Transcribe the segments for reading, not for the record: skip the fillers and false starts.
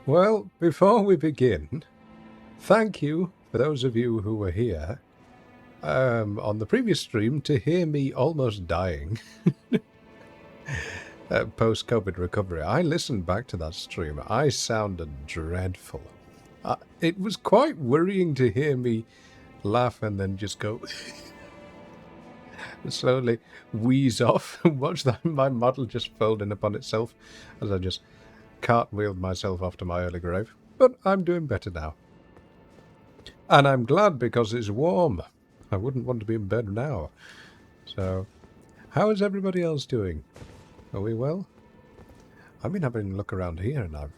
Well, before we begin, thank you for those of you who were here on the previous stream to hear me almost dying post-COVID recovery. I listened back to that stream. I sounded dreadful. It was quite worrying to hear me laugh and then just go slowly wheeze off and watch that my model just fold in upon itself as I just cartwheeled myself off to my early grave. But I'm doing better now. And I'm glad because it's warm. I wouldn't want to be in bed now. So, how is everybody else doing? Are we well? I've been having a look around here and I've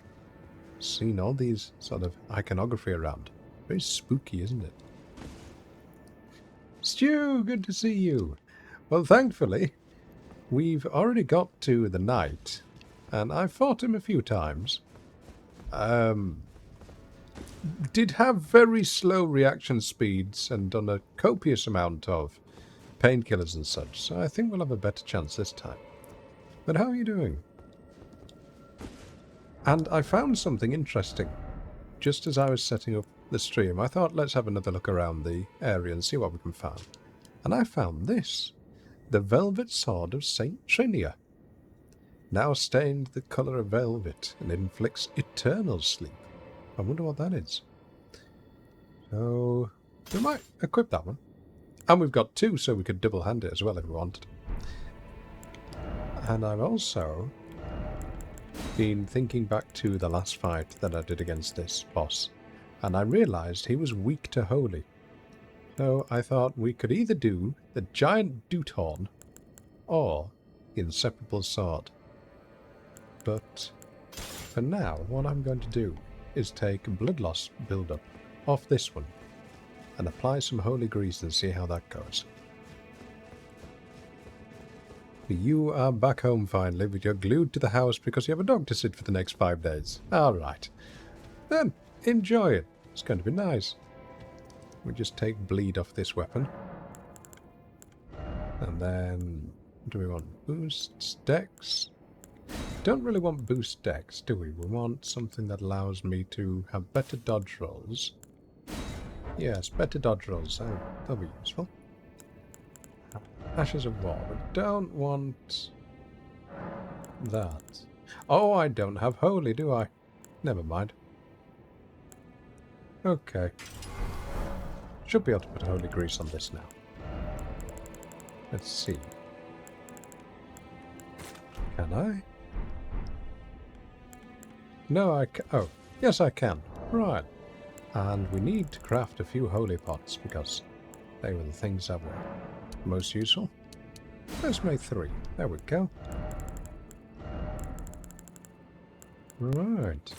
seen all these sort of iconography around. Very spooky, isn't it? Stu, good to see you. Well, thankfully, we've already got to the knight, and I fought him a few times. Did have very slow reaction speeds and done a copious amount of painkillers and such, so I think we'll have a better chance this time. But how are you doing? And I found something interesting. Just as I was setting up the stream, I thought let's have another look around the area and see what we can find. And I found this. The Velvet Sword of Saint Trinia. Now stained the colour of velvet and inflicts eternal sleep. I wonder what that is. So, we might equip that one. And we've got two, so we could double-hand it as well if we wanted. And I've also been thinking back to the last fight that I did against this boss. And I realised he was weak to holy. So I thought we could either do the giant Doot Horn or the inseparable sword. But for now, what I'm going to do is take blood loss build-up off this one and apply some holy grease and see how that goes. You are back home finally, but you're glued to the house because you have a dog to sit for the next 5 days. Alright. Then, enjoy it. It's going to be nice. We just take bleed off this weapon. And then, do we want boost dex? Don't really want boost dex, do we? We want something that allows me to have better dodge rolls. Yes, better dodge rolls. That'll be useful. Ashes of War. We don't want that. Oh, I don't have holy, do I? Never mind. Okay. Should be able to put holy grease on this now. Let's see. Can I? No, I can. Oh, yes, I can. Right. And we need to craft a few holy pots because they were the things that were most useful. Let's make 3. There we go. Right.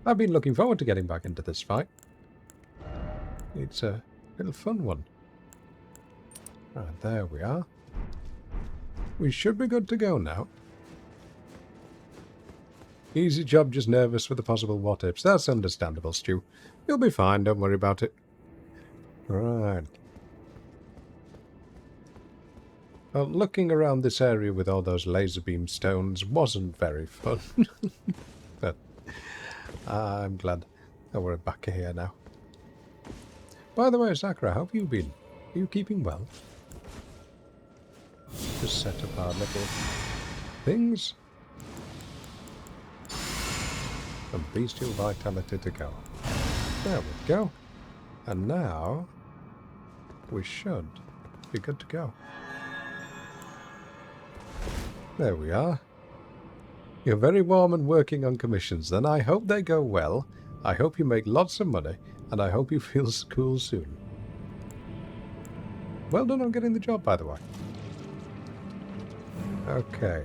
I've been looking forward to getting back into this fight. It's a little fun one. Right, there we are. We should be good to go now. Easy job, just nervous with the possible what-ifs. That's understandable, Stu. You'll be fine, don't worry about it. Right. Well, looking around this area with all those laser beam stones wasn't very fun. But I'm glad that we're back here now. By the way, Sakura, how have you been? Are you keeping well? Just set up our little things. And bestial vitality to go. There we go. And now we should be good to go. There we are. You're very warm and working on commissions, then I hope they go well. I hope you make lots of money, and I hope you feel cool soon. Well done on getting the job, by the way. Okay.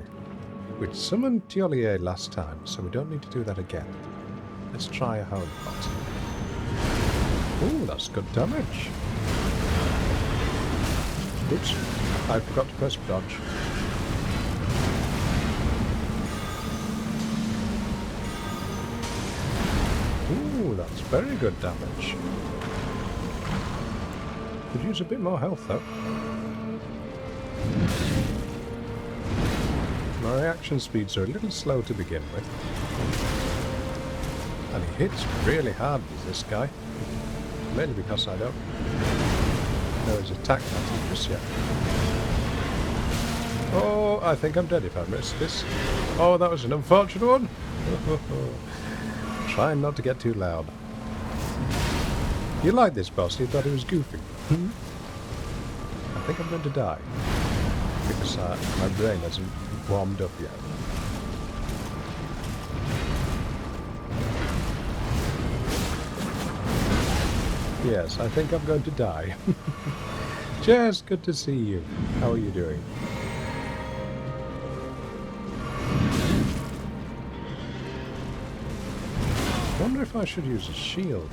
We'd summoned Tiolier last time, so we don't need to do that again. Let's try a holy pot. Ooh, that's good damage. Oops, I forgot to press dodge. Ooh, that's very good damage. Could use a bit more health though. My reaction speeds are a little slow to begin with. And he hits really hard with this guy. Mainly because I don't know his attack pattern just yet. Oh, I think I'm dead if I miss this. Oh, that was an unfortunate one. Trying not to get too loud. You like this boss? You thought he was goofy? I think I'm going to die. Because my brain hasn't warmed up yet. Yes, I think I'm going to die. Jess, good to see you. How are you doing? I wonder if I should use a shield.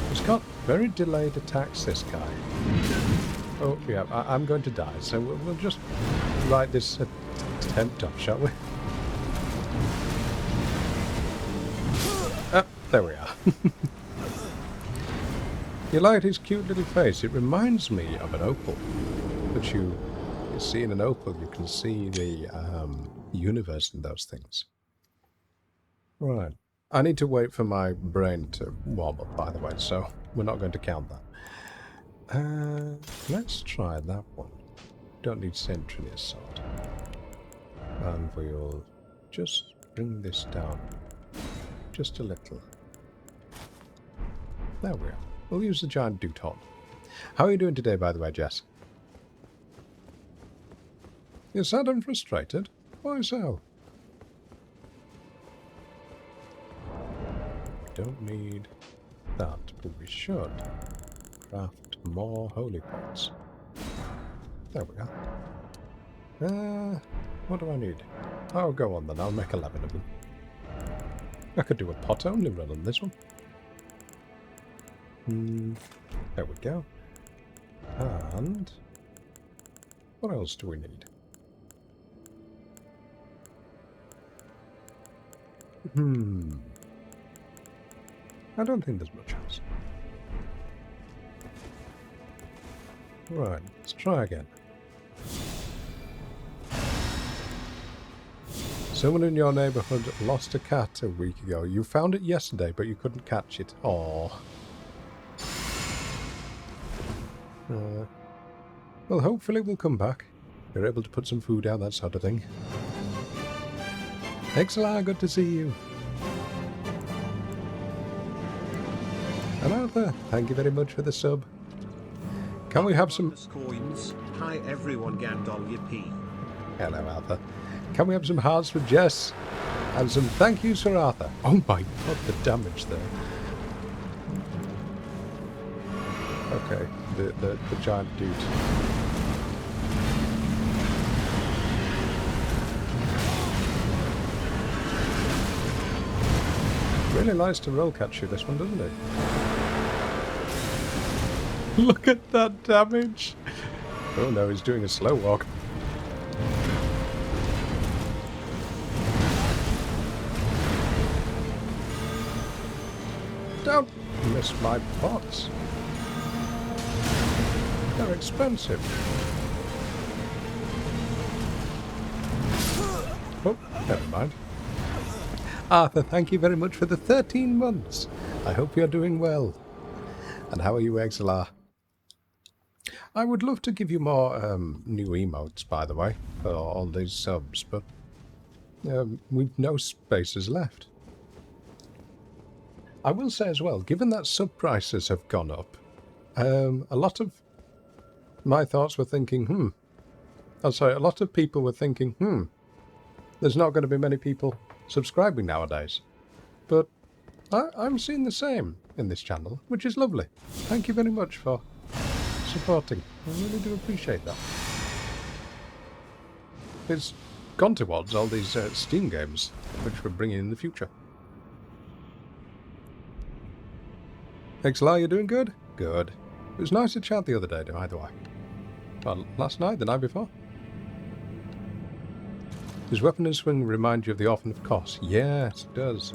He's got very delayed attacks, this guy. Oh, yeah, I'm going to die, so we'll just write this attempt off, shall we? There we are. You like his cute little face? It reminds me of an opal. But you see in an opal, you can see the universe and those things. Right. I need to wait for my brain to warm up, by the way, so we're not going to count that. Let's try that one. Don't need sentry assault. And we'll just bring this down just a little. There we are. We'll use the giant doot horn. How are you doing today, by the way, Jess? You're sad and frustrated? Why so? We don't need that, but we should craft more holy pots. There we are. What do I need? Oh, go on then. I'll make 11 of them. I could do a pot-only run on this one. There we go. And what else do we need? I don't think there's much else. Right, let's try again. Someone in your neighbourhood lost a cat a week ago. You found it yesterday, but you couldn't catch it. Aww. Well, hopefully we'll come back. You're able to put some food out, that sort of thing. Excellent, good to see you. And Arthur, thank you very much for the sub. Can we have some coins? Hi everyone, Gandolph. Hello, Arthur. Can we have some hearts for Jess? And some thank yous for Arthur. Oh my god, the damage there. Okay, the giant dude. Really likes to roll catch you, this one, doesn't it? Look at that damage! Oh no, he's doing a slow walk. Don't miss my pots. They're expensive. Oh, never mind. Arthur, thank you very much for the 13 months. I hope you're doing well. And how are you, XLR? I would love to give you more new emotes, by the way, for all these subs, but we've no spaces left. I will say as well, given that sub prices have gone up, a lot of my thoughts were thinking, a lot of people were thinking, there's not going to be many people subscribing nowadays. But I'm seeing the same in this channel, which is lovely. Thank you very much for supporting. I really do appreciate that. It's gone towards all these Steam games, which we're bringing in the future. XLR, you doing good? Good. It was nice to chat the other day, by the way. Well, last night, the night before. Does Weapon and Swing remind you of the Orphan of Kos? Yes, it does.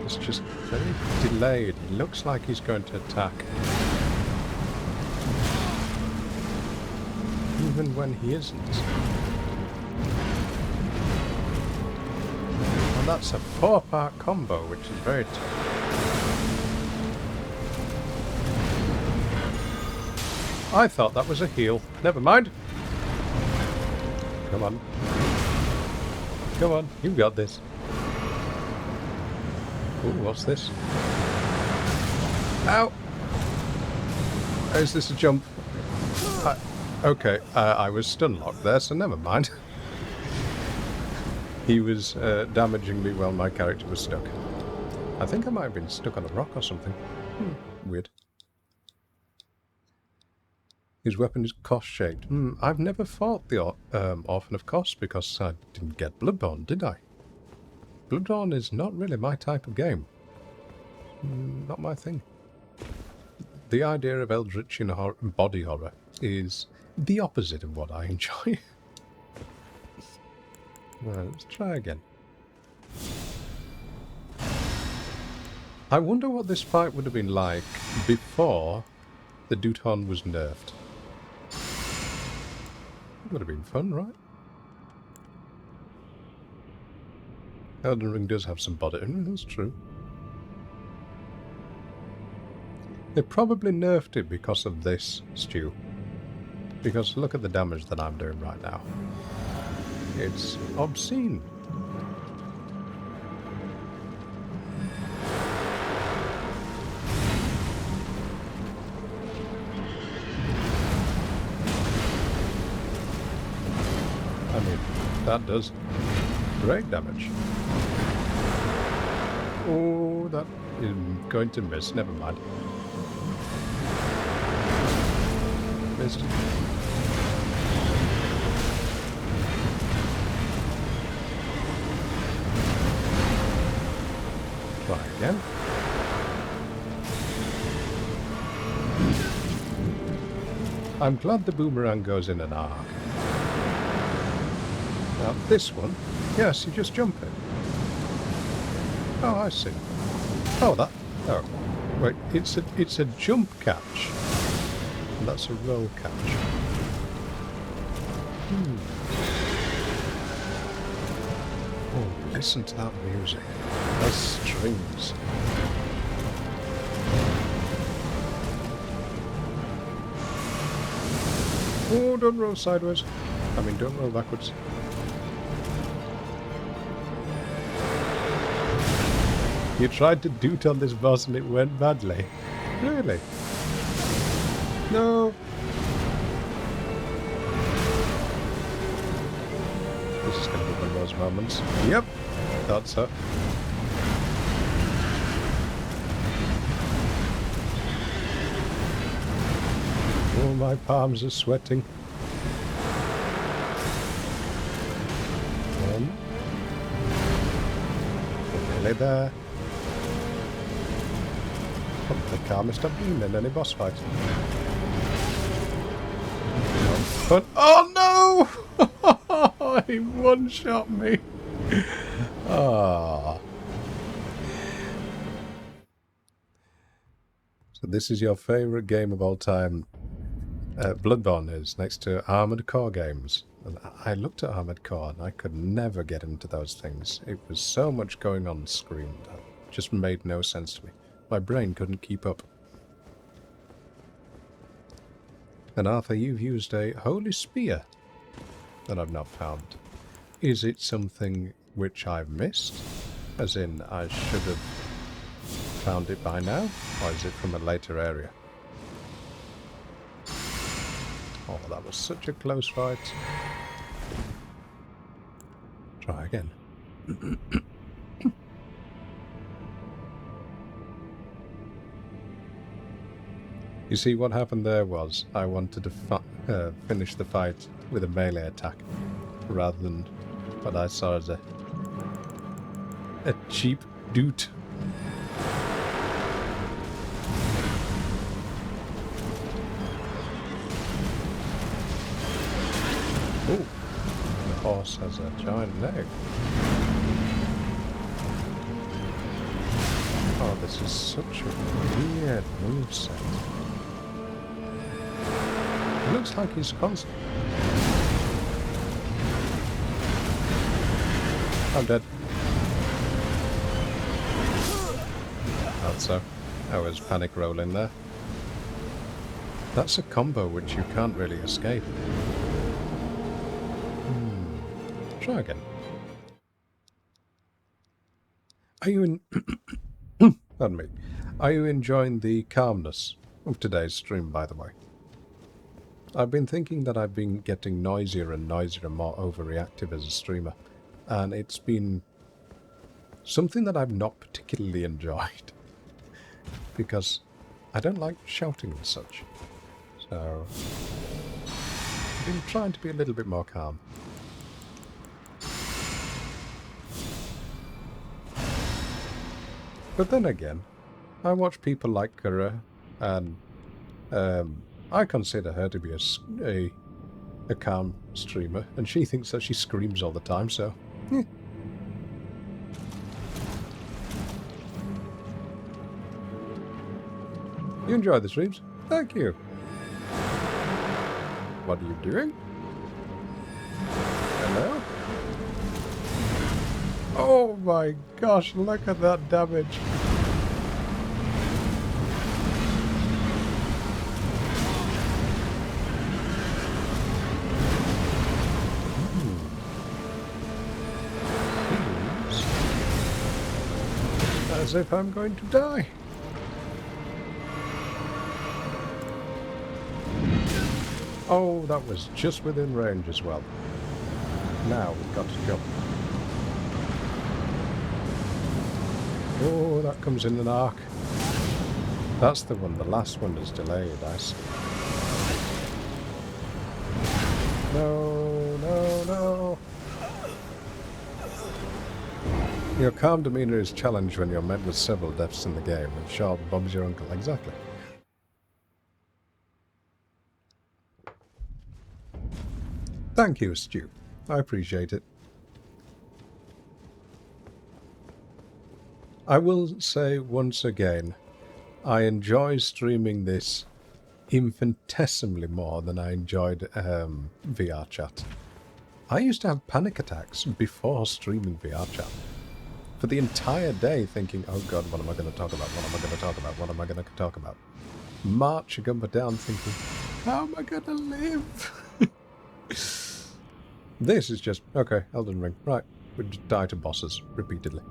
It's just very delayed. He looks like he's going to attack even when he isn't. And that's a 4-part combo, which is very tough. I thought that was a heal. Never mind. Come on. Come on, you've got this. Ooh, what's this? Ow! Is this a jump? Okay, I was stun locked there, so never mind. He was damaging me while my character was stuck. I think I might have been stuck on a rock or something. Weird. His weapon is Kos-shaped. I've never fought the Orphan of Kos because I didn't get Bloodborne, did I? Bloodborne is not really my type of game. Not my thing. The idea of Eldritchian body horror is the opposite of what I enjoy. Well, let's try again. I wonder what this fight would have been like before the Duton was nerfed. Would have been fun, right? Elden Ring does have some body. That's true. They probably nerfed it because of this, Stu. Because look at the damage that I'm doing right now. It's obscene. I mean, that does great damage. Oh, that is going to miss. Never mind. Missed. Try again. I'm glad the boomerang goes in an arc. Now this one, yes, you just jump it. Oh, I see. Oh, that. Oh, wait. It's a jump catch. And that's a roll catch. Oh, listen to that music. Those strings. Oh, don't roll sideways. I mean, don't roll backwards. You tried to do it on this boss and it went badly. Really? No. This is going to be one of those moments. Yep. Thought so. Oh, my palms are sweating. We're nearly there. The calmest I've been in any boss fight. But oh no! He one-shot me. Ah. So this is your favourite game of all time. Bloodborne is next to Armored Core games. And I looked at Armored Core and I could never get into those things. It was so much going on screen that just made no sense to me. My brain couldn't keep up. And Arthur, you've used a holy spear that I've not found. Is it something which I've missed? As in, I should have found it by now? Or is it from a later area? Oh, that was such a close fight. Try again. You see, what happened there was I wanted to finish the fight with a melee attack rather than what I saw as a cheap doot. Oh, the horse has a giant leg. Oh, this is such a weird moveset. It looks like he's constant. I'm dead. Thought so. I was panic rolling there. That's a combo which you can't really escape. Try again. Are you in... Pardon me. Are you enjoying the calmness of today's stream, by the way? I've been thinking that I've been getting noisier and noisier and more overreactive as a streamer. And it's been something that I've not particularly enjoyed. Because I don't like shouting and such. So I've been trying to be a little bit more calm. But then again, I watch people like Kura, and I consider her to be a calm streamer, and she thinks that she screams all the time, so... You enjoy the streams? Thank you. What are you doing? Hello? Oh my gosh, look at that damage. As if I'm going to die. Oh, that was just within range as well. Now we've got to jump. Oh, that comes in an arc. That's the one. The last one is delayed, I see. No, no, no. Your calm demeanour is challenged when you're met with several deaths in the game, and Sharp Bob's your uncle. Exactly. Thank you, Stu. I appreciate it. I will say once again, I enjoy streaming this infinitesimally more than I enjoyed VR chat. I used to have panic attacks before streaming VR chat. For the entire day thinking, oh god, what am I going to talk about? What am I going to talk about? What am I going to talk about? Marching up and down thinking, how am I going to live? This is just, okay, Elden Ring. Right, we just die to bosses repeatedly.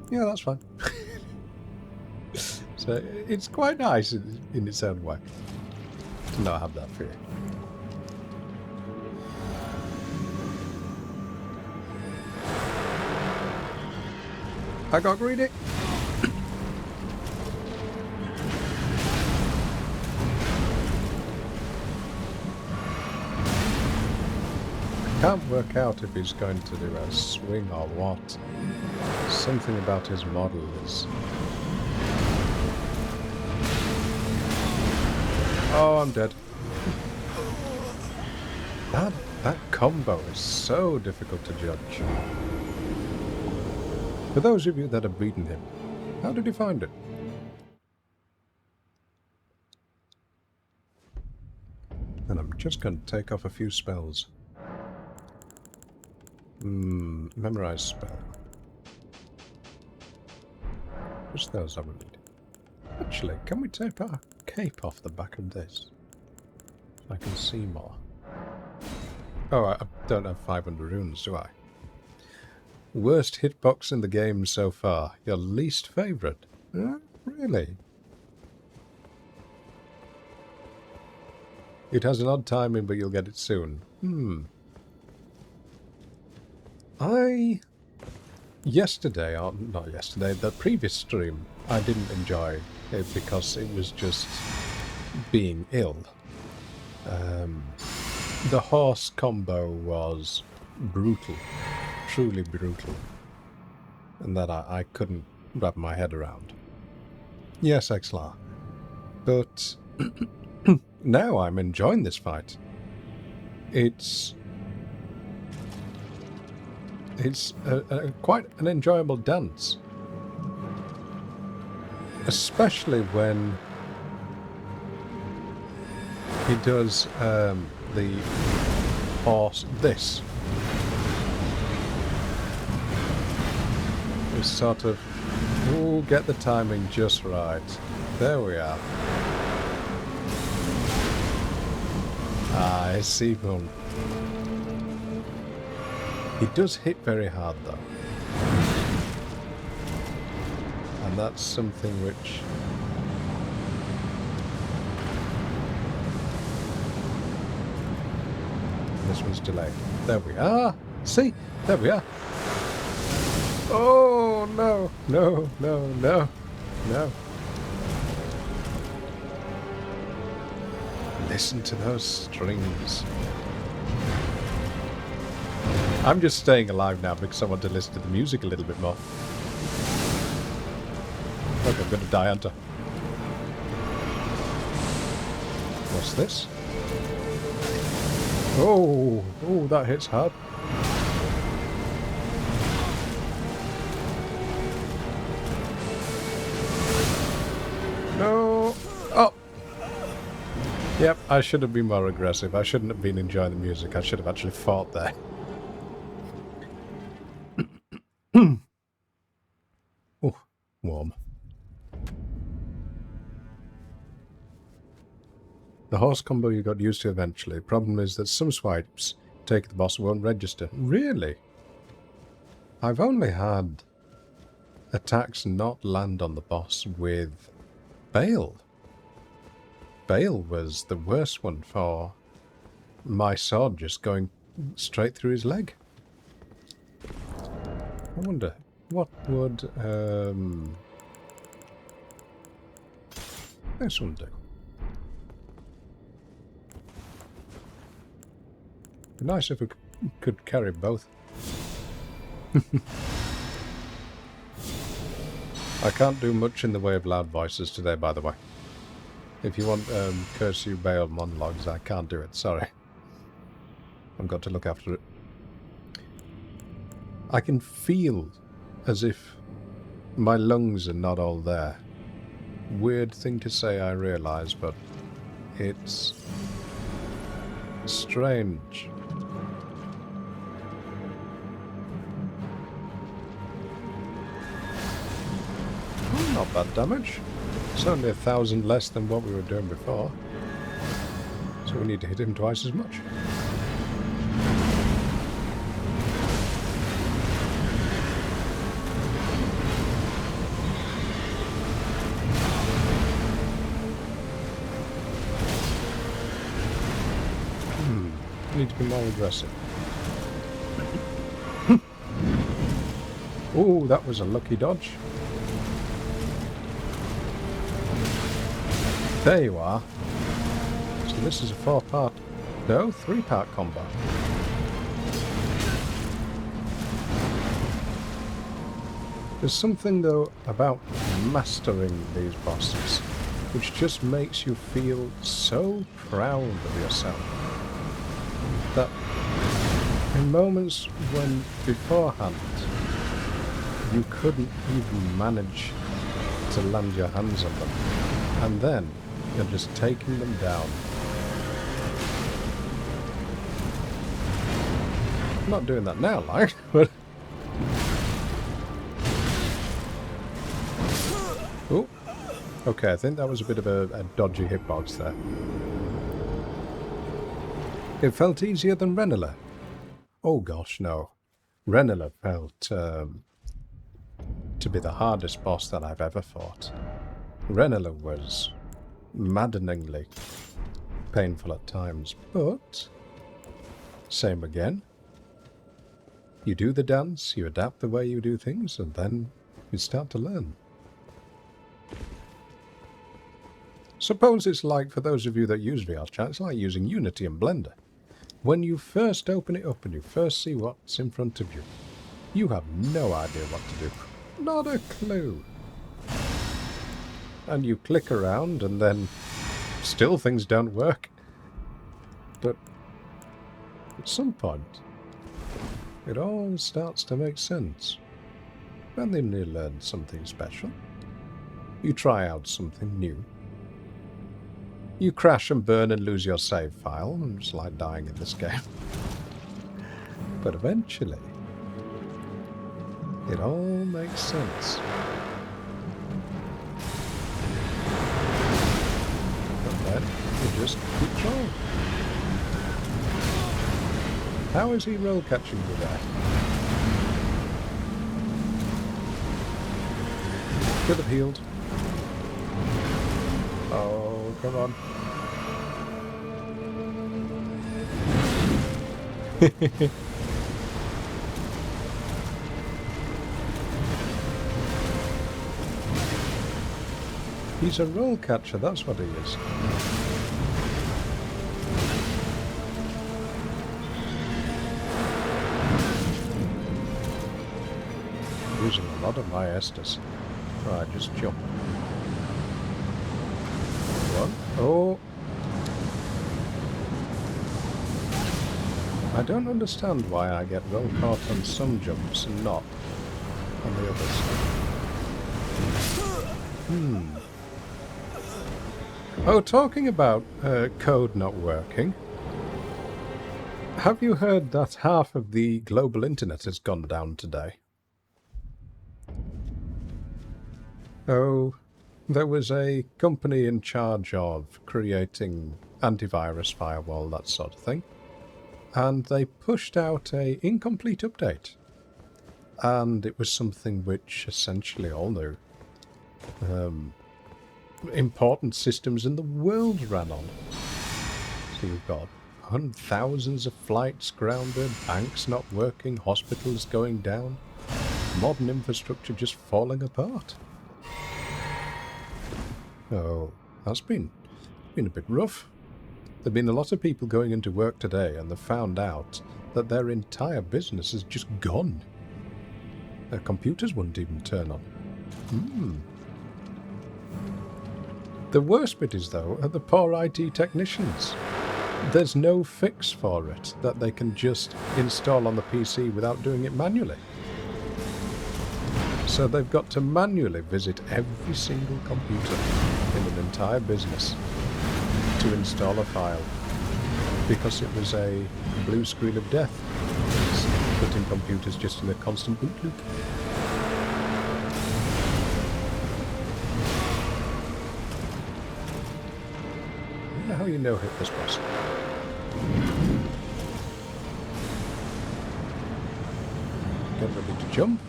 Yeah, that's fine. So it's quite nice in its own way to not have that fear. I got greedy. Can't work out if he's going to do a swing or what. Something about his model is... Oh, I'm dead. That combo is so difficult to judge. For those of you that have beaten him, how did you find it? And I'm just going to take off a few spells. Memorize spell. Just those I will need. Actually, can we take our cape off the back of this? So I can see more. Oh, I don't have 500 runes, do I? Worst hitbox in the game so far. Your least favourite? Really? It has an odd timing, but you'll get it soon. Yesterday, or not yesterday, the previous stream, I didn't enjoy it because it was just being ill. The horse combo was brutal, truly brutal, and that I couldn't wrap my head around. Yes, Exlar. But now I'm enjoying this fight. It's quite an enjoyable dance. Especially when he does the horse this. Just sort of, ooh, get the timing just right. There we are. Ah, I see one. He does hit very hard though. And that's something which... This one's delayed. There we are. See? There we are. Oh, no. No, no, no. No. Listen to those strings. I'm just staying alive now because I want to listen to the music a little bit more. Look, I'm going to die, aren't I? What's this? Oh, oh, that hits hard. No. Oh. Yep, I should have been more aggressive. I shouldn't have been enjoying the music. I should have actually fought there. Oh, warm. The horse combo you got used to eventually. Problem is that some swipes take the boss won't register. Really? I've only had attacks not land on the boss with Bale. Bale was the worst one for my sword just going straight through his leg. I wonder, what would this one do? Be nice if we could carry both. I can't do much in the way of loud voices today, by the way. If you want Curse You Bale monologues, I can't do it, sorry. I've got to look after it. I can feel as if my lungs are not all there. Weird thing to say, I realise, but it's strange. Not bad damage. It's only 1,000 less than what we were doing before. So we need to hit him twice as much. Need to be more aggressive. Oh, that was a lucky dodge. There you are. So this is a 4-part, no, 3-part combo. There's something though about mastering these bosses which just makes you feel so proud of yourself. That in moments when beforehand you couldn't even manage to land your hands on them, and then you're just taking them down. I'm not doing that now, like, but... Oh, okay, I think that was a bit of a dodgy hitbox there. It felt easier than Renala. Oh gosh, no. Renala felt to be the hardest boss that I've ever fought. Renala was maddeningly painful at times, but same again. You do the dance, you adapt the way you do things, and then you start to learn. Suppose it's like, for those of you that use VR chat, it's like using Unity and Blender. When you first open it up and you first see what's in front of you, you have no idea what to do. Not a clue. And you click around and then still things don't work. But at some point, it all starts to make sense. And then you learn something special. You try out something new. You crash and burn and lose your save file. It's like dying in this game. But eventually, It all makes sense. And then he just keeps rolling. How is he roll catching with that? Could have healed. Oh, come on. He's a roll catcher, that's what he is. Using a lot of my Estus. Right, just jump. One. Oh! I don't understand why I get roll caught on some jumps and not on the others. Oh, talking about code not working, have you heard that half of the global internet has gone down today? Oh, there was a company in charge of creating antivirus, firewall, that sort of thing, and they pushed out a incomplete update. And it was something which essentially all the important systems in the world ran on. So you've got thousands of flights grounded, banks not working, hospitals going down, modern infrastructure just falling apart. Oh, that's been a bit rough. There've been a lot of people going into work today and they've found out that their entire business is just gone. Their computers wouldn't even turn on. The worst bit is, though, are the poor IT technicians. There's no fix for it that they can just install on the PC without doing it manually. So they've got to manually visit every single computer in an entire business to install a file, because it was a blue screen of death, putting computers just in a constant boot loop. I don't know how you no hit this boss. Get ready to jump.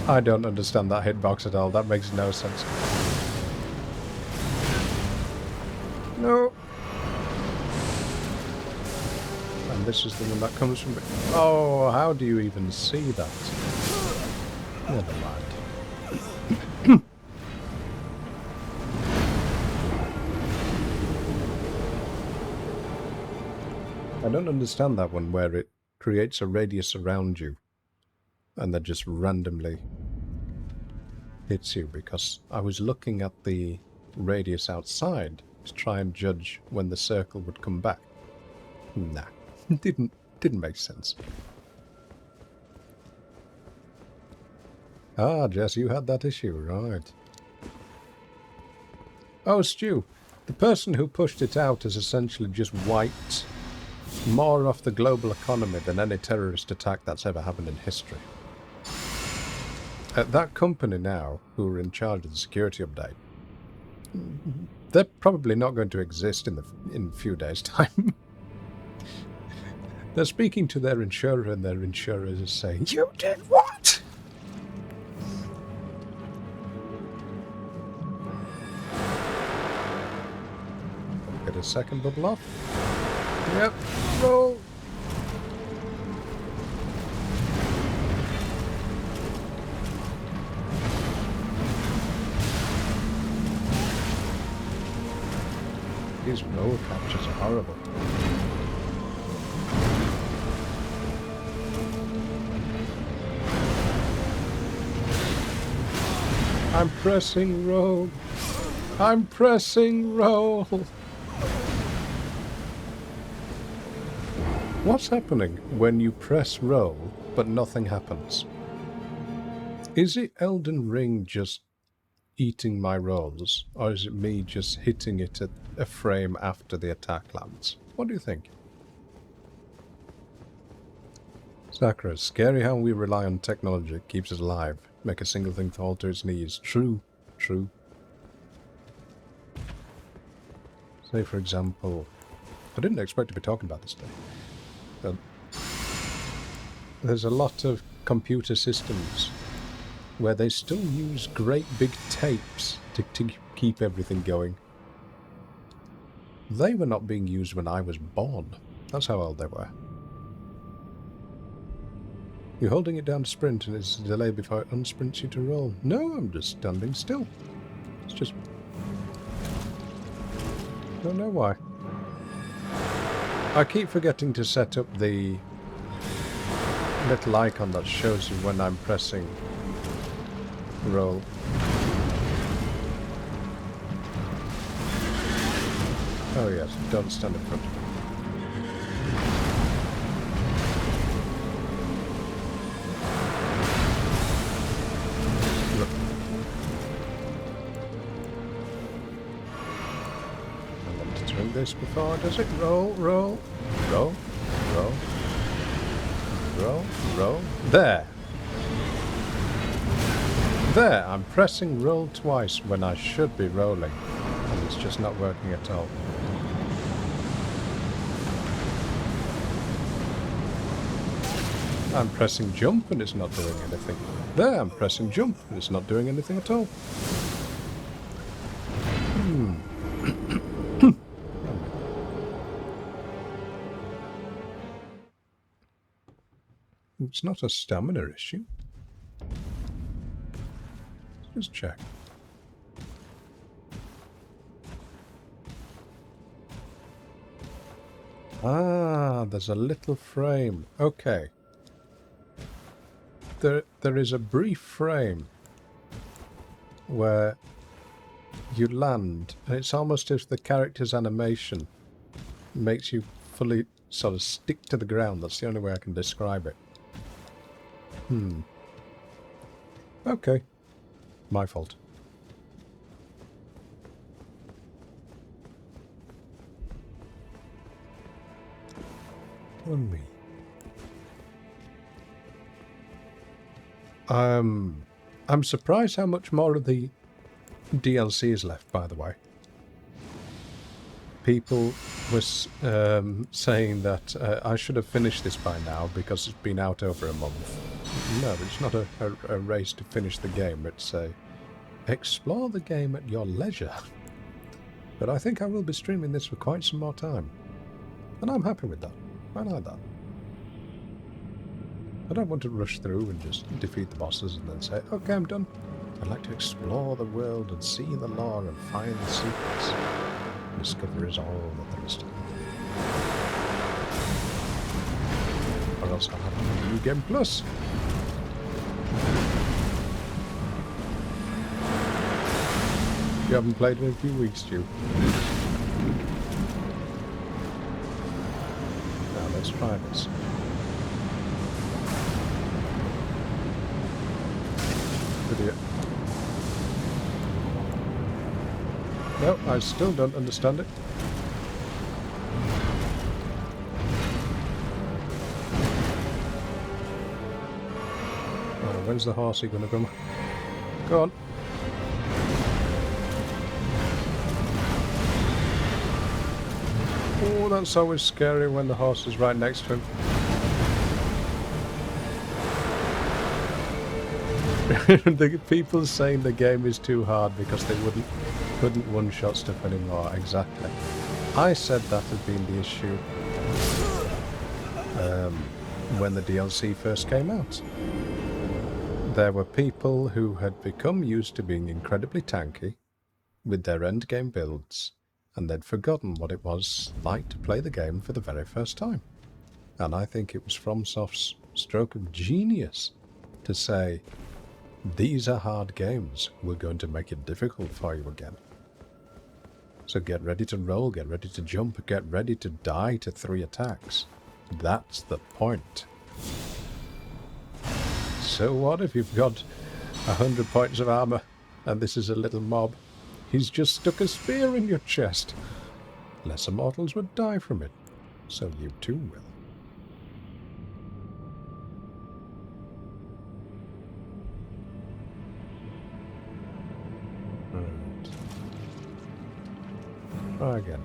I don't understand that hitbox at all. That makes no sense. No. And this is the one that comes from... Oh, how do you even see that? Never mind. I don't understand that one where it creates a radius around you and then just randomly hits you, because I was looking at the radius outside to try and judge when the circle would come back. Nah, didn't make sense. Ah, Jess, you had that issue, right. Oh, Stu, the person who pushed it out has essentially just wiped more off the global economy than any terrorist attack that's ever happened in history. That company now, who are in charge of the security update, they're probably not going to exist in a few days' time. They're speaking to their insurer, and their insurer is saying, "You did what?" Get a second bubble off. Yep, roll. These roll captures are horrible. I'm pressing roll. I'm pressing roll. What's happening when you press roll but nothing happens? Is it Elden Ring just eating my rolls, or is it me just hitting it at a frame after the attack lands? What do you think? Sakura, scary how we rely on technology that keeps us alive. Make a single thing fall to its knees. True. True. Say, for example... I didn't expect to be talking about this today. But there's a lot of computer systems where they still use great big tapes to keep everything going. They were not being used when I was born. That's how old they were. You're holding it down to sprint and it's a delay before it unsprints you to roll. No, I'm just standing still. It's just... don't know why. I keep forgetting to set up the little icon that shows you when I'm pressing roll. Oh yes, don't stand in front of me. This before does it roll, roll, roll, roll, roll, roll. There. There, I'm pressing roll twice when I should be rolling, and it's just not working at all. I'm pressing jump and it's not doing anything. There, I'm pressing jump and it's not doing anything at all. It's not a stamina issue. Let's just check. Ah, there's a little frame. Okay. There is a brief frame where you land, and it's almost as if the character's animation makes you fully sort of stick to the ground. That's the only way I can describe it. Okay. My fault. On me. I'm surprised how much more of the DLC is left, by the way. People were saying that I should have finished this by now because it's been out over a month. No, it's not a race to finish the game. It's a explore the game at your leisure. But I think I will be streaming this for quite some more time. And I'm happy with that. I like that. I don't want to rush through and just defeat the bosses and then say, okay, I'm done. I'd like to explore the world and see the lore and find the secrets. Discovery is all that there is to do. Or else I'll have a New Game Plus. You haven't played in a few weeks, Stu. Now let's try this. Idiot. No, I still don't understand it. Oh, when's the horsey gonna come? Go on. Oh, that's always scary when the horse is right next to him. The people saying the game is too hard because they couldn't one-shot stuff anymore. Exactly. I said that had been the issue when the DLC first came out. There were people who had become used to being incredibly tanky with their endgame builds, and they'd forgotten what it was like to play the game for the very first time. And I think it was FromSoft's stroke of genius to say, these are hard games. We're going to make it difficult for you again. So get ready to roll, get ready to jump, get ready to die to 3 attacks. That's the point. So what if you've got 100 points of armor and this is a little mob? He's just stuck a spear in your chest. Lesser mortals would die from it. So you too will. try again.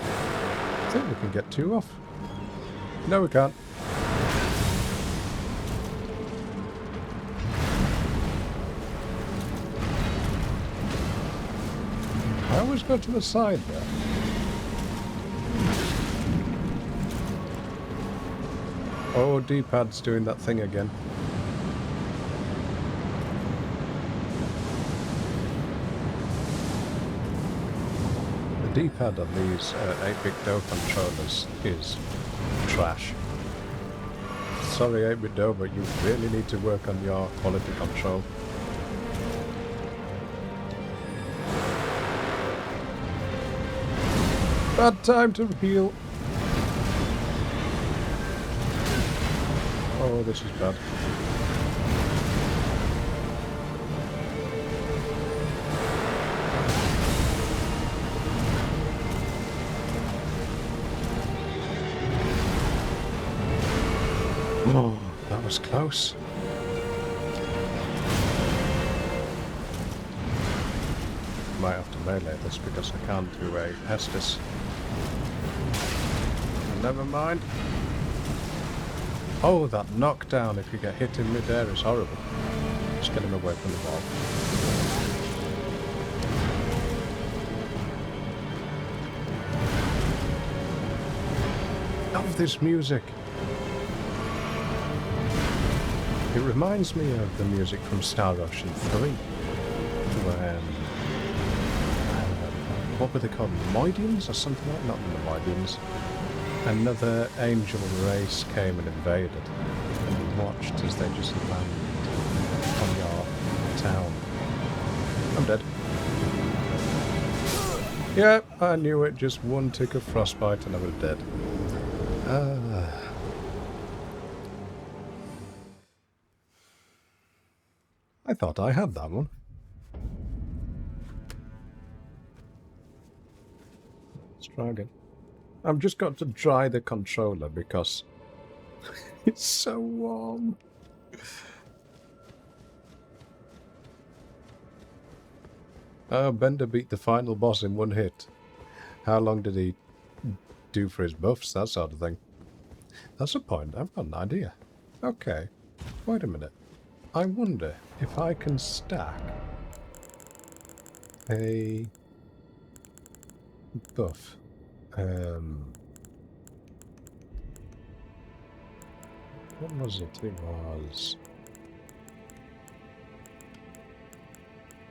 I think we can get 2 off. No, we can't. I always go to the side there. Oh, D-pad's doing that thing again. The D-pad on these 8-bit Do controllers is trash. Sorry 8-bit Do, but you really need to work on your quality control. Bad time to heal. Oh, this is bad. Oh, that was close. Might have to melee this because I can't do a Estus. Never mind. Oh, that knockdown if you get hit in midair is horrible. Just get him away from the wall. Love this music. It reminds me of the music from Star Ocean 3. When... what were they called? Moidians or something like that? Not the Moidians. Another angel race came and invaded, and you watched as they just landed on your town. I'm dead. Yeah, I knew it. Just one tick of frostbite and I was dead. I thought I had that one. Let's try again. I've just got to dry the controller because it's so warm. Bender beat the final boss in one hit. How long did he do for his buffs? That sort of thing. That's a point. I've got an idea. Okay. Wait a minute. I wonder if I can stack a buff. What was it? It was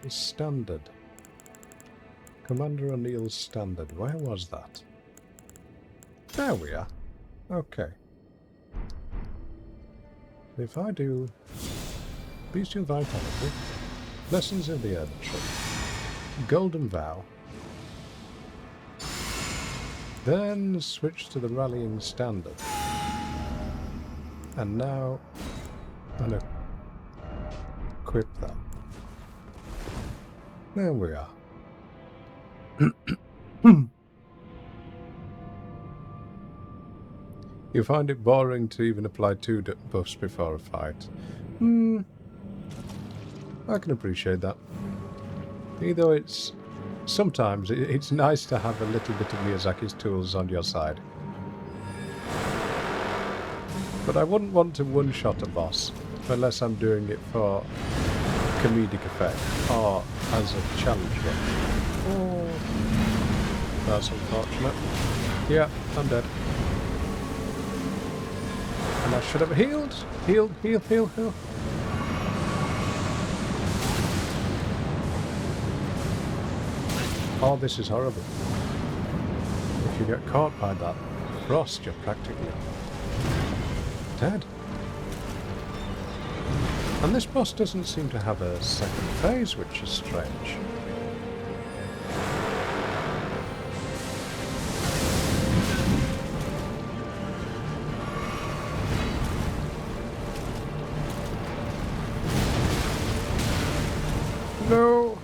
the standard. Commander O'Neill's standard. Where was that? There we are. Okay. If I do Bestial Vitality, Lessons in the Elden Tree, Golden Vow, then switch to the Rallying Standard. And now I'm going to equip that. There we are. You find it boring to even apply 2 buffs before a fight. I can appreciate that. Either it's... sometimes it's nice to have a little bit of Miyazaki's tools on your side. But I wouldn't want to one-shot a boss unless I'm doing it for comedic effect or as a challenge game. Oh, that's unfortunate. Yeah, I'm dead. And I should have healed. Heal. Oh, this is horrible. If you get caught by that frost, you're practically dead. And this boss doesn't seem to have a second phase, which is strange. No!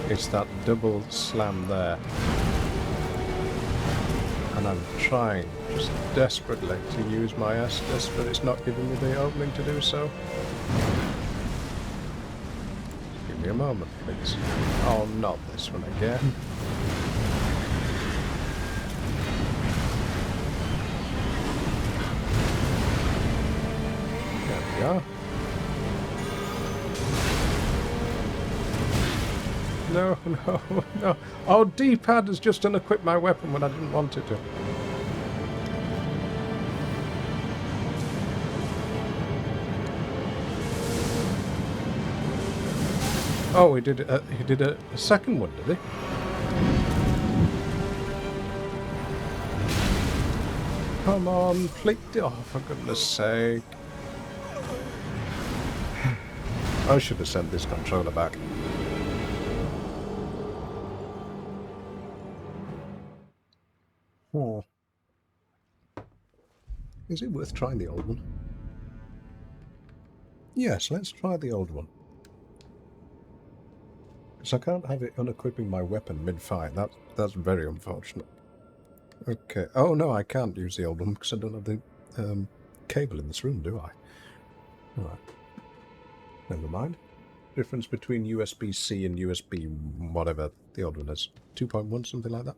It's that double slam there. And And I'm trying just desperately to use my Estus, but it's not giving me the opening to do so. Give me a moment, please. Oh, not this one again. There we are. No, no, no. Oh, D-pad has just unequipped my weapon when I didn't want it to. Oh, he did a second one, did he? Come on, please. Oh, for goodness sake. I should have sent this controller back. Oh. Is it worth trying the old one? Yes, let's try the old one. Because I can't have it unequipping my weapon mid-fight. That's very unfortunate. Okay. Oh, no, I can't use the old one because I don't have the cable in this room, do I? Alright. Never mind. Difference between USB-C and USB whatever the old one is. 2.1, something like that.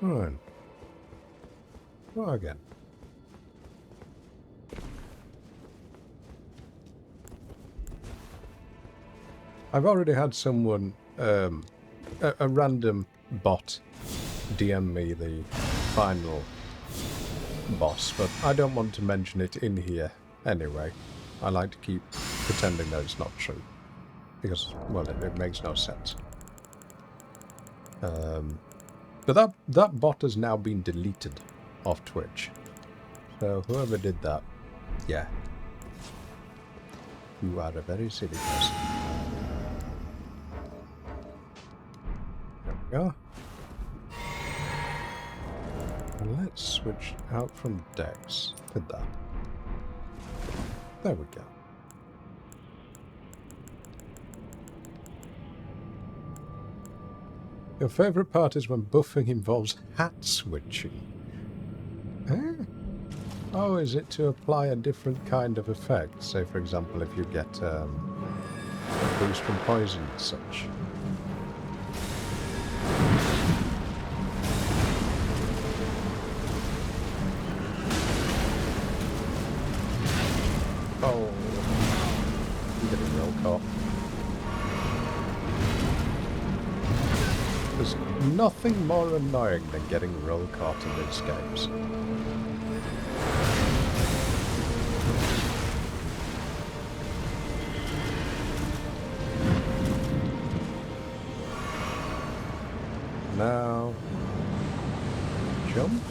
Right. Try again. I've already had someone, a random bot, DM me the final boss, but I don't want to mention it in here anyway. I like to keep pretending that it's not true, because, well, it makes no sense. But that bot has now been deleted off Twitch. So whoever did that, yeah. You are a very silly person. There we go. And let's switch out from Dex to that. There we go. Your favourite part is when buffing involves hat switching. Eh? Oh, is it to apply a different kind of effect? Say, for example, if you get a boost from poison and such. Oh, I'm getting real caught. There's nothing more annoying than getting roll caught in these games. Now, jump.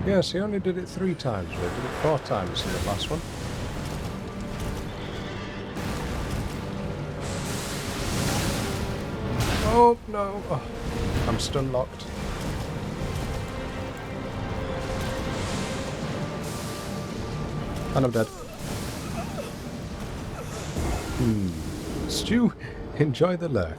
Yes, he only did it 3 times, but he did it 4 times in the last one. Oh, no. Oh, I'm stun locked. And I'm dead. Stu, enjoy the lurk.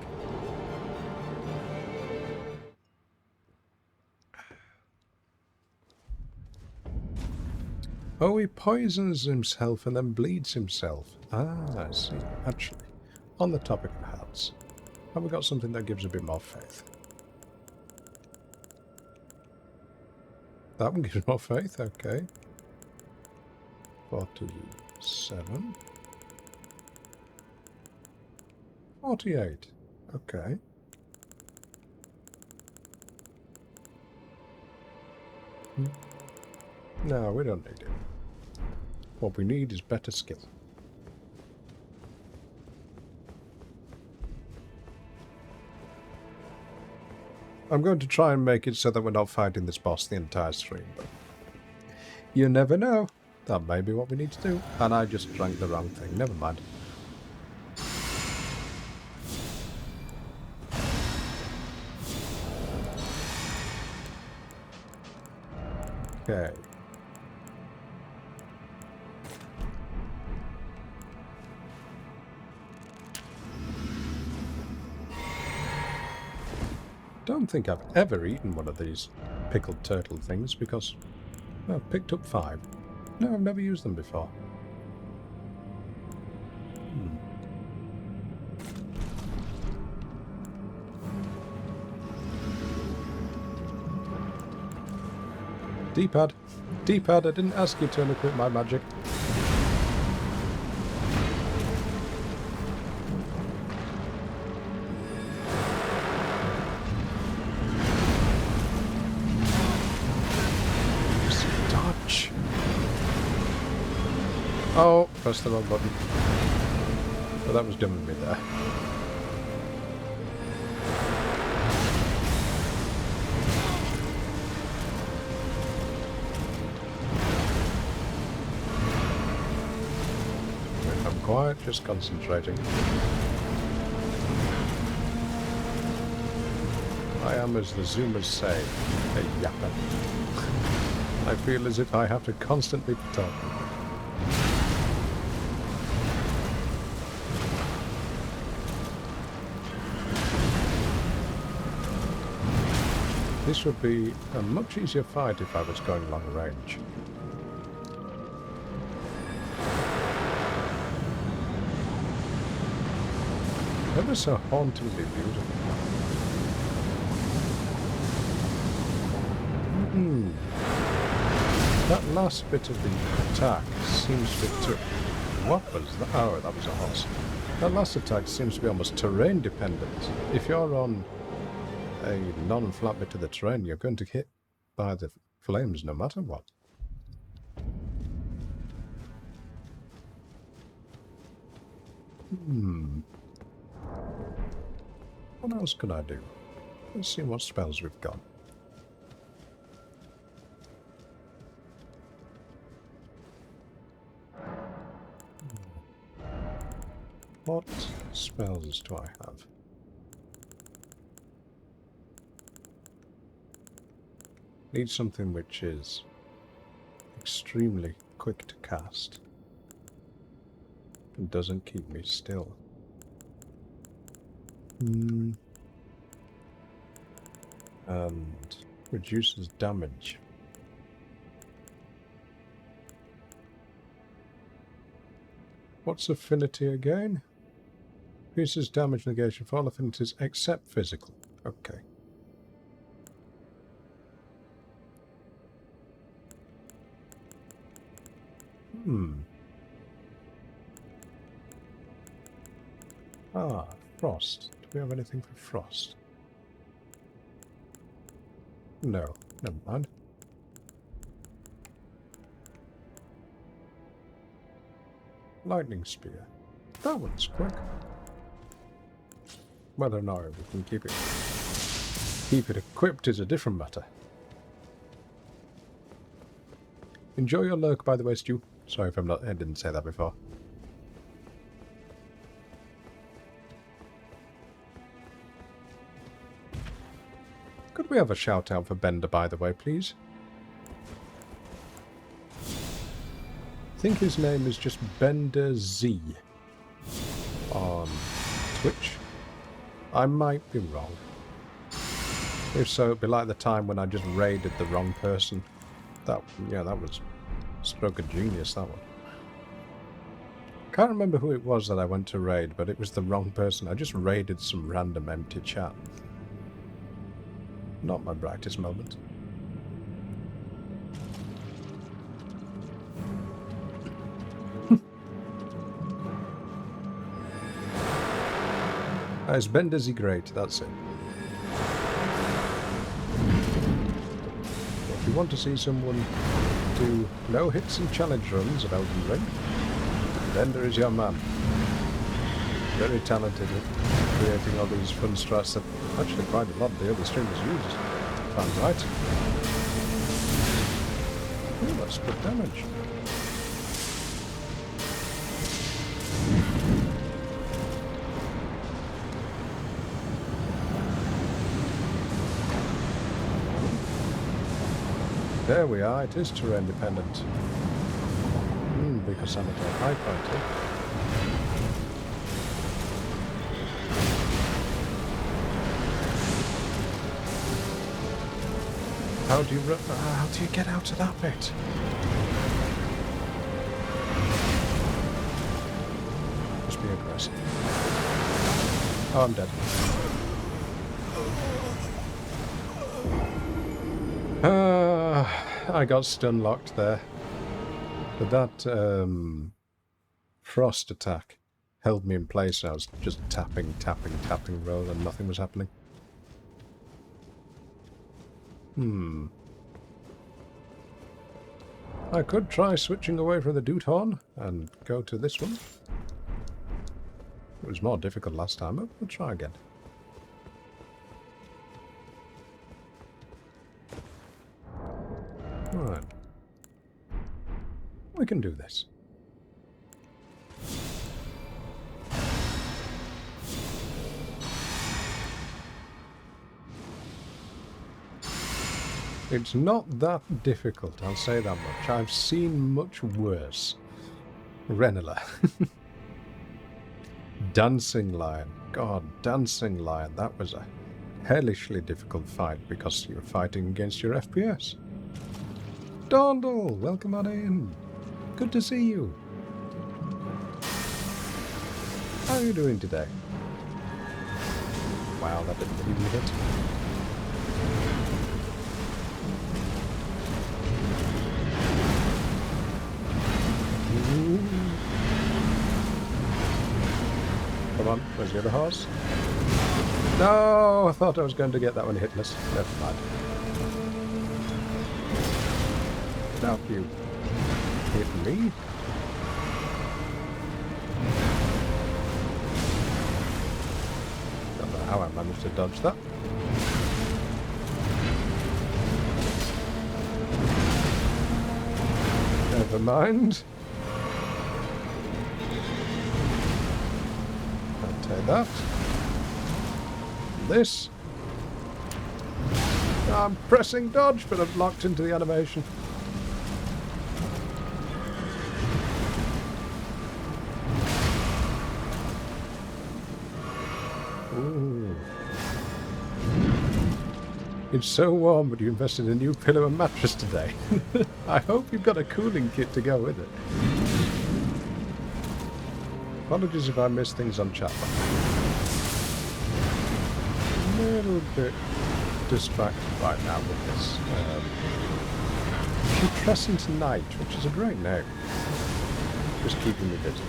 Oh, he poisons himself and then bleeds himself. Ah, I see. Actually, on the topic of hats, have we got something that gives a bit more faith? That one gives more faith, okay. 47. 48. Okay. No, we don't need it. What we need is better skill. I'm going to try and make it so that we're not fighting this boss the entire stream, but you never know. That may be what we need to do. And I just drank the wrong thing. Never mind. Okay. Don't think I've ever eaten one of these pickled turtle things because I've picked up 5. No, I've never used them before. D-pad. D-pad, I didn't ask you to unequip my magic. Dodge. Oh, pressed the wrong button. But that was dumb of me there. Quiet, just concentrating. I am, as the Zoomers say, a yapper. I feel as if I have to constantly talk. This would be a much easier fight if I was going long range. Ever so hauntingly beautiful. That last bit of the attack seems to... What was that? Oh, that was a horse. That last attack seems to be almost terrain dependent. If you're on a non-flat bit of the terrain, you're going to get hit by the flames no matter what. What else could I do? Let's see what spells we've got. What spells do I have? Need something which is extremely quick to cast and doesn't keep me still. And reduces damage. What's affinity again? Increases damage negation for all affinities except physical. Okay. Ah, frost. Do we have anything for frost? No, never mind. Lightning spear. That one's quick. Whether or not we can keep it equipped is a different matter. Enjoy your lurk, by the way, Stu. Sorry if I didn't say that before. Could we have a shout out for Bender, by the way, please? I think his name is just Bender Z on Twitch. I might be wrong. If so, it'd be like the time when I just raided the wrong person. That was stroke of genius, that one. Can't remember who it was that I went to raid, but it was the wrong person. I just raided some random empty chat. Not my brightest moment. Is Bender Z great? That's it. If you want to see someone do no hits and challenge runs of Elden Ring, Bender is your man. Very talented at creating all these fun strats that actually quite a lot of the other streamers use. Found right. Ooh, that's good damage. There we are, it is terrain dependent. Because I'm at a high point. How do you get out of that bit? Just be aggressive. Oh, I'm dead. I got stun locked there. But that frost attack held me in place. I was just tapping, roll, and nothing was happening. I could try switching away from the Doot Horn and go to this one. It was more difficult last time, but we'll try again. Alright. We can do this. It's not that difficult, I'll say that much. I've seen much worse. Renala. Dancing Lion. God, Dancing Lion. That was a hellishly difficult fight because you're fighting against your FPS. Dondle, welcome on in. Good to see you. How are you doing today? Wow, that didn't even hit. Come on, where's the other horse? No, I thought I was going to get that one hitless. Never mind. Stop you. Hit me? Don't know how I managed to dodge that. Never mind. Take that. This. I'm pressing dodge, but I've locked into the animation. Ooh. It's so warm, but you invested in a new pillow and mattress today. I hope you've got a cooling kit to go with it. Apologies if I miss things on chat. A little bit distracted right now with this. Putrescent Night, which is a great name. Just keeping me busy.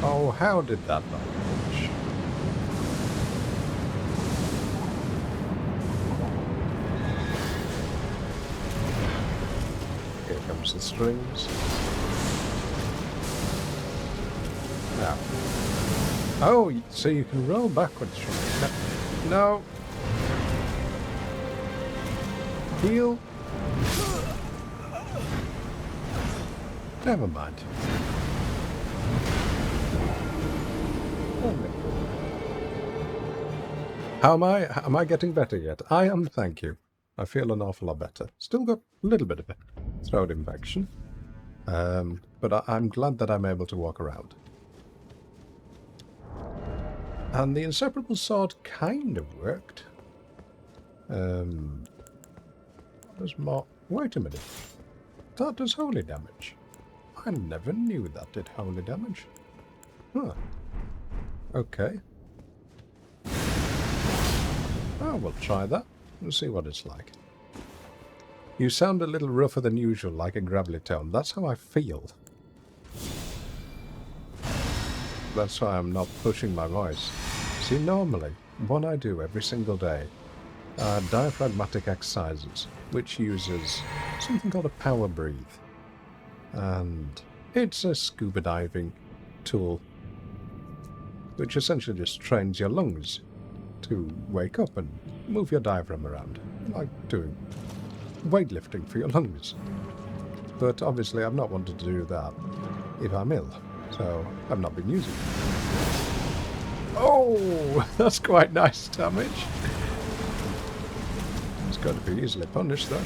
Oh, how did that not finish? Here comes the strings. Now. Oh, so you can roll backwards from it. No. Heal. Never mind. How am I? Am I getting better yet? I am, thank you. I feel an awful lot better. Still got a little bit of a throat infection. But I'm glad that I'm able to walk around. And the Inseparable Sword kind of worked. There's more... Wait a minute. That does holy damage. I never knew that did holy damage. Huh. Okay. Oh, we'll try that and see what it's like. You sound a little rougher than usual, like a gravelly tone. That's how I feel. That's why I'm not pushing my voice. See, normally, what I do every single day are diaphragmatic exercises, which uses something called a power breathe. And it's a scuba diving tool, which essentially just trains your lungs to wake up and move your diaphragm around, like doing weightlifting for your lungs. But obviously I've not wanted to do that if I'm ill, so I've not been using it. Oh, that's quite nice damage. It's got to be easily punished though.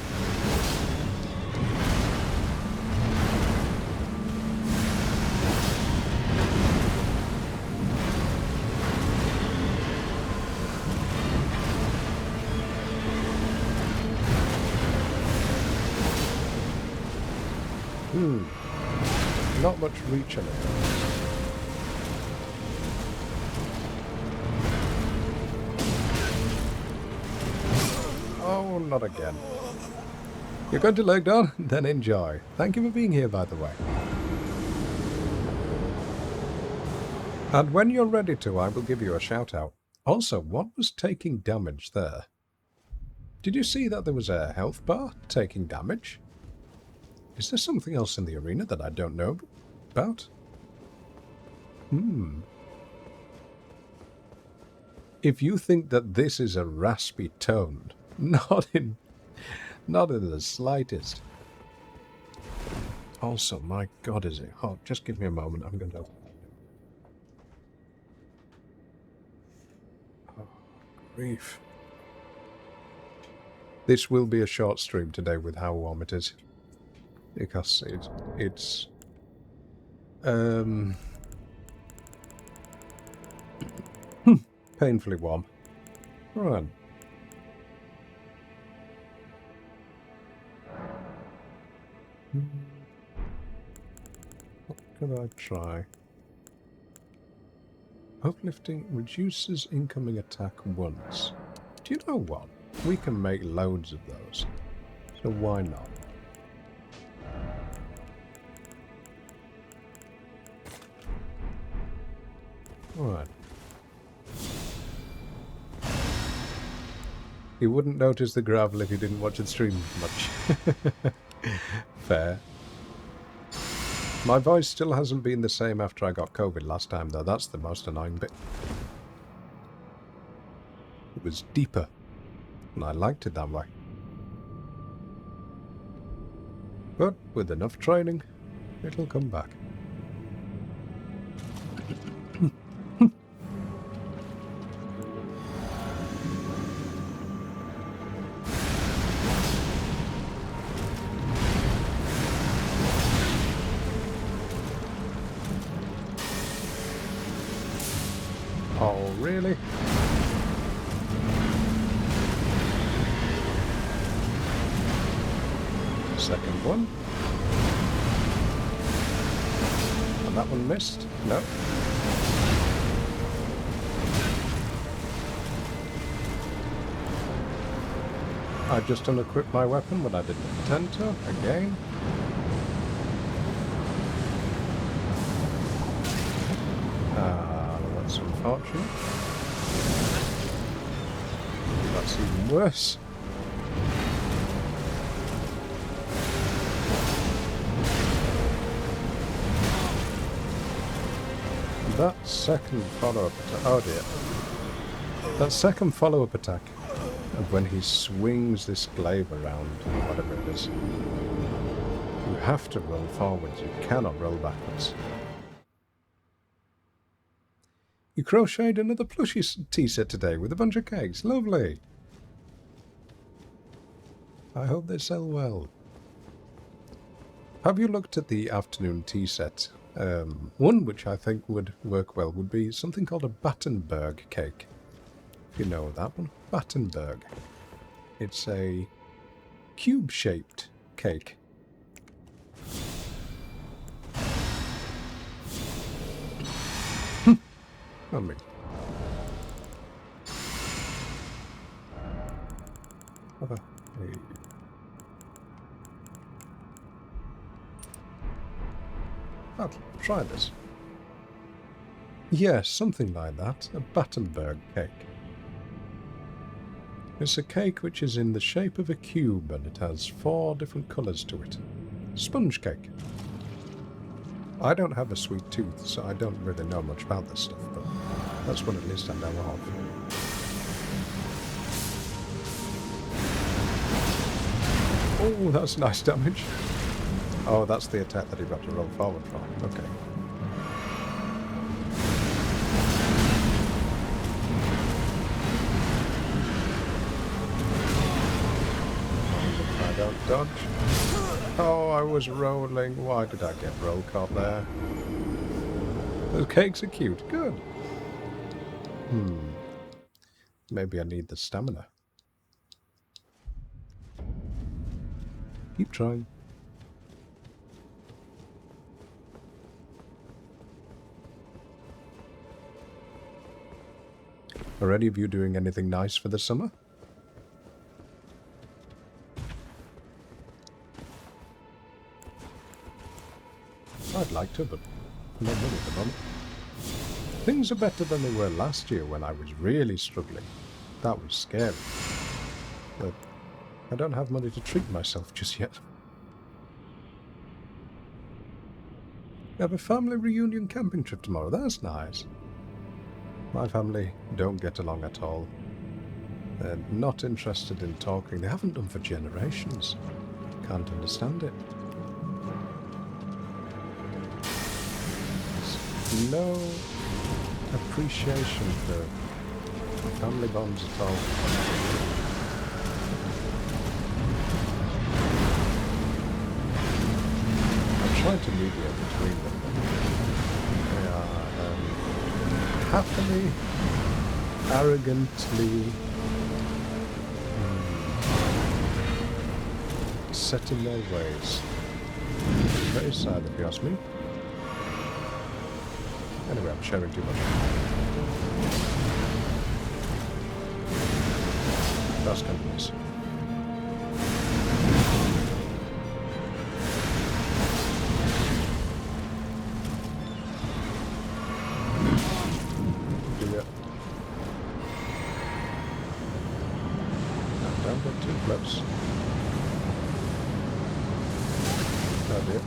Not much reach on it. Oh, not again. You're going to leg down? Then enjoy. Thank you for being here, by the way. And when you're ready to, I will give you a shout out. Also, what was taking damage there? Did you see that there was a health bar taking damage? Is there something else in the arena that I don't know about? If you think that this is a raspy tone, not in the slightest. Also, my God, is it hot? Just give me a moment. I'm going to... Oh, grief. This will be a short stream today with how warm it is. Because it's painfully warm. Right. What could I try? Uplifting reduces incoming attack once. Do you know what? We can make loads of those. So why not? Alright. You wouldn't notice the gravel if you didn't watch the stream much. Fair. My voice still hasn't been the same after I got COVID last time, though. That's the most annoying bit. It was deeper, and I liked it that way. But with enough training, it'll come back. Oh, really? Second one. And that one missed? No. I just unequipped my weapon when I didn't intend to. Again. That's unfortunate. That's even worse. That second follow-up attack... Oh dear. That second follow-up attack of when he swings this glaive around, whatever it is. You have to roll forwards. You cannot roll backwards. You crocheted another plushie tea set today with a bunch of cakes. Lovely. I hope they sell well. Have you looked at the afternoon tea set? One which I think would work well would be something called a Battenberg cake. If you know that one. Battenberg. It's a cube-shaped cake. On me. I'll try this. Yes, something like that. A Battenberg cake. It's a cake which is in the shape of a cube and it has 4 different colours to it. Sponge cake. I don't have a sweet tooth, so I don't really know much about this stuff, but that's what at least I know of. Oh, that's nice damage. Oh, that's the attack that you've got to roll forward from. Okay. I don't dodge. Oh, I was rolling. Why did I get roll caught there? Those cakes are cute. Good. Maybe I need the stamina. Keep trying. Are any of you doing anything nice for the summer? I'd like to, but no money at the moment. Things are better than they were last year when I was really struggling. That was scary. But I don't have money to treat myself just yet. We have a family reunion camping trip tomorrow. That's nice. My family don't get along at all. They're not interested in talking. They haven't done for generations. Can't understand it. There's no appreciation for family bonds at all. I'm trying to mediate between them. They are happily, arrogantly set in their ways. Very sad if you ask me. Anyway, I'm sharing too much. That's kind of nice. Don't get too close. Oh dear.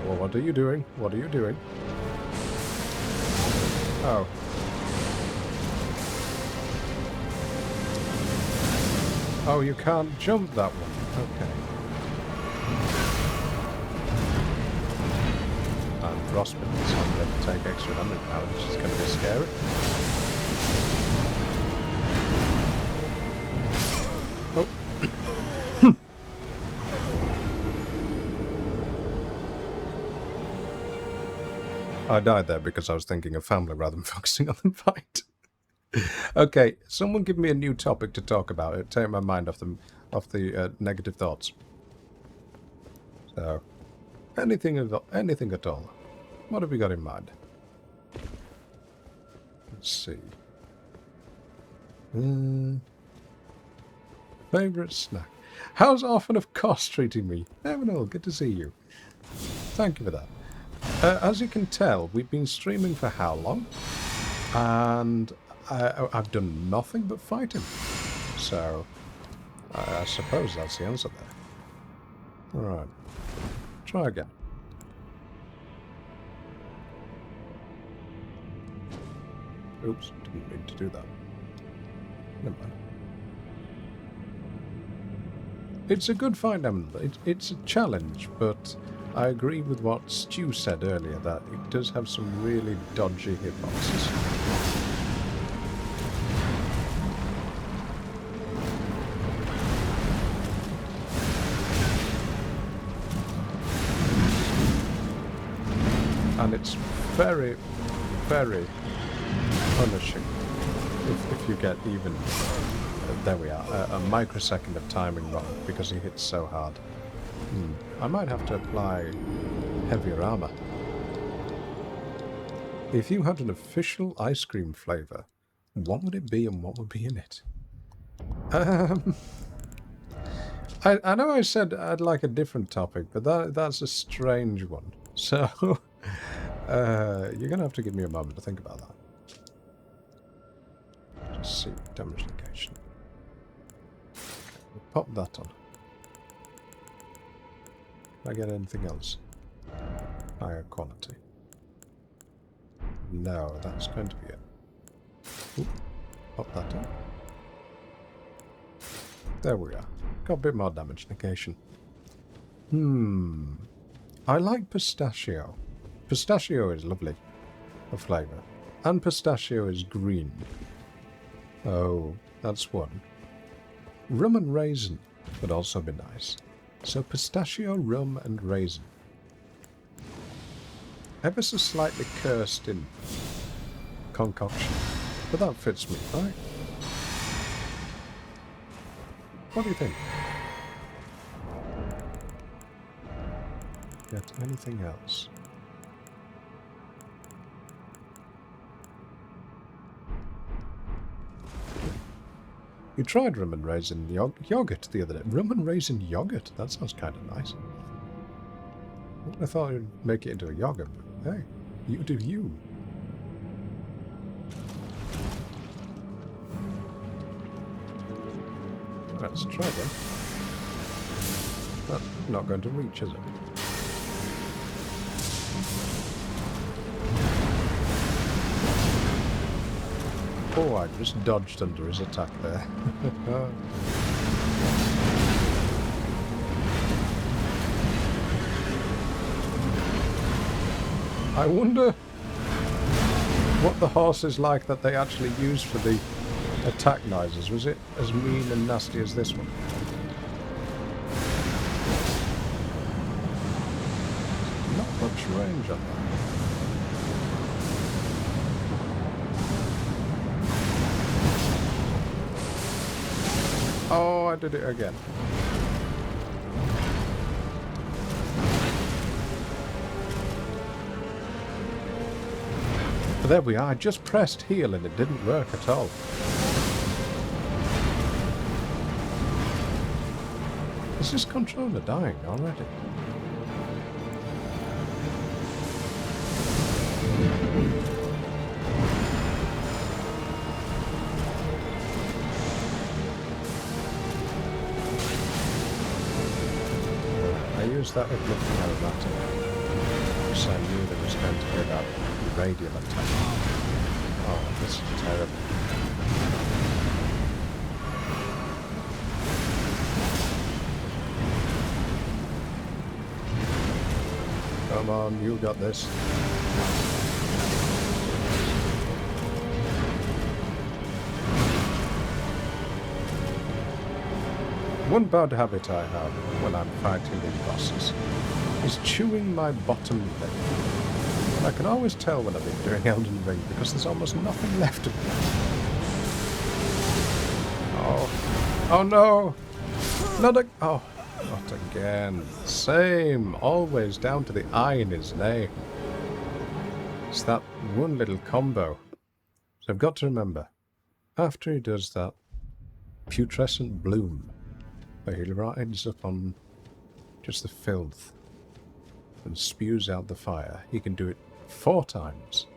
Well, what are you doing? What are you doing? Oh. Oh, you can't jump that one. Okay. And frostbite, so I'm going to take extra damage now, which is going to be scary. Oh. I died there because I was thinking of family rather than focusing on the fight. Okay, someone give me a new topic to talk about. It'll take my mind off the negative thoughts. So, anything at all. What have we got in mind? Let's see. Favorite snack. How's Orphan of Course treating me? Evanil, good to see you. Thank you for that. As you can tell, we've been streaming for how long? And I've done nothing but fight him. So, I suppose that's the answer there. Alright. Try again. Oops, didn't mean to do that. Never mind. It's a good fight, Emerald. It's a challenge, but I agree with what Stu said earlier, that it does have some really dodgy hitboxes. And it's very, very punishing if you get even, there we are, a microsecond of timing wrong because he hits so hard. I might have to apply heavier armor. If you had an official ice cream flavor, what would it be and what would be in it? I know I said I'd like a different topic, but that's a strange one. So, you're going to have to give me a moment to think about that. Just see, damage negation. We'll pop that on. Can I get anything else? Higher quality. No, that's going to be it. Ooh, pop that on. There we are. Got a bit more damage negation. I like pistachio. Pistachio is lovely. A flavour. And pistachio is green. Oh, that's one. Rum and raisin would also be nice. So pistachio, rum and raisin. Ever so slightly cursed in concoction. But that fits me, right? What do you think? get anything else. You tried rum and raisin yogurt the other day. Rum and raisin yogurt? That sounds kind of nice. I thought you'd make it into a yogurt, but hey, you do you. Let's try then. That's not going to reach, is it? Oh, I just dodged under his attack there. I wonder what the horse is like that they actually used for the attack noises. Was it as mean and nasty as this one? Not much range on that. Oh, I did it again. But there we are. I just pressed heal and it didn't work at all. Is this controller dying already? I used that uplifting aromatic because I knew there was going to be that radial attack. Oh, this is terrible. Come on, you got this. One bad habit I have when I'm fighting these bosses is chewing my bottom lip. And I can always tell when I've been doing Elden Ring because there's almost nothing left of it. Oh. Oh no! Not a... Oh. Not again. Same. Always down to the I in his name. It's that one little combo. So I've got to remember, after he does that putrescent bloom, where he rides up on just the filth and spews out the fire, he can do it 4 times.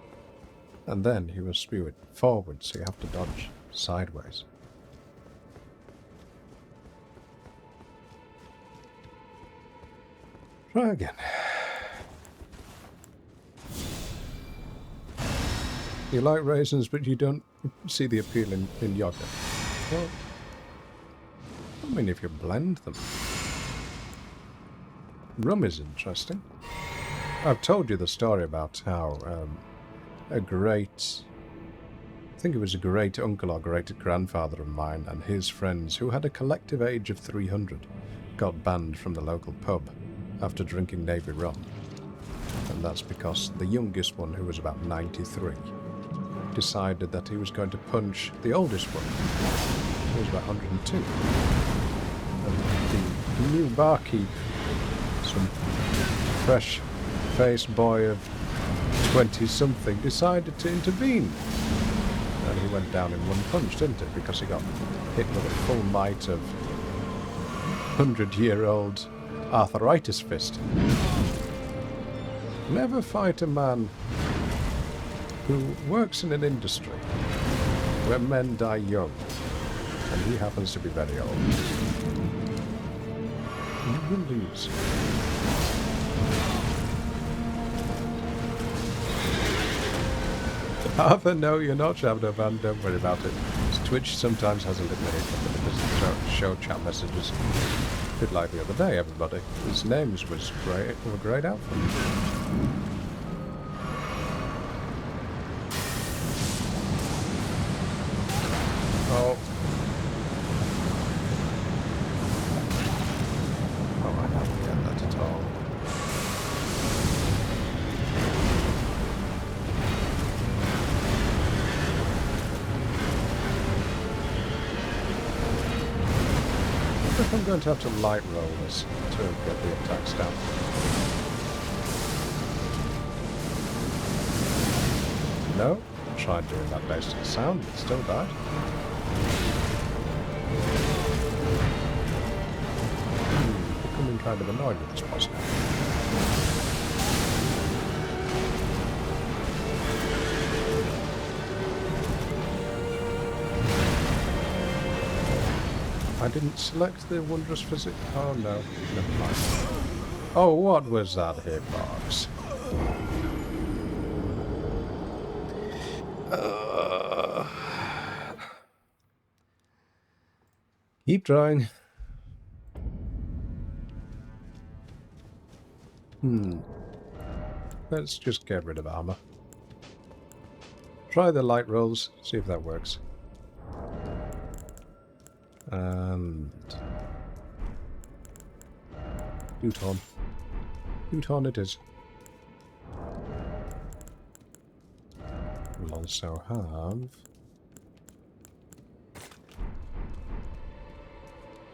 And then he will spew it forward, so you have to dodge sideways. Try again. You like raisins, but you don't see the appeal in yogurt. Well, I mean, if you blend them. Rum is interesting. I've told you the story about how I think it was a great uncle or great grandfather of mine and his friends, who had a collective age of 300, got banned from the local pub after drinking Navy rum. And that's because the youngest one, who was about 93, decided that he was going to punch the oldest one, who was about 102. And the new barkeep, some fresh-faced boy of 20-something, decided to intervene. And he went down in one punch, didn't he? Because he got hit with a full might of 100-year-old arthritis fist. Never fight a man who works in an industry where men die young, and he happens to be very old. You will lose. Arthur, no, you're not Shadow Man, don't worry about it. Twitch sometimes has a little hiccup, but it doesn't show chat messages. A bit like the other day, everybody. His names were grayed out for me. Oh. Oh, I haven't got that at all. I think I'm going to have to light roll this to get the attacks down. No. Tried doing that based on sound, but still died. Becoming kind of annoyed with this boss now. I didn't select the wondrous physics. Oh no, never mind. Oh, what was that hitbox? Keep trying. Let's just get rid of armor. Try the light rolls, see if that works. And... Uton. Uton it is. We'll also have...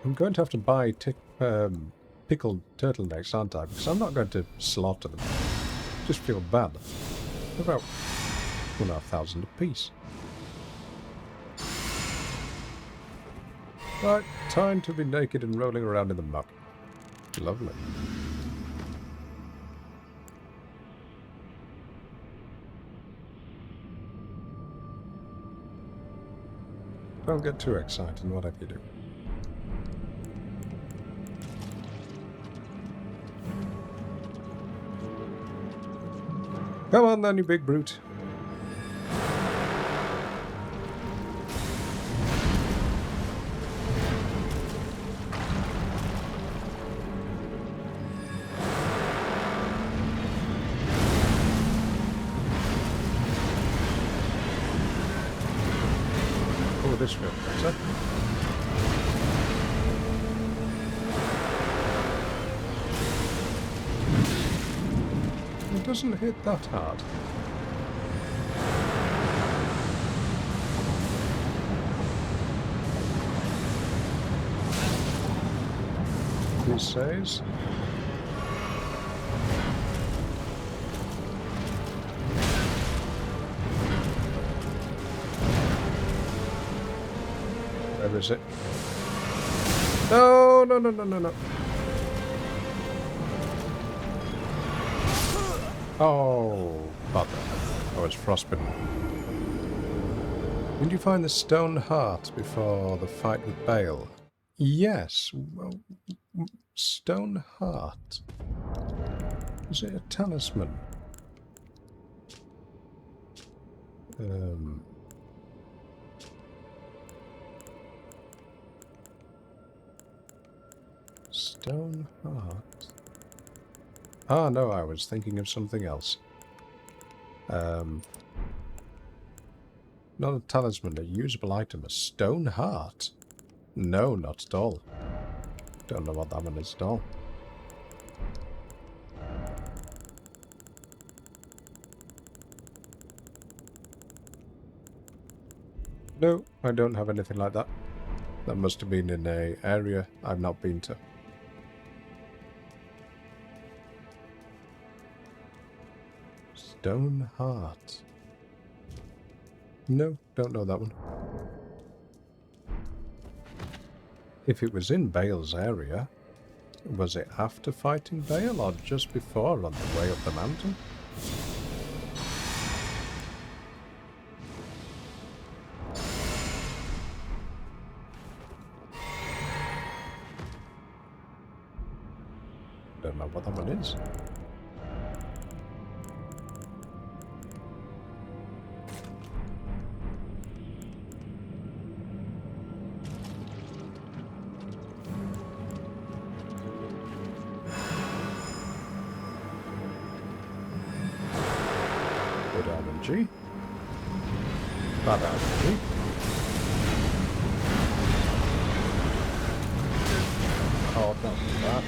I'm going to have to buy pickled turtlenecks, aren't I? Because I'm not going to slaughter them. Just feel bad. About 1,500 apiece. Right, time to be naked and rolling around in the muck. Lovely. Don't get too excited, whatever you do. Come on then, you big brute. Oh, this feels better. It doesn't hit that hard. He says. Where is it? No, no, no, no, no, no. Oh, bother. Oh, it's frostbitten. Did you find the stone heart before the fight with Bale? Yes. Well, stone heart. Is it a talisman? Stone heart. Ah, no, I was thinking of something else. Not a talisman, a usable item, a stone heart. No, not at all. Don't know what that one is at all. No, I don't have anything like that. That must have been in an area I've not been to. Stone heart. No, don't know that one. If it was in Bale's area, was it after fighting Bale or just before on the way up the mountain? Don't know what that one is. Good RNG. Bad RNG. Oh, not that.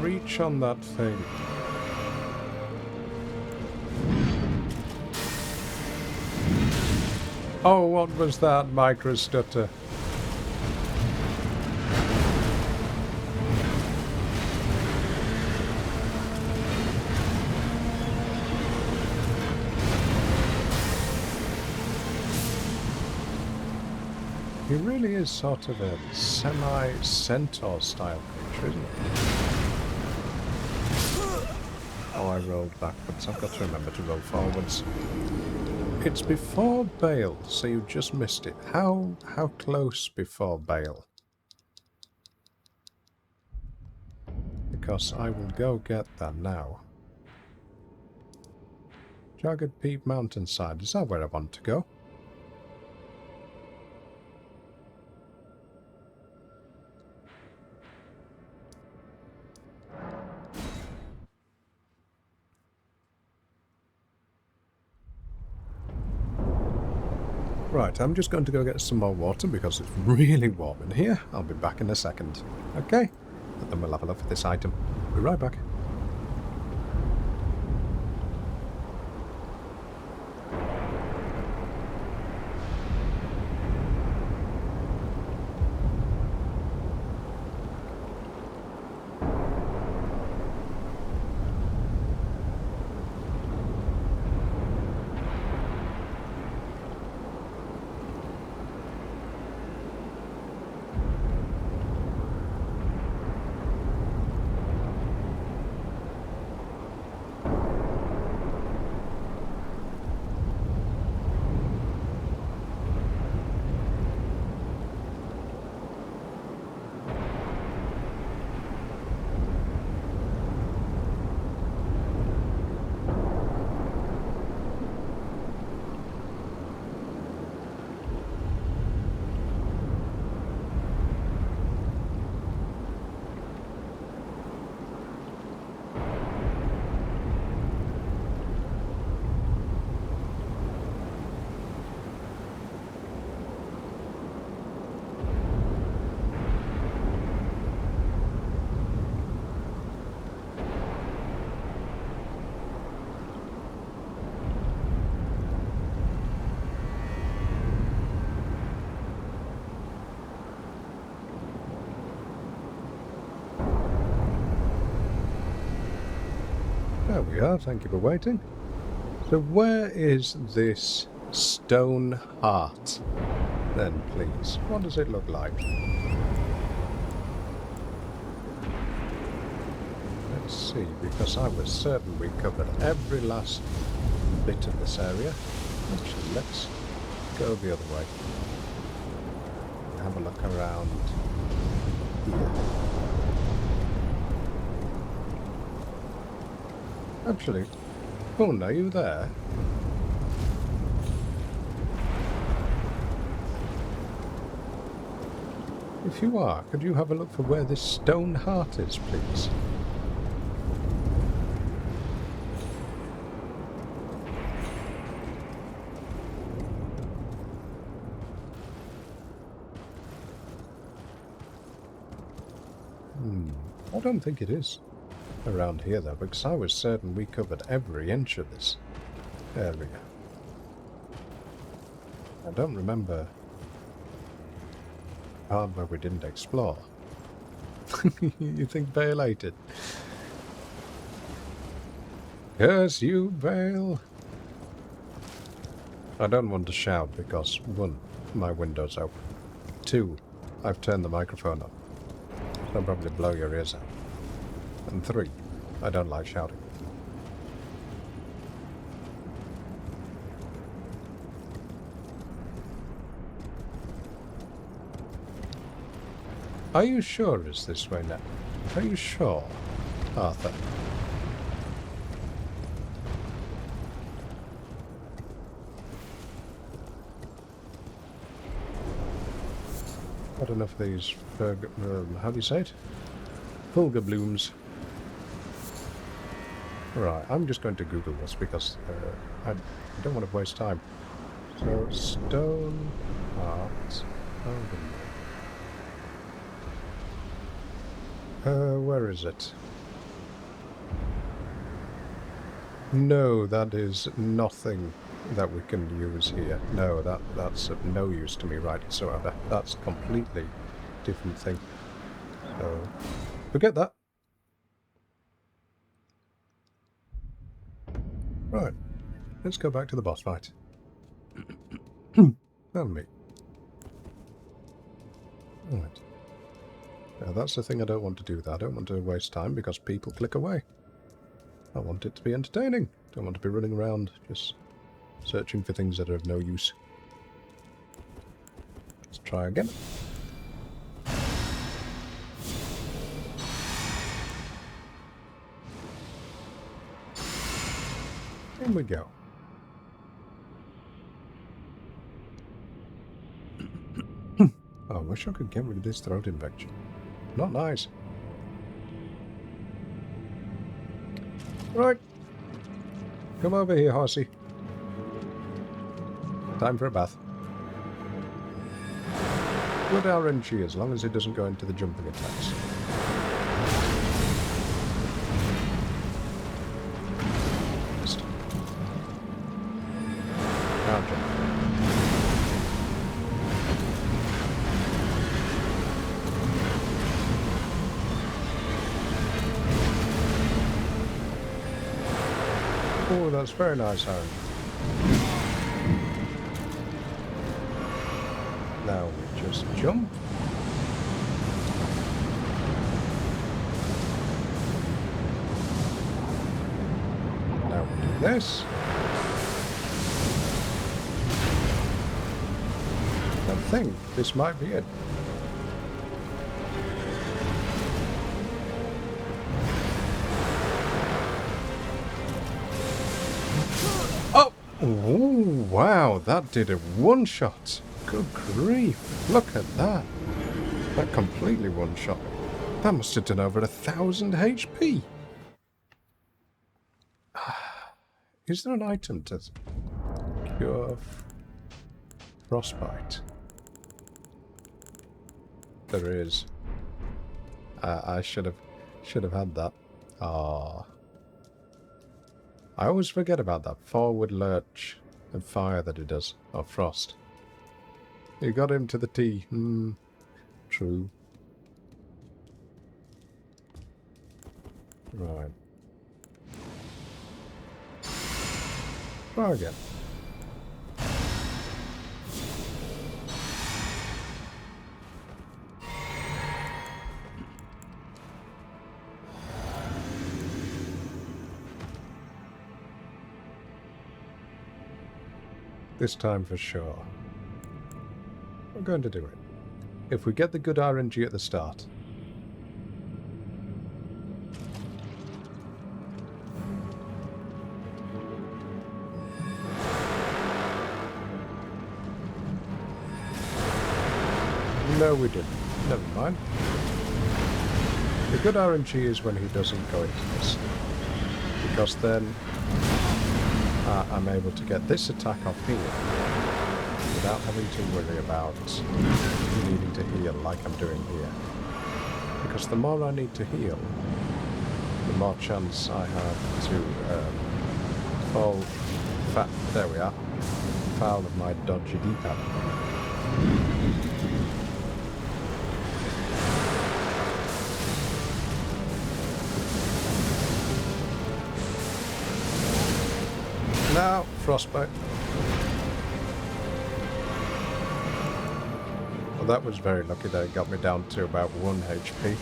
Reach on that thing. Oh, what was that micro stutter? He really is sort of a semi-centaur style creature, isn't he? Oh, I rolled backwards. I've got to remember to roll forwards. It's before Bale, so you just missed it. How close before Bale? Because I will go get that now. Jagged Peak Mountainside. Is that where I want to go? Right, I'm just going to go get some more water because it's really warm in here. I'll be back in a second. Okay? And then we'll have a look at this item. Be right back. There we are, thank you for waiting. So where is this stone heart then, please? What does it look like? Let's see, because I was certain we covered every last bit of this area. Actually, let's go the other way. Have a look around here. Actually, Boone, are you there? If you are, could you have a look for where this stone heart is, please? I don't think it is around here, though, because I was certain we covered every inch of this area. I don't remember part where we didn't explore. You think Bale ate it? Curse you, Bale! I don't want to shout because, 1, my window's open. 2, I've turned the microphone up. So I'll probably blow your ears out. And 3, I don't like shouting. Are you sure it's this way now? Are you sure, Arthur? Got enough of these, how do you say it? Fulgur blooms. Right, I'm just going to Google this because I don't want to waste time. So, stone heart. Where is it? No, that is nothing that we can use here. No, that's of no use to me right whatsoever. That's a completely different thing. So, forget that. Right, let's go back to the boss fight. Pardon me. Right. Now that's the thing I don't want to do. I don't want to waste time because people click away. I want it to be entertaining. Don't want to be running around just searching for things that are of no use. Let's try again. In we go. Oh, I wish I could get rid of this throat infection. Not nice. Right. Come over here, horsey. Time for a bath. Good RNG as long as it doesn't go into the jumping attacks. Missed. Can't jump. Oh, that's very nice, Aaron. Now we just jump. Now we do this. I think this might be it. Oh! Ooh, wow, that did a one-shot. Good grief, look at that. That completely one-shot. That must have done over 1,000 HP. Is there an item to cure frostbite? There is. I should have had that. Ah. I always forget about that forward lurch and fire that it does, or frost. You got him to the T. True. Right. Try again. This time for sure. We're going to do it. If we get the good RNG at the start. No, we didn't. Never mind. The good RNG is when he doesn't go into this. Because then I'm able to get this attack off here without having to worry about needing to heal like I'm doing here. Because the more I need to heal, the more chance I have to fall there we are, foul of my dodgy D-pad. Now, frostbite. Well, that was very lucky that it got me down to about 1 HP,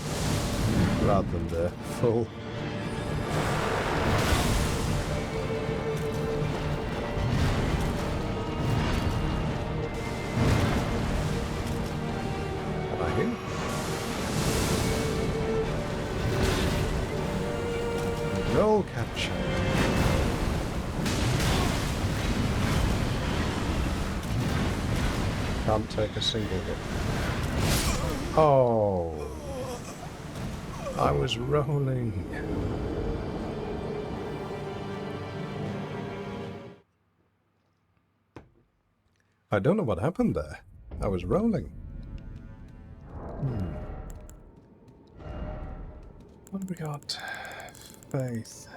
rather than the full. Am I here? No capture. Can't take a single hit. Oh, I was rolling. I don't know what happened there. I was rolling. What have we got? Faith.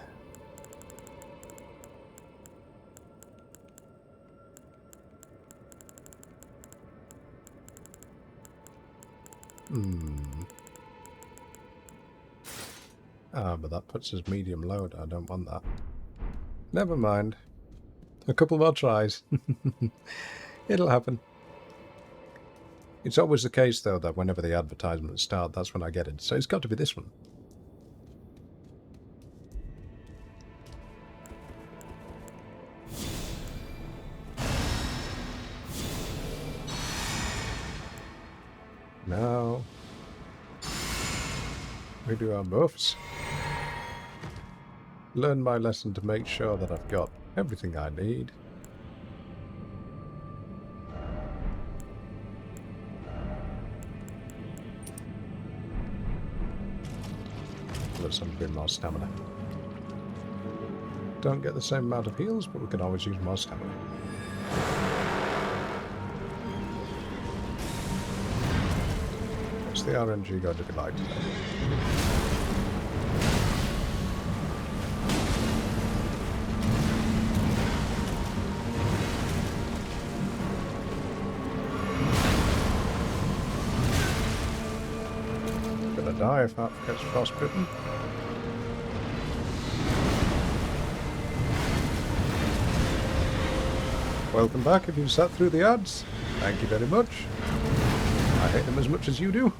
But that puts us medium load. I don't want that. Never mind. A couple more tries. It'll happen. It's always the case, though, that whenever the advertisements start, that's when I get it. So it's got to be this one. Now, we do our buffs. Learn my lesson to make sure that I've got everything I need. Let's have a bit more stamina. Don't get the same amount of heals, but we can always use more stamina. What's the RNG going to be like today? Gonna die if that gets frostbitten. Welcome back if you've sat through the ads. Thank you very much. I hate them as much as you do.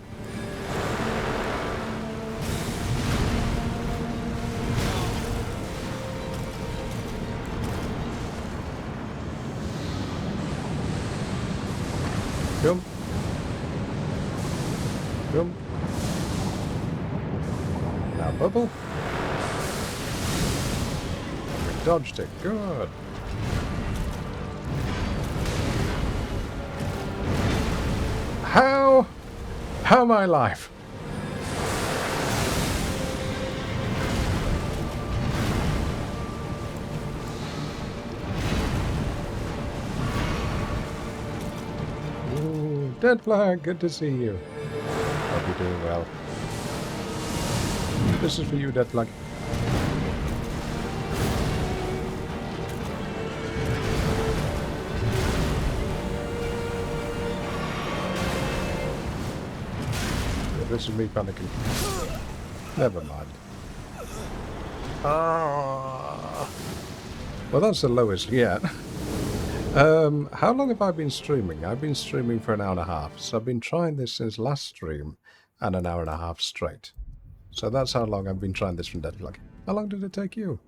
Jump. Jump. Now bubble. We dodged it. Good. How am I alive? Ooh, Dead Flag, good to see you. Hope you're doing well. This is for you, Dead Flag. This is me panicking. Never mind. Well, that's the lowest yet. How long have I been streaming? I've been streaming for an hour and a half. So I've been trying this since last stream and an hour and a half straight. So that's how long I've been trying this from Dead Flag. How long did it take you?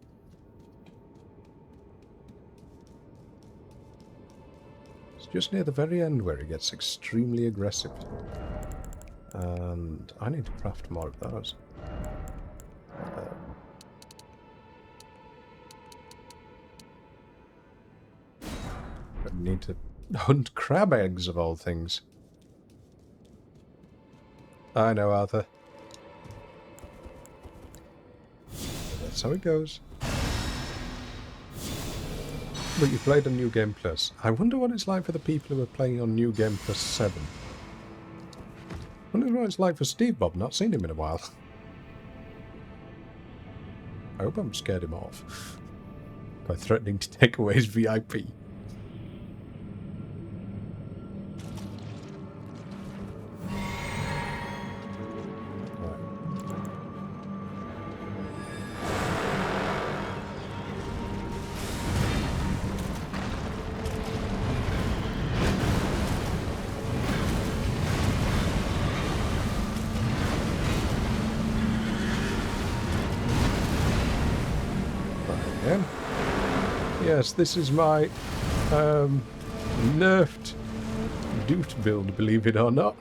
It's just near the very end where it gets extremely aggressive. And I need to craft more of those. I need to hunt crab eggs of all things. I know, Arthur. That's how it goes. But you played on New Game Plus. I wonder what it's like for the people who are playing on New Game Plus 7. I wonder what it's like for Steve Bob, not seen him in a while. I hope I'm scared him off by threatening to take away his VIP. Yes, this is my nerfed Doot build, believe it or not.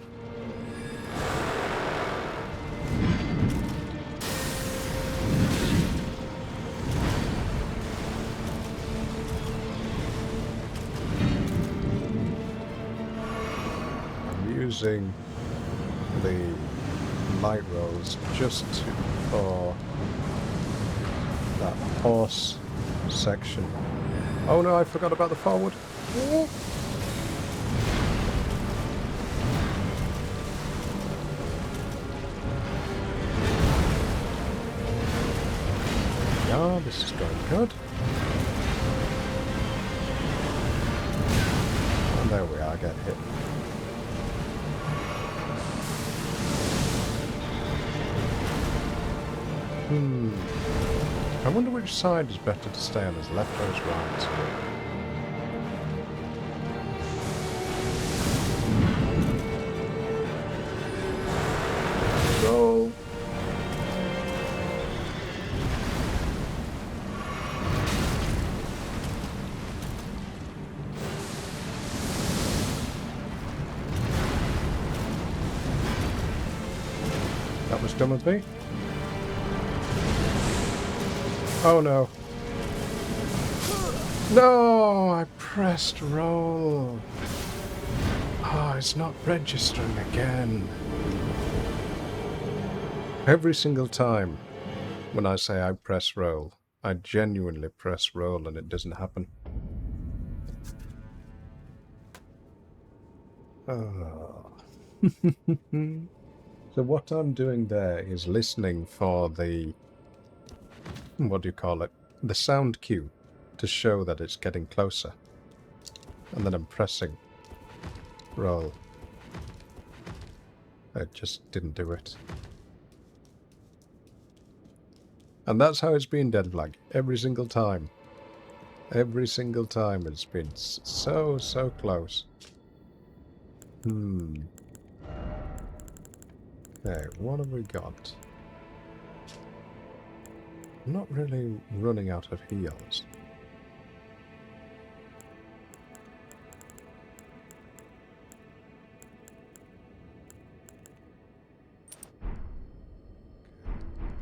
I'm using the light rolls just for that horse section. Oh no, I forgot about the forward. Yeah, this is going good. And there we are, get hit. I wonder which side is better to stay on, as left or as right. Roll. That was done with me. Oh no. No, I pressed roll. Oh, it's not registering again. Every single time when I say I press roll, I genuinely press roll and it doesn't happen. Oh. So what I'm doing there is listening for the, what do you call it? The sound cue to show that it's getting closer. And then I'm pressing roll. It just didn't do it. And that's how it's been, Deadflag. Every single time. Every single time it's been so close. Okay, what have we got? I'm not really running out of heals.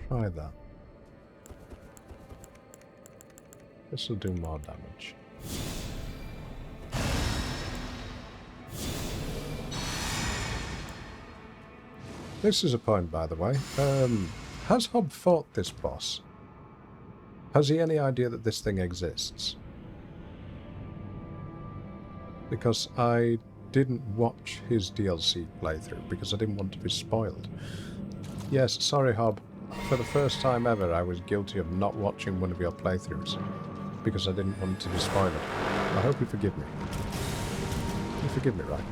Try that. This will do more damage. This is a point, by the way. Has Hob fought this boss? Has he any idea that this thing exists? Because I didn't watch his DLC playthrough, because I didn't want to be spoiled. Yes, sorry Hob. For the first time ever, I was guilty of not watching one of your playthroughs, because I didn't want to be spoiled. I hope you forgive me. You forgive me, right?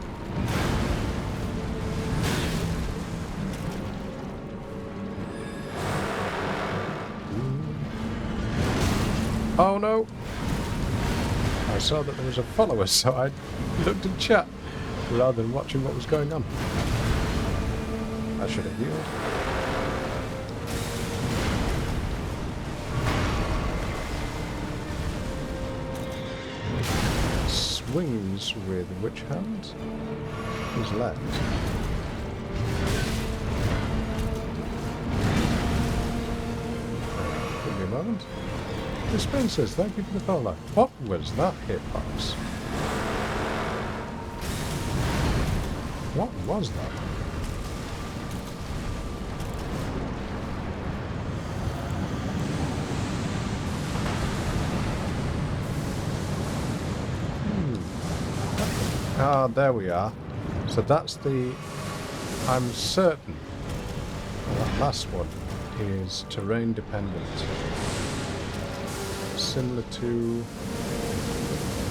Oh no! I saw that there was a follower, so I looked at chat rather than watching what was going on. I should have healed. Swings with which hand? His left. Give me a moment. Dispensers, thank you for the follow. What was that hitbox? What was that? Ah, there we are. So that's the... I'm certain that last one is terrain dependent. Similar to...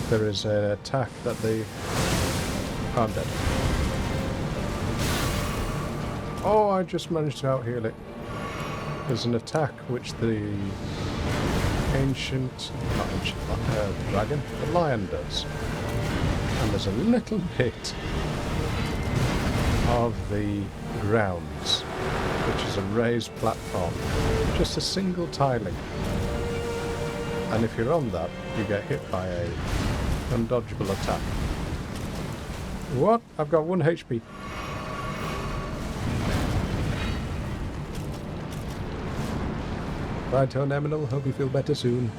There is an attack that they... Oh, I'm dead. Oh, I just managed to out-heal it. There's an attack which the not ancient, dragon, the lion does. And there's a little bit of the grounds, which is a raised platform. Just a single tiling. And if you're on that, you get hit by a undodgeable attack. What? I've got 1 HP. Righto, Neminal. Hope you feel better soon.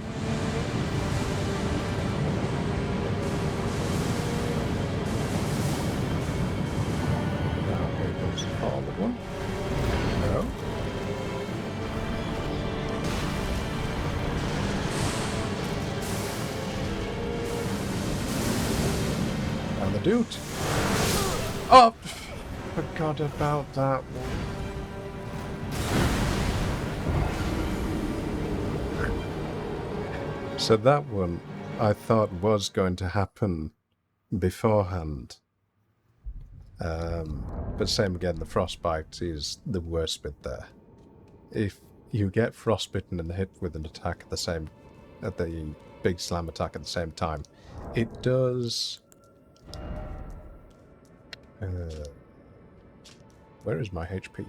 Now here goes the forward one. No. And the dude. Oh! Forgot about that one. So that one I thought was going to happen beforehand. But same again, the frostbite is the worst bit there. If you get frostbitten and hit with an attack at the big slam attack at the same time, it does... where is my HP?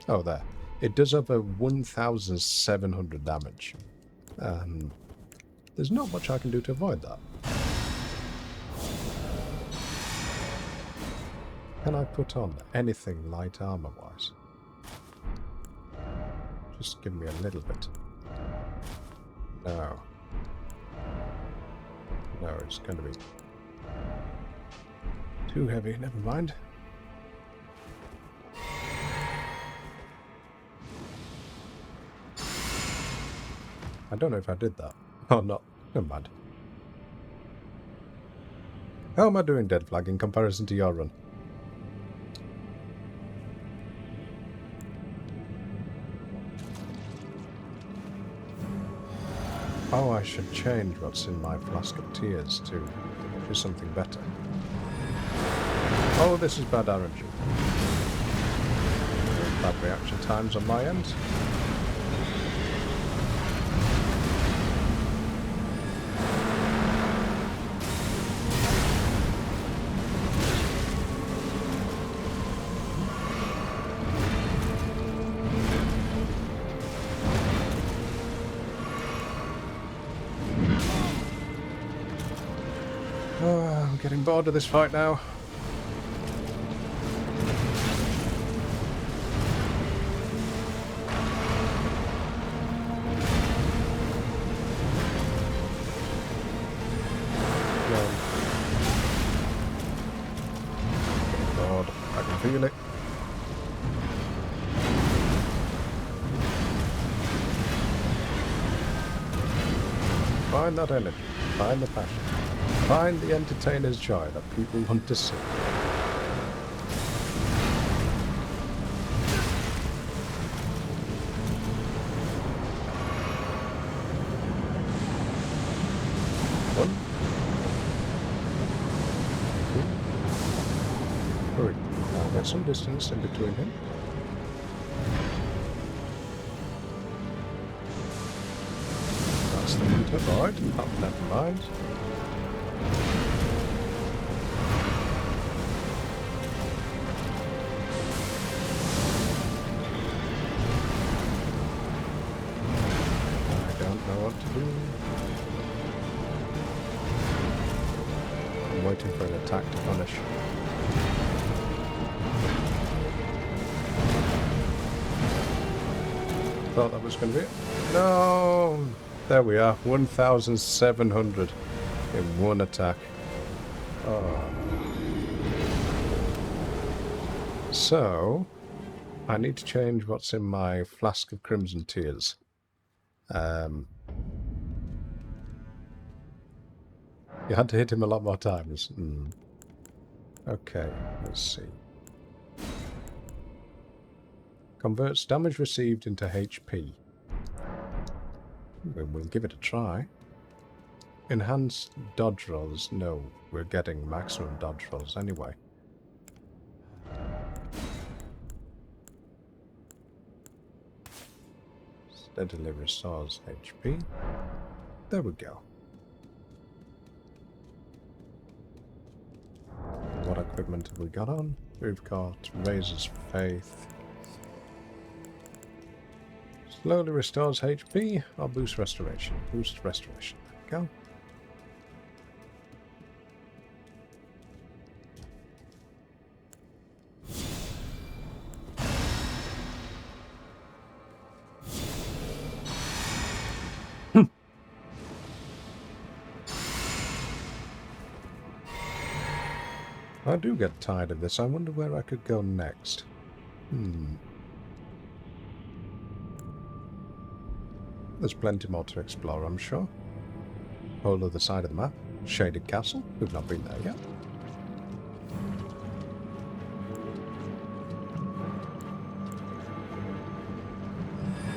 Oh, there. It does over 1,700 damage. There's not much I can do to avoid that. Can I put on anything light armor-wise? Just give me a little bit. No. No, it's going to be too heavy. Never mind. I don't know if I did that or not. Never mind. How am I doing, Dead Flag, in comparison to your run? Oh, I should change what's in my Flask of Tears to do something better. Oh, this is bad RNG. Bad reaction times on my end. I'm getting bored of this fight now. Bored. I can feel it. Find that energy. Find the passion. Find the entertainer's joy that people want to see. One. Two. Three. Now get some distance in between him. That's the one to avoid. Oh, never mind. I'm waiting for an attack to punish. Thought that was going to be it. No! There we are. 1,700 in one attack. Oh. So, I need to change what's in my Flask of Crimson Tears. You had to hit him a lot more times. Okay, let's see. Converts damage received into HP. We'll give it a try. Enhanced dodge rolls. No, we're getting maximum dodge rolls anyway. Steadily restores HP. There we go. What equipment have we got on? We've got Razor's Faith. Slowly restores HP or boost restoration. Boost restoration. There we go. I do get tired of this. I wonder where I could go next. There's plenty more to explore, I'm sure. Whole other side of the map. Shaded Castle. We've not been there yet.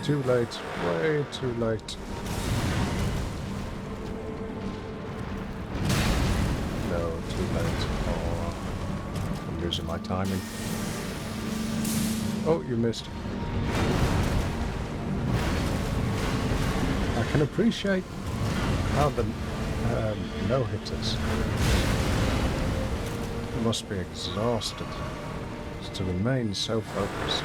Too late. Way too late. No, too late. Oh, I'm losing my timing. Oh, you missed. I can appreciate how the no-hitters must be exhausted to remain so focused.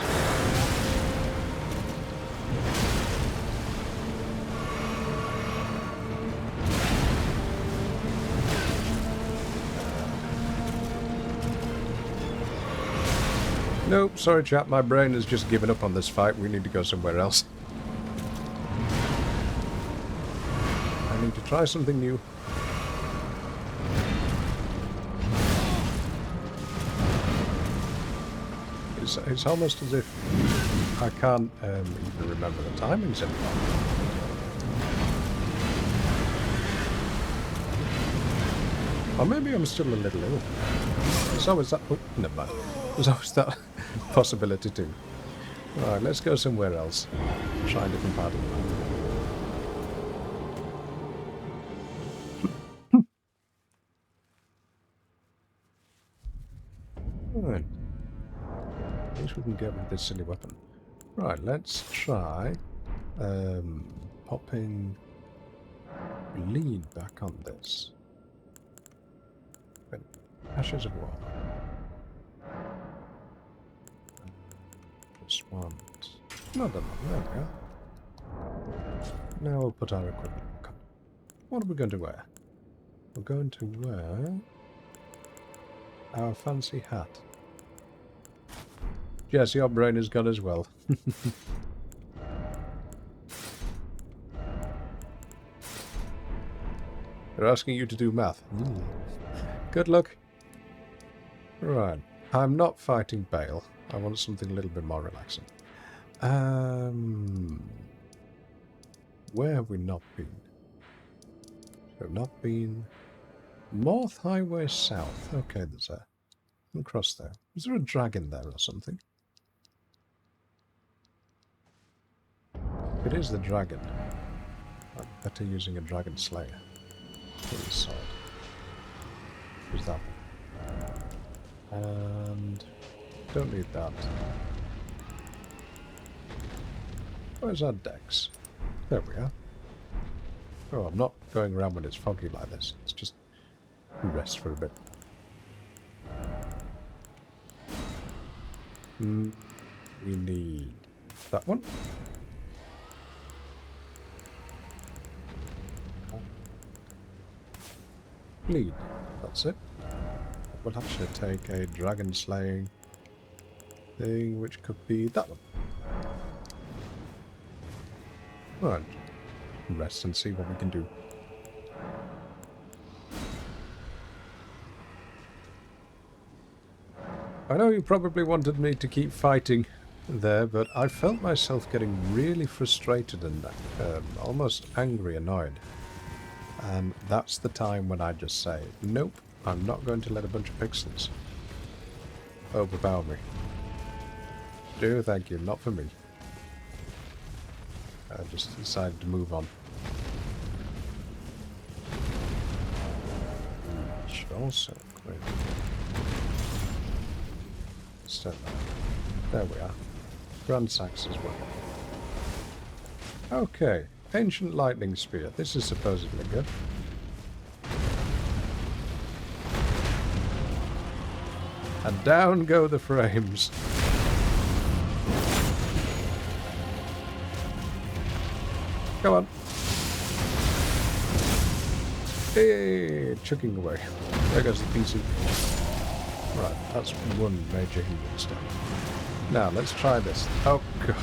Nope, sorry chap, my brain has just given up on this fight. We need to go somewhere else. I need to try something new. It's almost as if I can't even remember the timings anymore. Or maybe I'm still a little ill. There's always that... Oh, never mind. There's always that possibility too. Alright, let's go somewhere else. Try a different part of the map. Alright. At least we can get rid of this silly weapon. Right, let's try popping lead back on this. Ashes of War. Just want... Not enough, there we go. Now we'll put our equipment back on. What are we going to wear? We're going to wear our fancy hat. Yes, your brain is gone as well. They're asking you to do math. Good luck. Right. I'm not fighting Bale. I want something a little bit more relaxing. Where have we not been? We've not been... North Highway South. Okay, there's a... Across there. Is there a dragon there or something? If it is the dragon, I'm better using a dragon slayer. Please, sword. Who's that one? And... Don't need that. Where's our dex? There we are. Oh, I'm not going around when it's foggy like this. Let's just rest for a bit. We need that one. Bleed. That's it. We'll actually take a dragon slaying thing, which could be that one. Right. Rest and see what we can do. I know you probably wanted me to keep fighting there, but I felt myself getting really frustrated and almost angry, annoyed. And that's the time when I just say, nope, I'm not going to let a bunch of pixels overpower me. No, thank you, not for me. I just decided to move on. Should also equip. There we are. Grand Sax as well. Okay, Ancient Lightning Spear. This is supposedly good. And down go the frames. Come on. Hey, chucking away. There goes the PC. Right, that's one major hindrance down. Now, let's try this. Oh, God.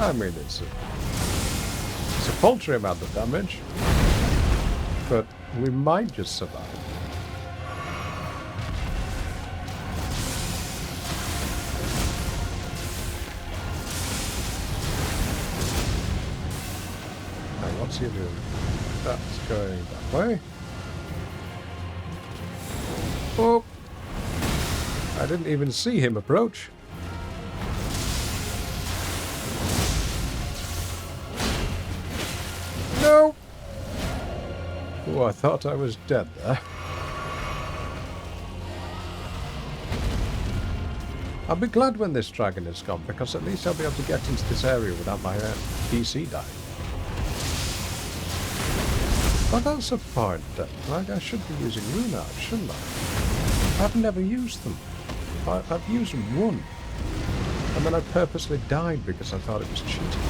I mean, it's a paltry amount of damage, but we might just survive. What's he doing? That's going that way. Oh! I didn't even see him approach. No! Oh, I thought I was dead there. I'll be glad when this dragon is gone, because at least I'll be able to get into this area without my PC dying. Well, that's a point, like I should be using rune arts, shouldn't I? I've never used them. I've used one. And then I purposely died because I thought it was cheating.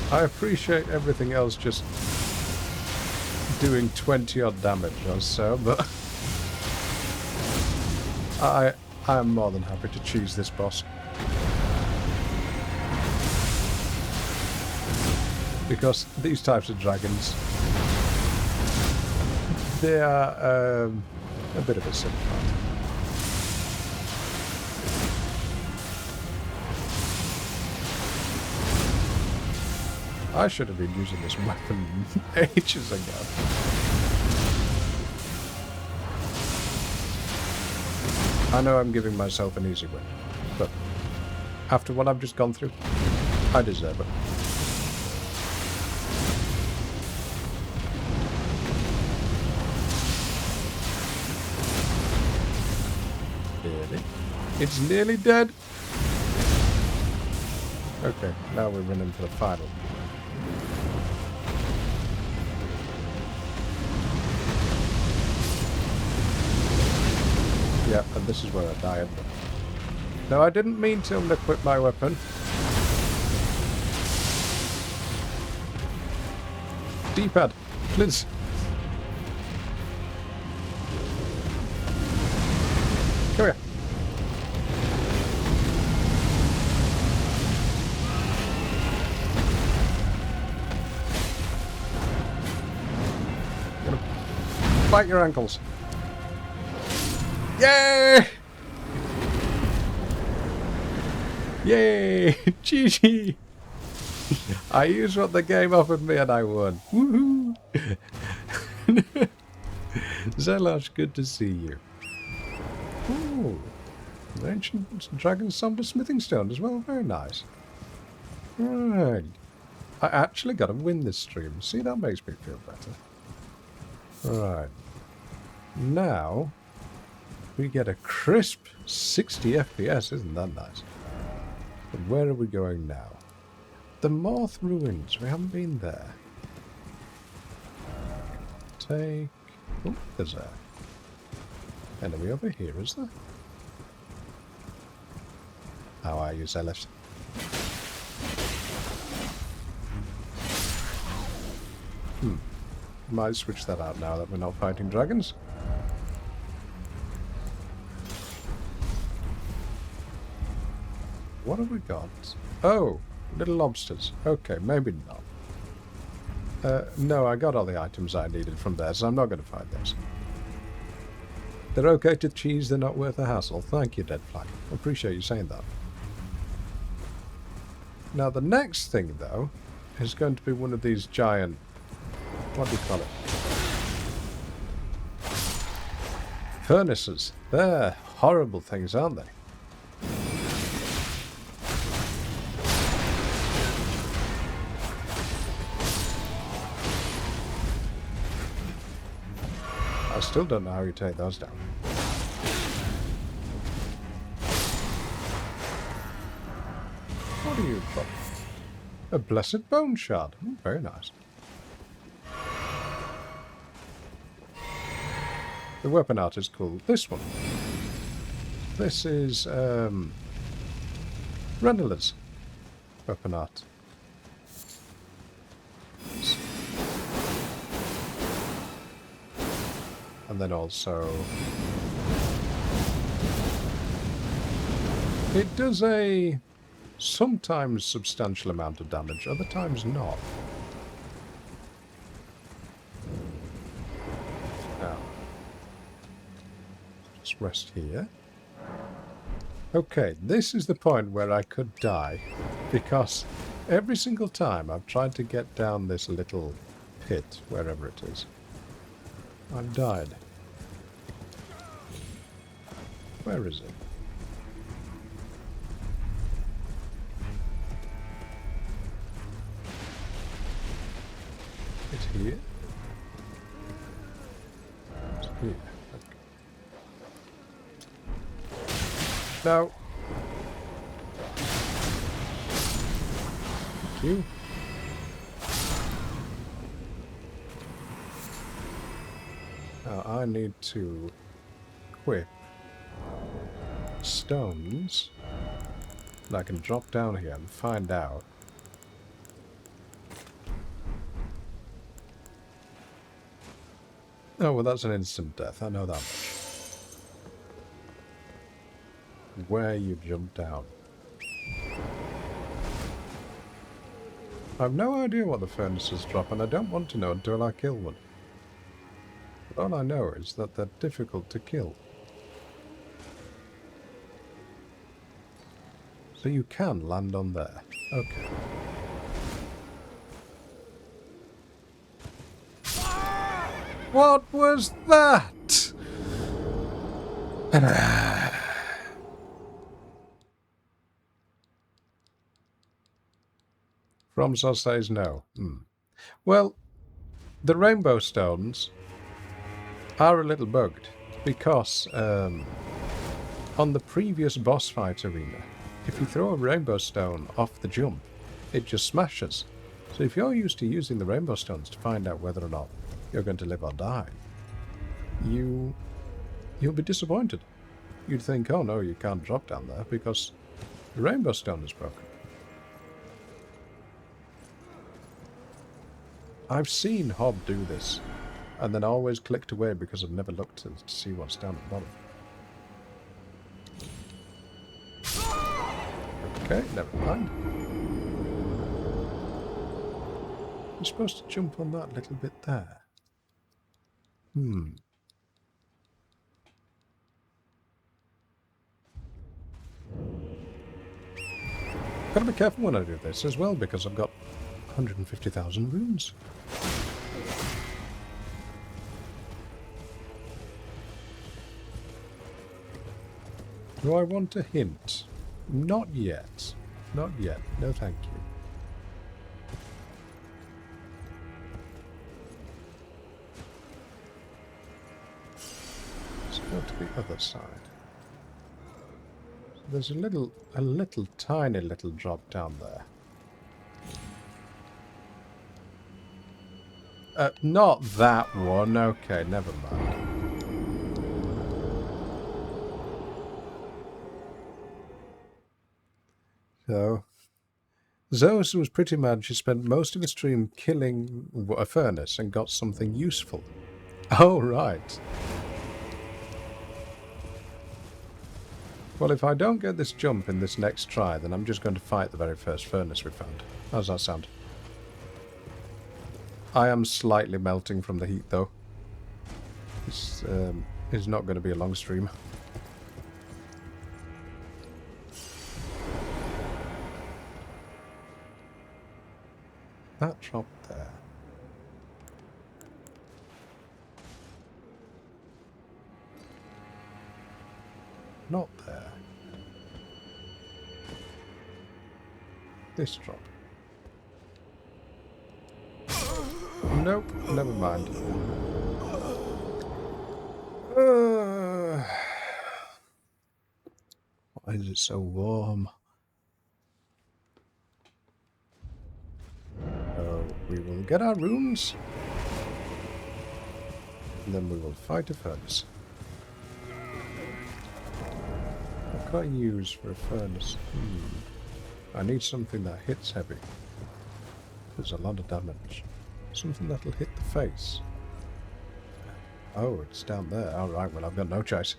I appreciate everything else just doing 20 odd damage or so, but I'm more than happy to choose this boss. Because these types of dragons, they are a bit of a silly part. I should have been using this weapon ages ago. I know I'm giving myself an easy win, but after what I've just gone through, I deserve it. Nearly. It's nearly dead. Okay, now we're running for the final. Yeah, and this is where I died. No, I didn't mean to unequip my weapon. D-pad, please. Come here. Gonna bite your ankles. Yay! Yay! GG! I used what the game offered me and I won. Woohoo! Zelosh, good to see you. Ooh, the ancient dragon summed a smithing stone as well. Very nice. Right. I actually got to win this stream. See, that makes me feel better. Right. Now, we get a crisp 60 FPS. Isn't that nice? But where are we going now? The Morth Ruins. We haven't been there. Take... Oh, there's a enemy over here, is there? How are you, Zealous? Might switch that out now that we're not fighting dragons. What have we got? Oh, little lobsters. Okay, maybe not. No, I got all the items I needed from there, so I'm not going to fight those. They're okay to cheese, they're not worth a hassle. Thank you, Dead Flag. I appreciate you saying that. Now, the next thing, though, is going to be one of these giant... What do you call it? Furnaces. They're horrible things, aren't they? I still don't know how you take those down. What are you got? A blessed bone shard. Ooh, very nice. The weapon art is cool. This one. This is Renela's weapon art. And then also it does a sometimes substantial amount of damage, other times not. Now, just rest here. Okay, this is the point where I could die, because every single time I've tried to get down this little pit, wherever it is, I've died. Where is it? It's here? It's here. Okay. No. Thank you. Now I need to equip stones, and I can drop down here and find out Oh, well, that's an instant death. I know that much. Where you jump down. I've no idea what the furnaces drop, and I don't want to know until I kill one. But all I know is that they're difficult to kill. So you can land on there. Okay. What was that? FromSoft says no. Well, the rainbow stones are a little bugged because on the previous boss fight arena, if you throw a rainbow stone off the jump, it just smashes. So if you're used to using the rainbow stones to find out whether or not you're going to live or die, you'll be disappointed. You'd think, oh no, you can't drop down there because the rainbow stone is broken. I've seen Hob do this, and then always clicked away because I've never looked to see what's down at the bottom. Okay, never mind. You're supposed to jump on that little bit there. Gotta be careful when I do this as well, because I've got 150,000 runes. Do I want a hint? Not yet. Not yet. No thank you. Let's go to the other side. So there's a little tiny little drop down there. Not that one. Okay, never mind. So, Zeus was pretty mad. She spent most of the stream killing a furnace and got something useful. Oh, right. Well, if I don't get this jump in this next try, then I'm just going to fight the very first furnace we found. How's that sound? I am slightly melting from the heat, though. This is not going to be a long stream. That drop there. Not there. This drop. Nope, never mind. Why is it so warm? We will get our runes. And then we will fight a furnace. What can I use for a furnace? I need something that hits heavy. There's a lot of damage. Something that'll hit the face. Oh, it's down there. Alright, well, I've got no choice.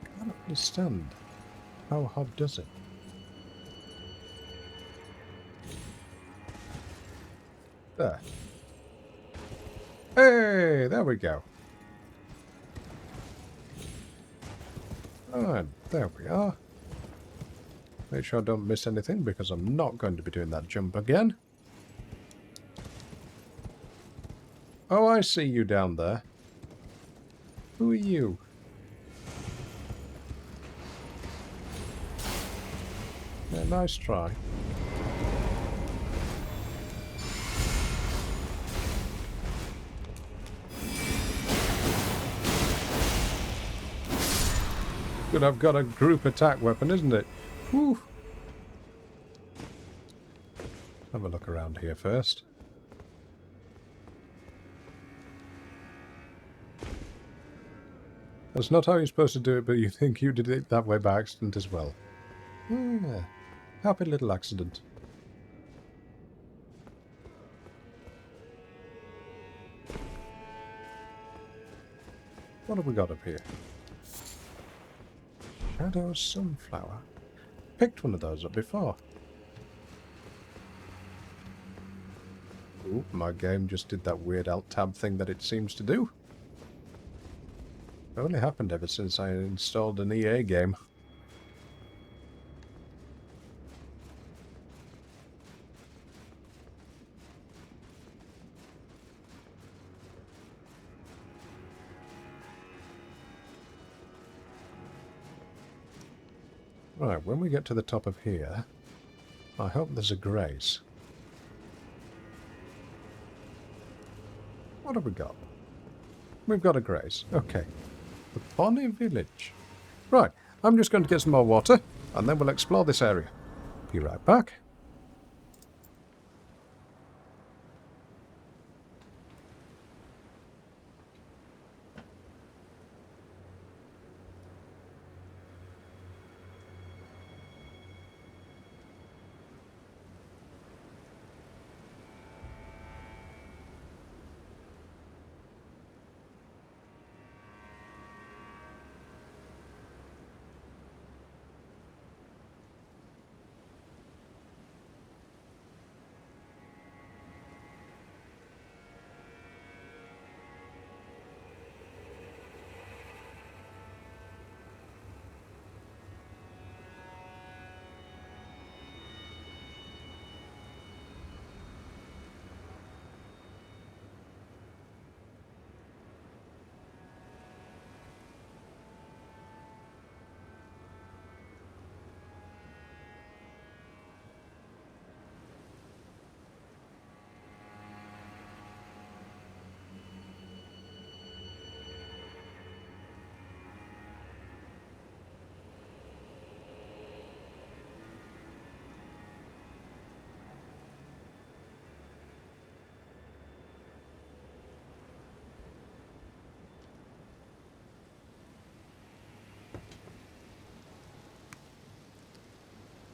I can't understand how Hob does it. There. Hey, there we go. Alright, there we are. Make sure I don't miss anything, because I'm not going to be doing that jump again. Oh, I see you down there. Who are you? Yeah, nice try. Good, I've got a group attack weapon, isn't it? Whew. Have a look around here first. That's not how you're supposed to do it, but you think you did it that way by accident as well. Yeah. Happy little accident. What have we got up here? Shadow sunflower. Picked one of those up before. Ooh, my game just did that weird Alt-Tab thing that it seems to do. It only happened ever since I installed an EA game. Right, when we get to the top of here, I hope there's a grace. What have we got? We've got a grace. Okay. The Bonnie Village. Right, I'm just going to get some more water, and then we'll explore this area. Be right back.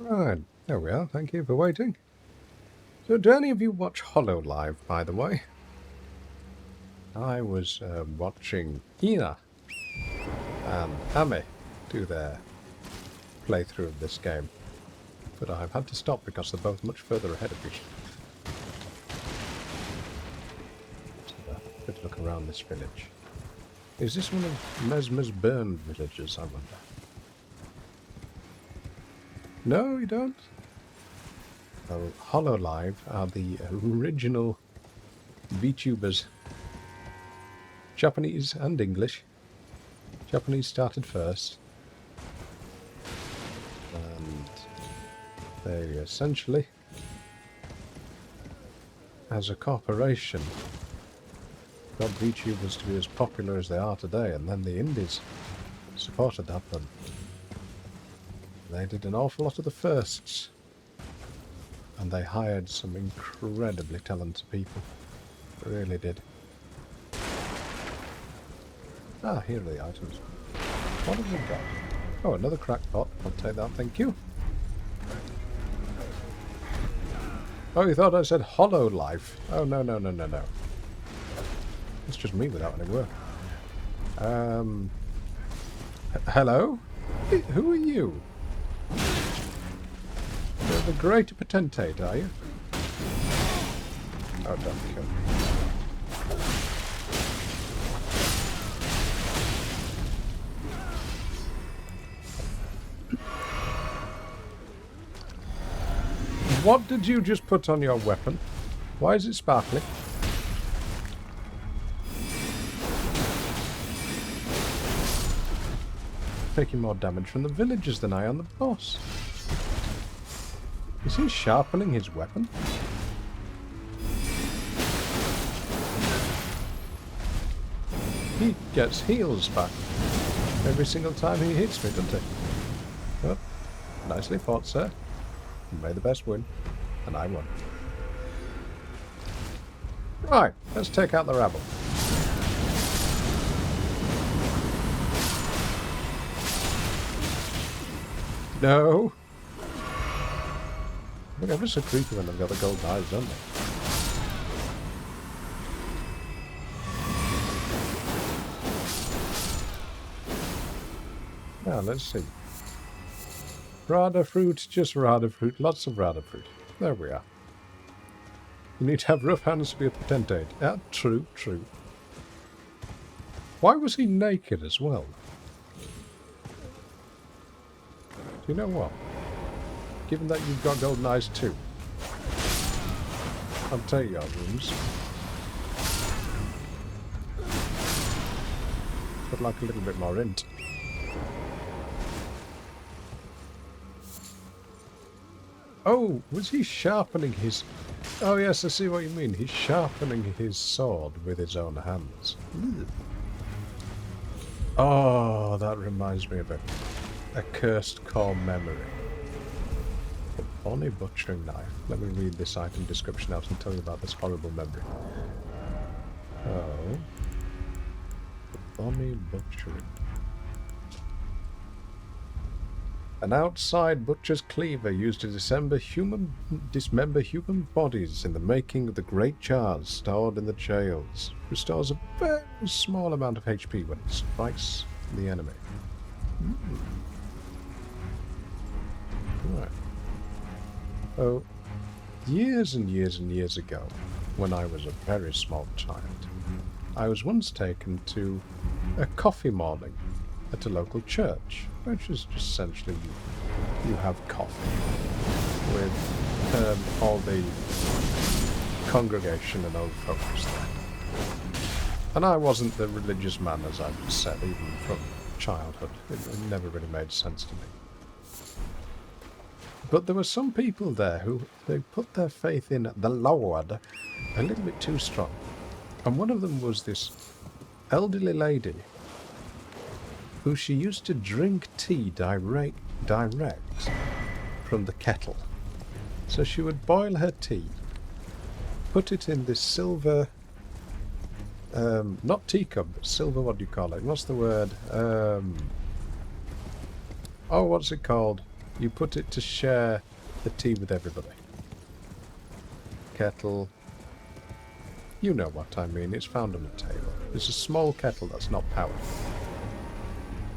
Right, there we are. Thank you for waiting. So, do any of you watch Hollow Live, by the way? I was watching Ina and Ame do their playthrough of this game, but I've had to stop because they're both much further ahead of each other. Let's have a good look around this village. Is this one of Mesmer's burned villages, I wonder? No, you don't? Well, Hololive are the original VTubers. Japanese and English. Japanese started first. And they essentially, as a corporation, got VTubers to be as popular as they are today, and then the indies supported that, but they did an awful lot of the firsts. And they hired some incredibly talented people. They really did. Ah, here are the items. What have we got? Oh, another crackpot. I'll take that, thank you. Oh, you thought I said Hollow Life? Oh, no, no, no, no, no. It's just me without any work. Hello? Who are you? You're the Great Potentate, are you? Oh, don't kill me. What did you just put on your weapon? Why is it sparkling? Taking more damage from the villagers than I on the boss. Is he sharpening his weapon? He gets heals back every single time he hits me, doesn't he? Oh, nicely fought, sir. May the best win. And I won. Right, let's take out the rabble. No! Look ever so creepy when they've got the golden eyes, don't they? Now, let's see. Rada fruit, just rada fruit, lots of rada fruit. There we are. You need to have rough hands to be a potentate. Yeah, true, true. Why was he naked as well? Do you know what? Given that you've got golden eyes too, I'll take your rooms. But like a little bit more int. Oh, was he sharpening his... Oh yes, I see what you mean. He's sharpening his sword with his own hands. Oh, that reminds me of a cursed core memory. A bonny butchering knife. Let me read this item description out and tell you about this horrible memory. Oh. The bonny butchering. An outside butcher's cleaver used to dismember human bodies in the making of the great jars stored in the jails. Restores a very small amount of HP when it strikes the enemy. Right. Oh, years and years and years ago, when I was a very small child, I was once taken to a coffee morning at a local church, which is just essentially you have coffee with all the congregation and old folks there. And I wasn't the religious man, as I've said, even from childhood. It never really made sense to me. But there were some people there who they put their faith in the Lord a little bit too strong. And one of them was this elderly lady who she used to drink tea direct from the kettle. So she would boil her tea, put it in this silver, not teacup, but silver, what do you call it? What's the word? Oh, what's it called? You put it to share the tea with everybody. Kettle. You know what I mean. It's found on a table. It's a small kettle that's not powered.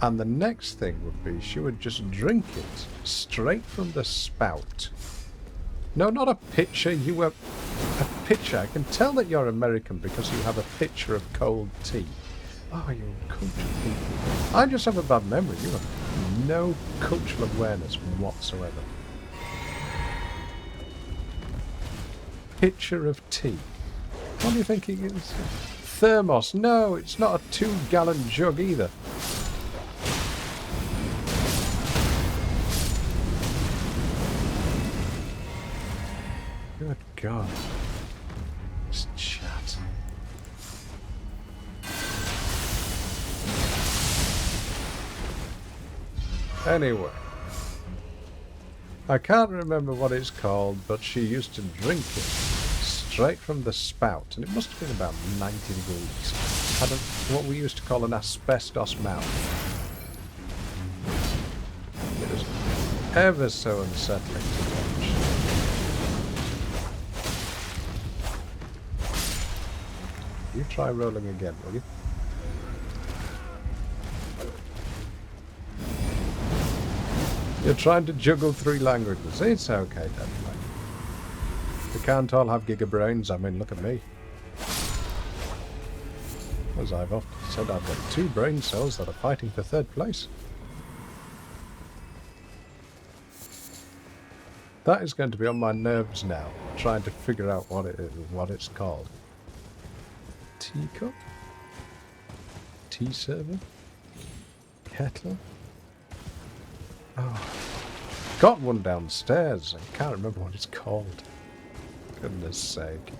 And the next thing would be she would just drink it straight from the spout. No, not a pitcher. You were a pitcher. I can tell that you're American because you have a pitcher of cold tea. Oh, you cultural people. I just have a bad memory. You have no cultural awareness whatsoever. Pitcher of tea. What do you think it is? Thermos. No, it's not a 2-gallon jug either. Good God. This chat. Anyway. I can't remember what it's called, but she used to drink it straight from the spout, and it must have been about 90 degrees. Had what we used to call an asbestos mouth. It was ever so unsettling to watch. You try rolling again, will you? You're trying to juggle 3 languages. It's okay, definitely. We can't all have gigabrains. I mean, look at me. As I've often said, I've got 2 brain cells that are fighting for 3rd place. That is going to be on my nerves now, trying to figure out what it is, what it's called. Teacup? Tea server? Kettle? Oh, got one downstairs. I can't remember what it's called. Goodness sake.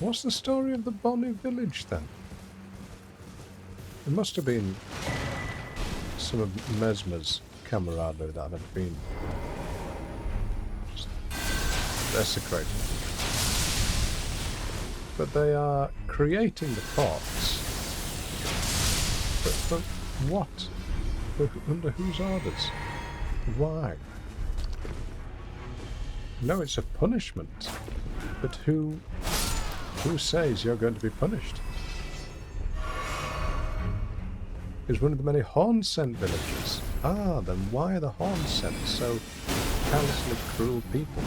What's the story of the Bonnie village then? It must have been some of Mesmer's camaraderie that had been just desecrated. But they are creating the pots. But What? Under whose orders? Why? No, it's a punishment. But who says you're going to be punished? It's one of the many horn-sent villages. Ah, then why are the horn-sent so callously cruel people?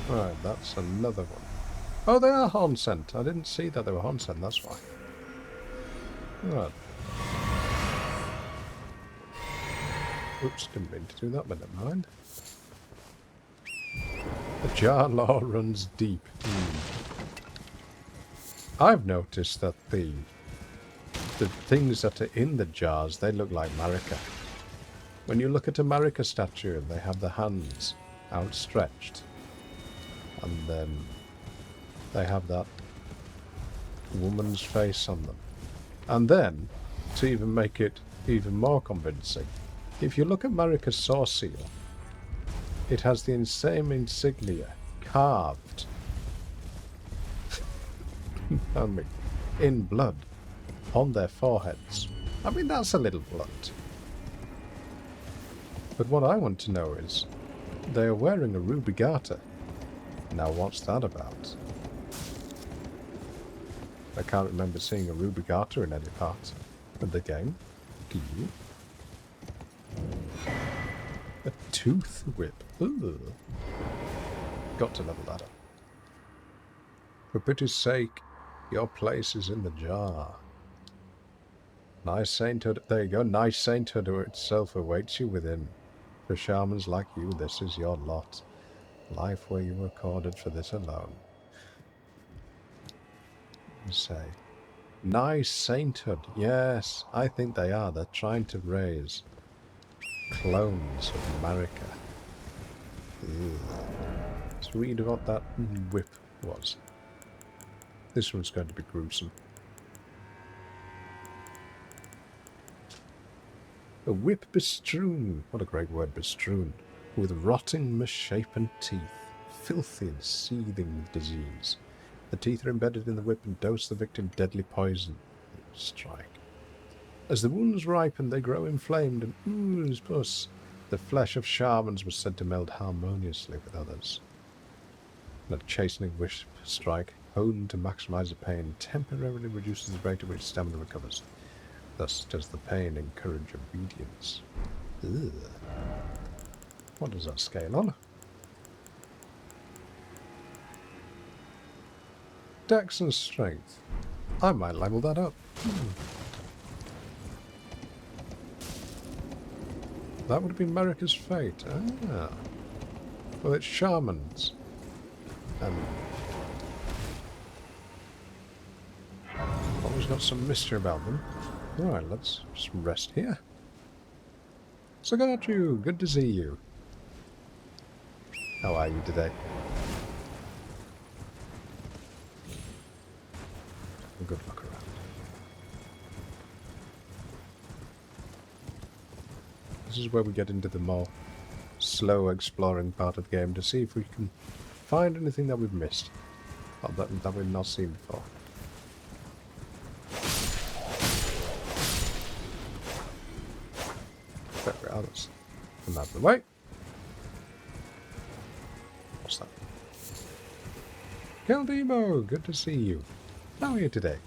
Right, that's another one. Oh, they are horn-sent. I didn't see that they were horn-sent, that's why. Right. Oops, didn't mean to do that, but never mind. The jar law runs deep. I've noticed that the things that are in the jars, they look like Marika. When you look at a Marika statue, they have the hands outstretched. And then they have that woman's face on them. And then, to even make it even more convincing, if you look at Marika's saw seal, it has the same insignia carved in blood on their foreheads. I mean, that's a little blunt. But what I want to know is, they are wearing a ruby garter. Now, what's that about? I can't remember seeing a ruby garter in any part of the game. Do you? A tooth whip. Ooh. Got to level that up. For pity's sake, your place is in the jar. Nice sainthood. There you go. Nice sainthood itself awaits you within. For shamans like you, this is your lot. Life where you were recorded for this alone. Say. Nice sainthood. Yes, I think they are. They're trying to raise clones of Marika. Let's read what that whip was. This one's going to be gruesome. A whip bestrewn. What a great word, bestrewn. With rotting, misshapen teeth. Filthy and seething with disease. The teeth are embedded in the whip and dose the victim deadly poison. Strike. As the wounds ripen, they grow inflamed and ooze pus. The flesh of shamans was said to meld harmoniously with others. And a chastening wisp strike, honed to maximize the pain, temporarily reduces the rate at which stamina recovers. Thus does the pain encourage obedience. Ugh. What does that scale on? Dex and strength. I might level that up. That would have been Marika's fate. Ah. Well, it's shamans. Always got some mystery about them. Right, let's just rest here. So got you. Good to see you. How are you today? A good look around. This is where we get into the more slow exploring part of the game to see if we can find anything that we've missed. Or that we've not seen before. There we are. Let's come out of the way. What's that? Keldemo, good to see you. How are you today?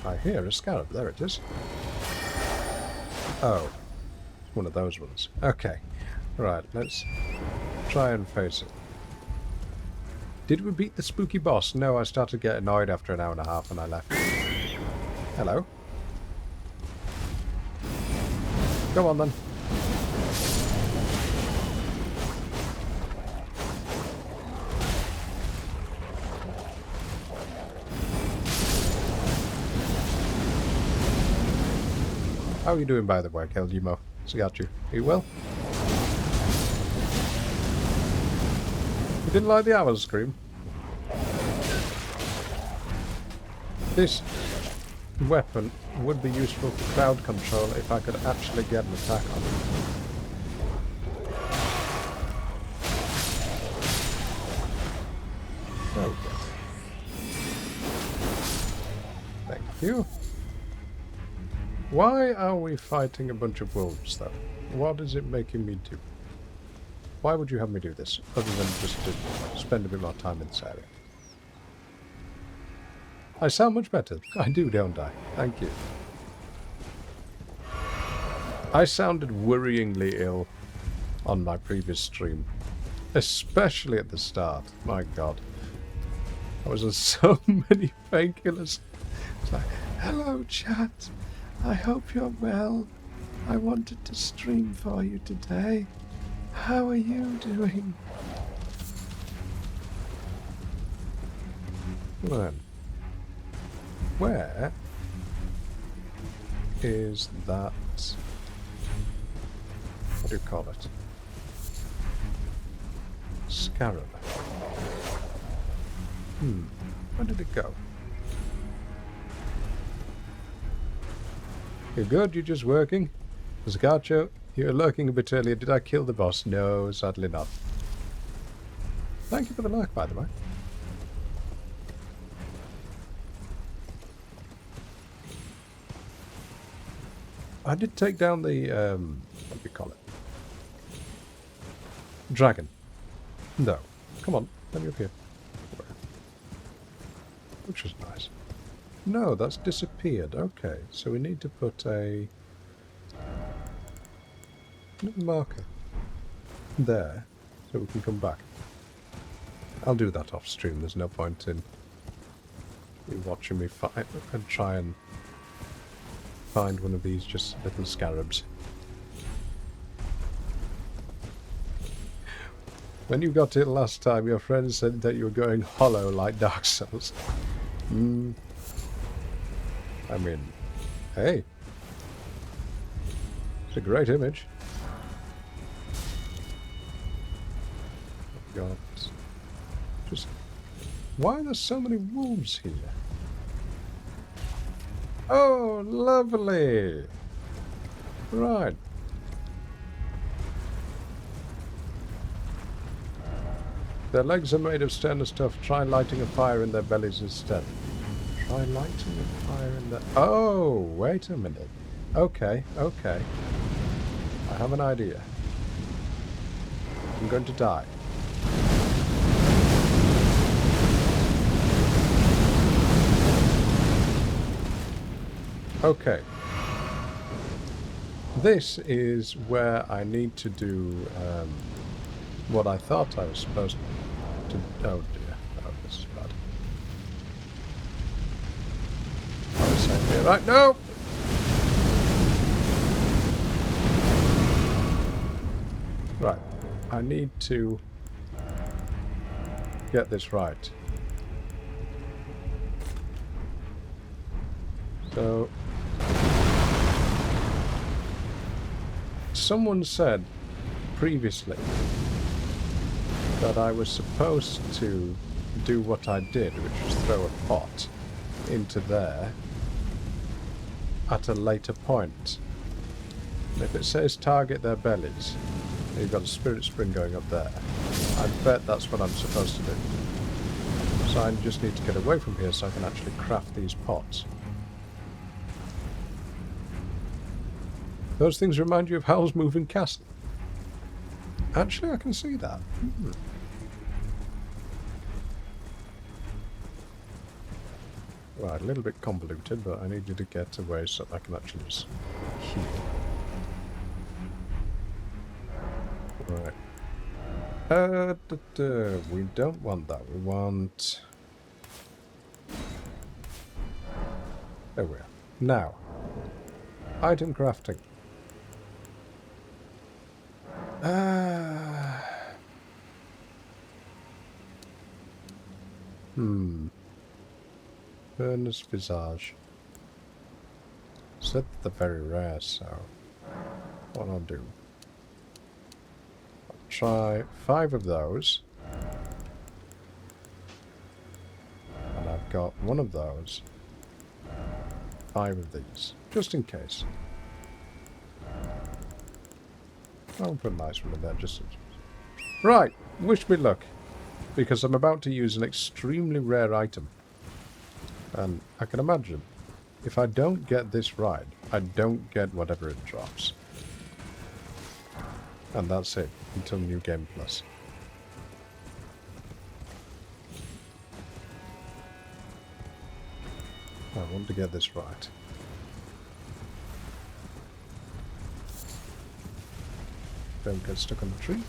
I hear a scarab. There it is. Oh. It's one of those ones. Okay. Right, let's try and face it. Did we beat the spooky boss? No, I started to get annoyed after an hour and a half and I left. Hello. Go on then. How are you doing, by the way, Keldemo? So got you. Are you well? You didn't like the owl scream? This weapon would be useful for crowd control if I could actually get an attack on it. There we go. Thank you. Why are we fighting a bunch of wolves, though? What is it making me do? Why would you have me do this, other than just to spend a bit more time in this area? I sound much better. I do, don't I? Thank you. I sounded worryingly ill on my previous stream, especially at the start. My God. I was on so many painkillers. It's like, hello, chat. I hope you're well. I wanted to stream for you today. How are you doing? Well, where is that? What do you call it? Scarab. Where did it go? You're good? You're just working? Zaccacho, you're lurking a bit earlier. Did I kill the boss? No, sadly not. Thank you for the lurk, by the way. I did take down the, what do you call it? Dragon. No. Come on, let me up here. Which is nice. No, that's disappeared. Okay, so we need to put a little marker there so we can come back. I'll do that off stream. There's no point in you watching me fight and try and find one of these just little scarabs. When you got it last time, your friend said that you were going hollow like Dark Souls. I mean, hey. It's a great image. I've got just... Why are there so many wolves here? Oh, lovely! Right. Their legs are made of stainless stuff. Try lighting a fire in their bellies instead. Try lighting a fire in their... Oh, wait a minute. Okay, okay. I have an idea. I'm going to die. Okay. This is where I need to do what I thought I was supposed to... Oh dear. Oh, this is bad. I was saying here, right? No! Right. I need to get this right. So... Someone said previously that I was supposed to do what I did, which was throw a pot into there at a later point. And if it says target their bellies, you've got a spirit spring going up there. I bet that's what I'm supposed to do. So I just need to get away from here so I can actually craft these pots. Those things remind you of Howl's Moving Castle. Actually, I can see that. Right, a little bit convoluted, but I need you to get away so I can actually just heal. Right. We don't want that. We want... There we are. Now, item crafting. Furnace Visage. Said they're very rare, so what I'll do. I'll try 5 of those. And I've got one of those. 5 of these, just in case. I'll put a nice one in there, just... Right, wish me luck, because I'm about to use an extremely rare item. And I can imagine, if I don't get this right, I don't get whatever it drops. And that's it, until New Game Plus. I want to get this right. Don't get stuck on the tree.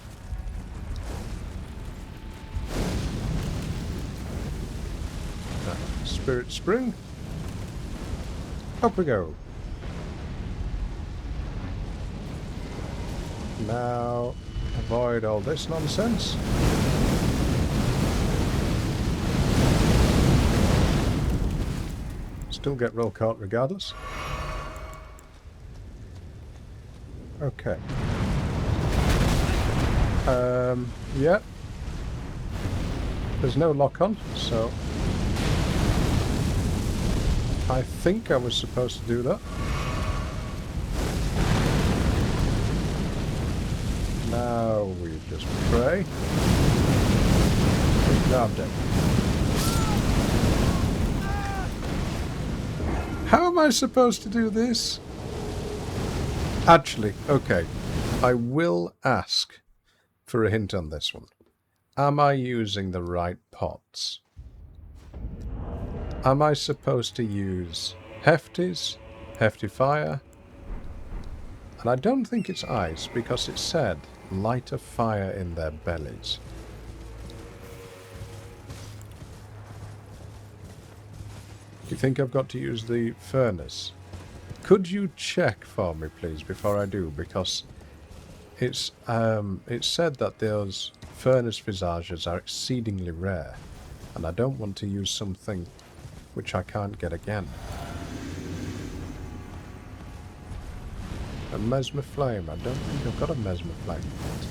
Spirit Spring. Up we go. Now, avoid all this nonsense. Still get roll caught regardless. Okay. Yeah. There's no lock on, so I think I was supposed to do that. Now we just pray. We grabbed it. How am I supposed to do this? Actually, okay. I will ask for a hint on this one. Am I using the right pots? Am I supposed to use hefties, hefty fire? And I don't think it's ice, because it said light a fire in their bellies. Do you think I've got to use the furnace? Could you check for me, please, before I do? Because it's said that those furnace visages are exceedingly rare, and I don't want to use something which I can't get again. A mesmer flame. I don't think I've got a mesmer flame yet.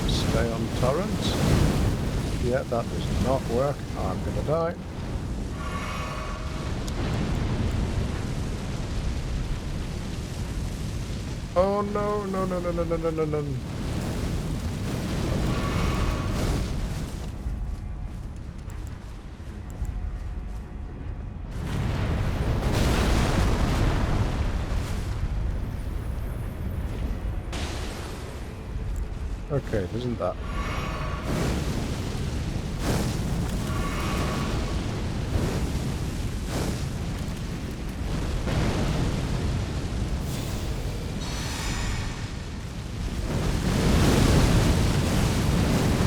Stay on torrent. Yeah, that does not work. I'm gonna die. Oh no, no, no, no, no, no, no, no, no. Okay, isn't that?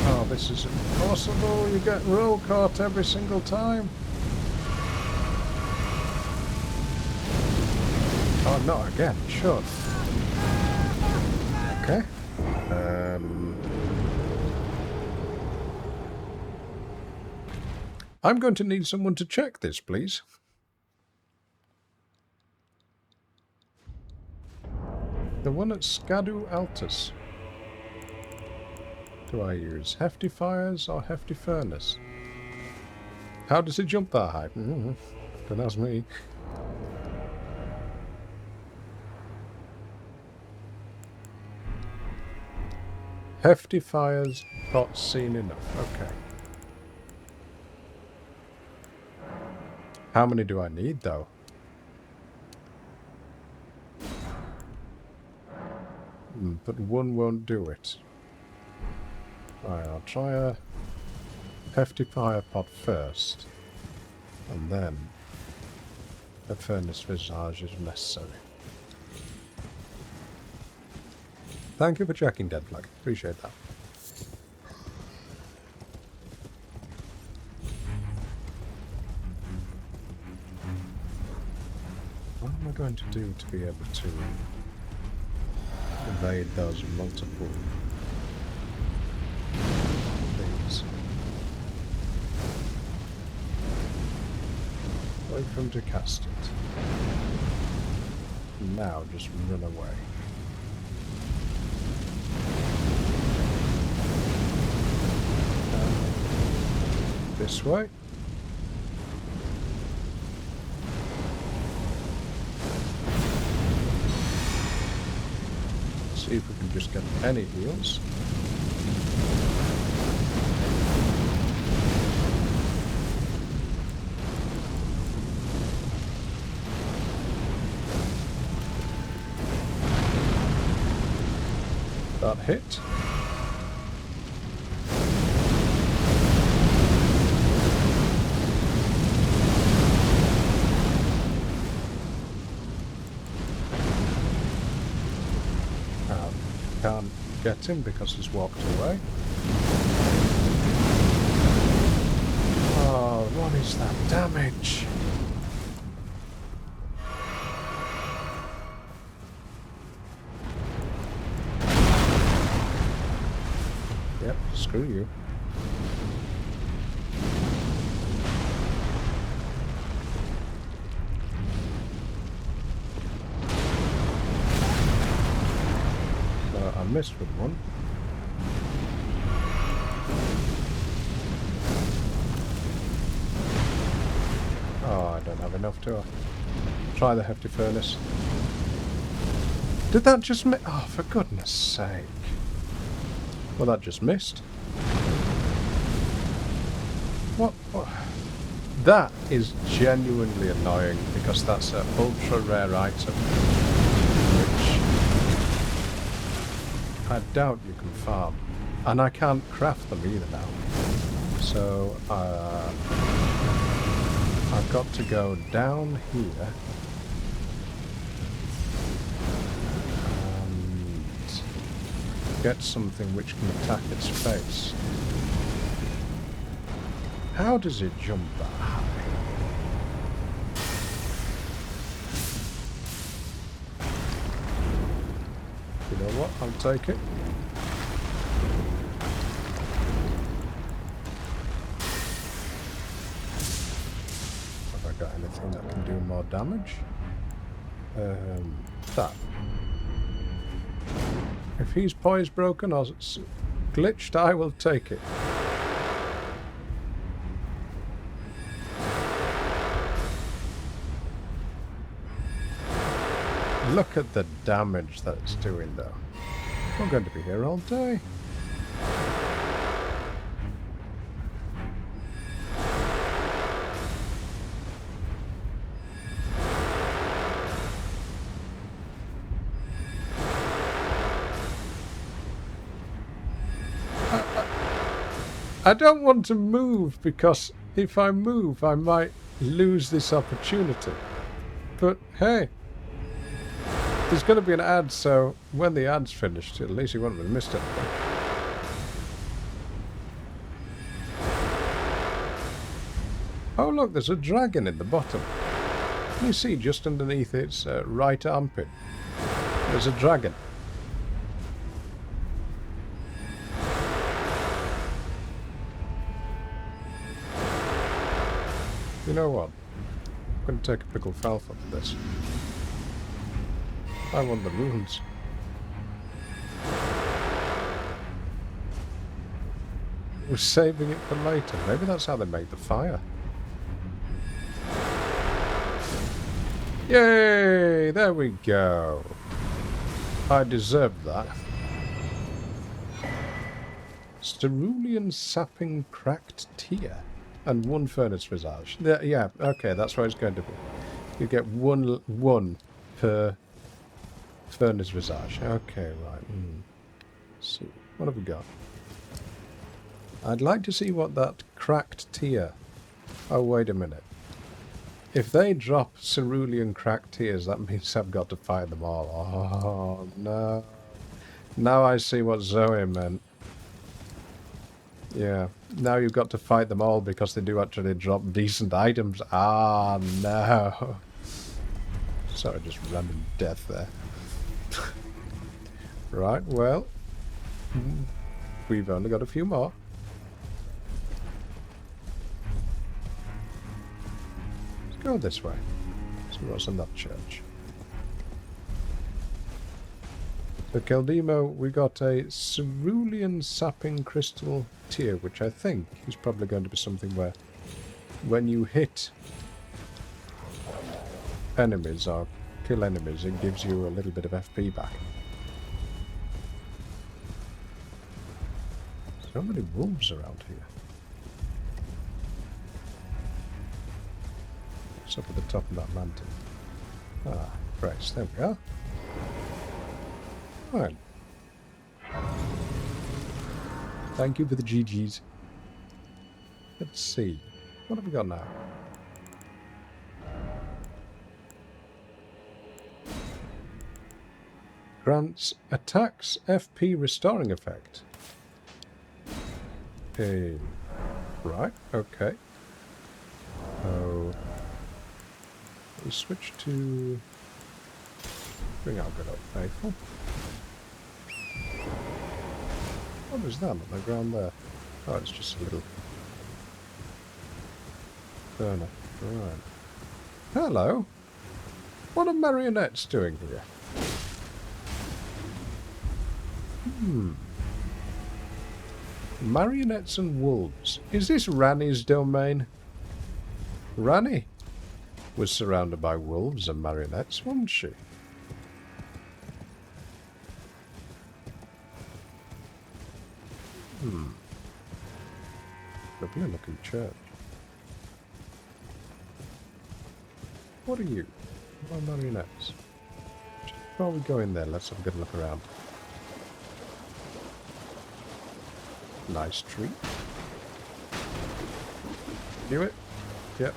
Oh, this is impossible. You get roll caught every single time. Oh, not again. Sure. Okay. I'm going to need someone to check this, please. The one at Scadu Altus. Do I use hefty fires or hefty furnace? How does it jump that high? Don't ask me. Hefty fires, pot seen enough. Okay. How many do I need, though? But one won't do it. Alright, I'll try a hefty fire pot first. And then a furnace visage if necessary. Thank you for checking, Deadflag. Appreciate that. What am I going to do to be able to evade those multiple things? Wait for him to cast it. Now just run away. this way. See if we can just get any heals. That hit. Can't get him because he's walked away. Oh, what is that damage? Yep, screw you. I missed with one. Oh, I don't have enough to try the hefty furnace. Did that just miss? Oh, for goodness sake. Well, that just missed. What? That is genuinely annoying because that's an ultra rare item. I doubt you can farm. And I can't craft them either now. So, I've got to go down here. And get something which can attack its face. How does it jump that high? You know what? I'll take it. Have I got anything that can do more damage? That. If he's poise broken or glitched, I will take it. Look at the damage that it's doing, though. We're going to be here all day. I don't want to move because if I move, I might lose this opportunity. But hey. There's going to be an ad, so when the ad's finished, at least you won't have missed it. Oh look, there's a dragon in the bottom. Can you see just underneath its right armpit? There's a dragon. You know what? I'm going to take a pickled falfa for this. I want the runes. We're saving it for later. Maybe that's how they make the fire. Yay! There we go. I deserved that. Cerulean sapping cracked tear. And one furnace visage. Yeah, okay, that's what it's going to be. You get one per furnace visage. Okay, right. Let's see. What have we got? I'd like to see what that cracked tear... Oh, wait a minute. If they drop cerulean cracked tears, that means I've got to fight them all. Oh, no. Now I see what Zoe meant. Yeah. Now you've got to fight them all because they do actually drop decent items. Ah, no. Sorry, just random death there. Right, well, we've only got a few more. Let's go this way. See what's in that church. For Keldemo, we got a cerulean sapping crystal tier, which I think is probably going to be something where when you hit enemies or kill enemies, it gives you a little bit of FP back. So many wolves around here. It's up at the top of that mountain. Ah, Christ, there we are. Fine. Thank you for the GGs. Let's see. What have we got now? Grants attacks FP restoring effect. Hey. Right, okay. Oh. We switch to... Bring out good old faithful. What is that on the ground there? Oh, it's just a little burner. Right. Hello. What are marionettes doing here? Marionettes and wolves. Is this Ranni's domain? Ranni was surrounded by wolves and marionettes, wasn't she? Lovely looking church. What are you? What are marionettes? Just before we go in there, let's have a good look around. Nice tree. Do it? Yep.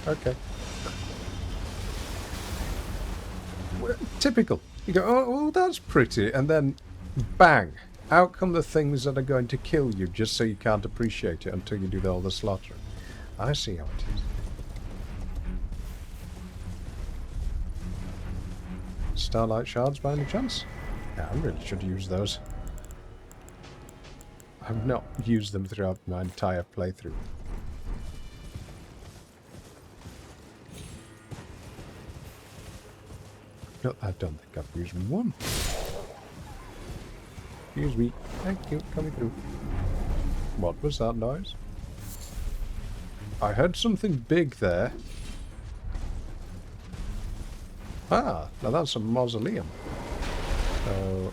Okay. Well, typical. You go, oh, that's pretty, and then bang! Out come the things that are going to kill you just so you can't appreciate it until you do all the slaughtering. I see how it is. Starlight shards by any chance? Yeah, I really should use those. I've not used them throughout my entire playthrough. No, I don't think I've used one. Excuse me. Thank you. Coming through. What was that noise? I heard something big there. Ah, now that's a mausoleum. So...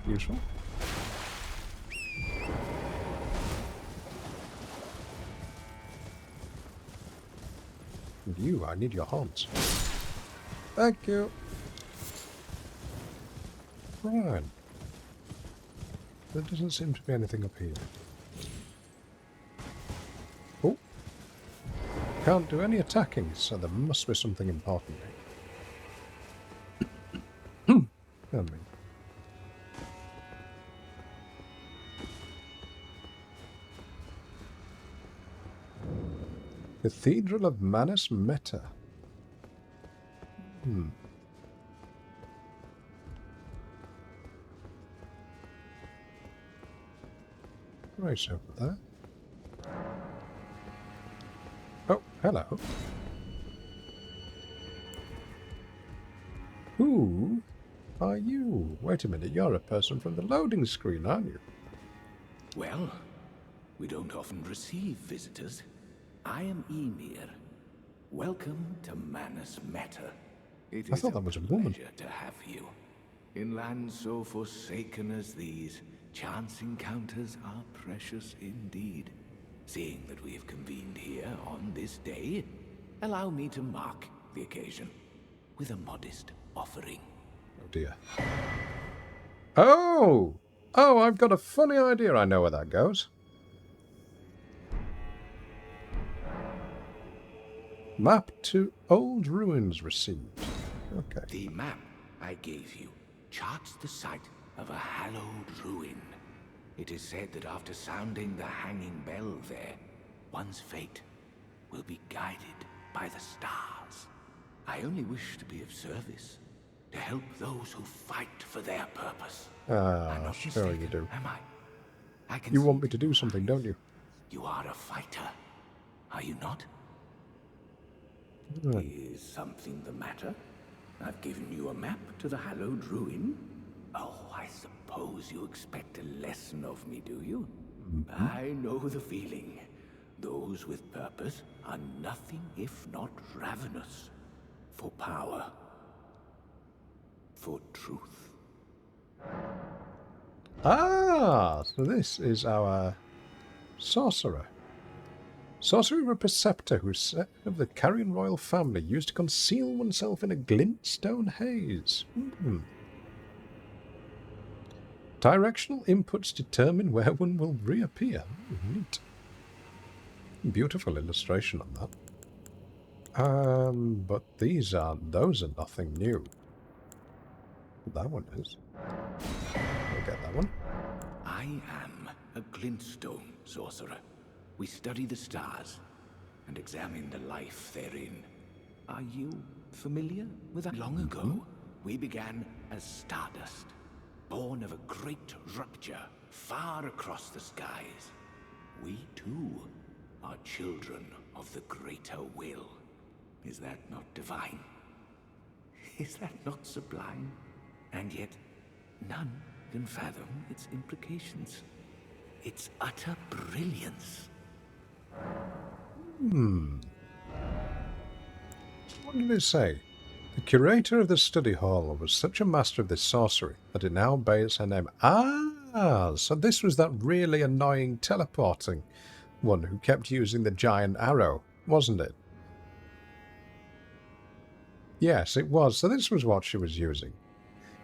useful. And you, I need your horns. Thank you. Right. There doesn't seem to be anything up here. Oh. Can't do any attacking, so there must be something important here. Pardon me. Cathedral of Manus Meta. Right over there. Oh, hello. Who are you? Wait a minute, you're a person from the loading screen, aren't you? Well, we don't often receive visitors. I am Ymir. Welcome to Manus Meta. It I is thought that was a woman. pleasure to have you. In lands so forsaken as these, chance encounters are precious indeed. Seeing that we have convened here on this day, allow me to mark the occasion with a modest offering. Oh dear. Oh! Oh, I've got a funny idea. I know where that goes. Map to old ruins received. Okay. The map I gave you charts the site of a hallowed ruin. It is said that after sounding the hanging bell there, one's fate will be guided by the stars. I only wish to be of service, to help those who fight for their purpose. I'm not Sure mistaken, you do. am I? I can You see want me it to in do your something, eyes. don't you? You are a fighter, are you not? Is something the matter? I've given you a map to the hallowed ruin. Oh, I suppose you expect a lesson of me, do you? I know the feeling. Those with purpose are nothing if not ravenous. For power. For truth. Ah, so this is our sorcerer. Sorcerer a preceptor who's set of the Carrion royal family, used to conceal oneself in a glintstone haze. Directional inputs determine where one will reappear. Neat. Beautiful illustration on that. But those are nothing new. That one is. We'll get that one. I am a glintstone sorcerer. We study the stars and examine the life therein. Are you familiar with that? Long ago, we began as stardust, born of a great rupture far across the skies. We too are children of the greater will. Is that not divine? Is that not sublime? And yet, none can fathom its implications. Its utter brilliance. What did it say? The curator of the study hall was such a master of this sorcery that it now bears her name. Ah, so this was that really annoying teleporting one who kept using the giant arrow, wasn't it? Yes, it was. So this was what she was using.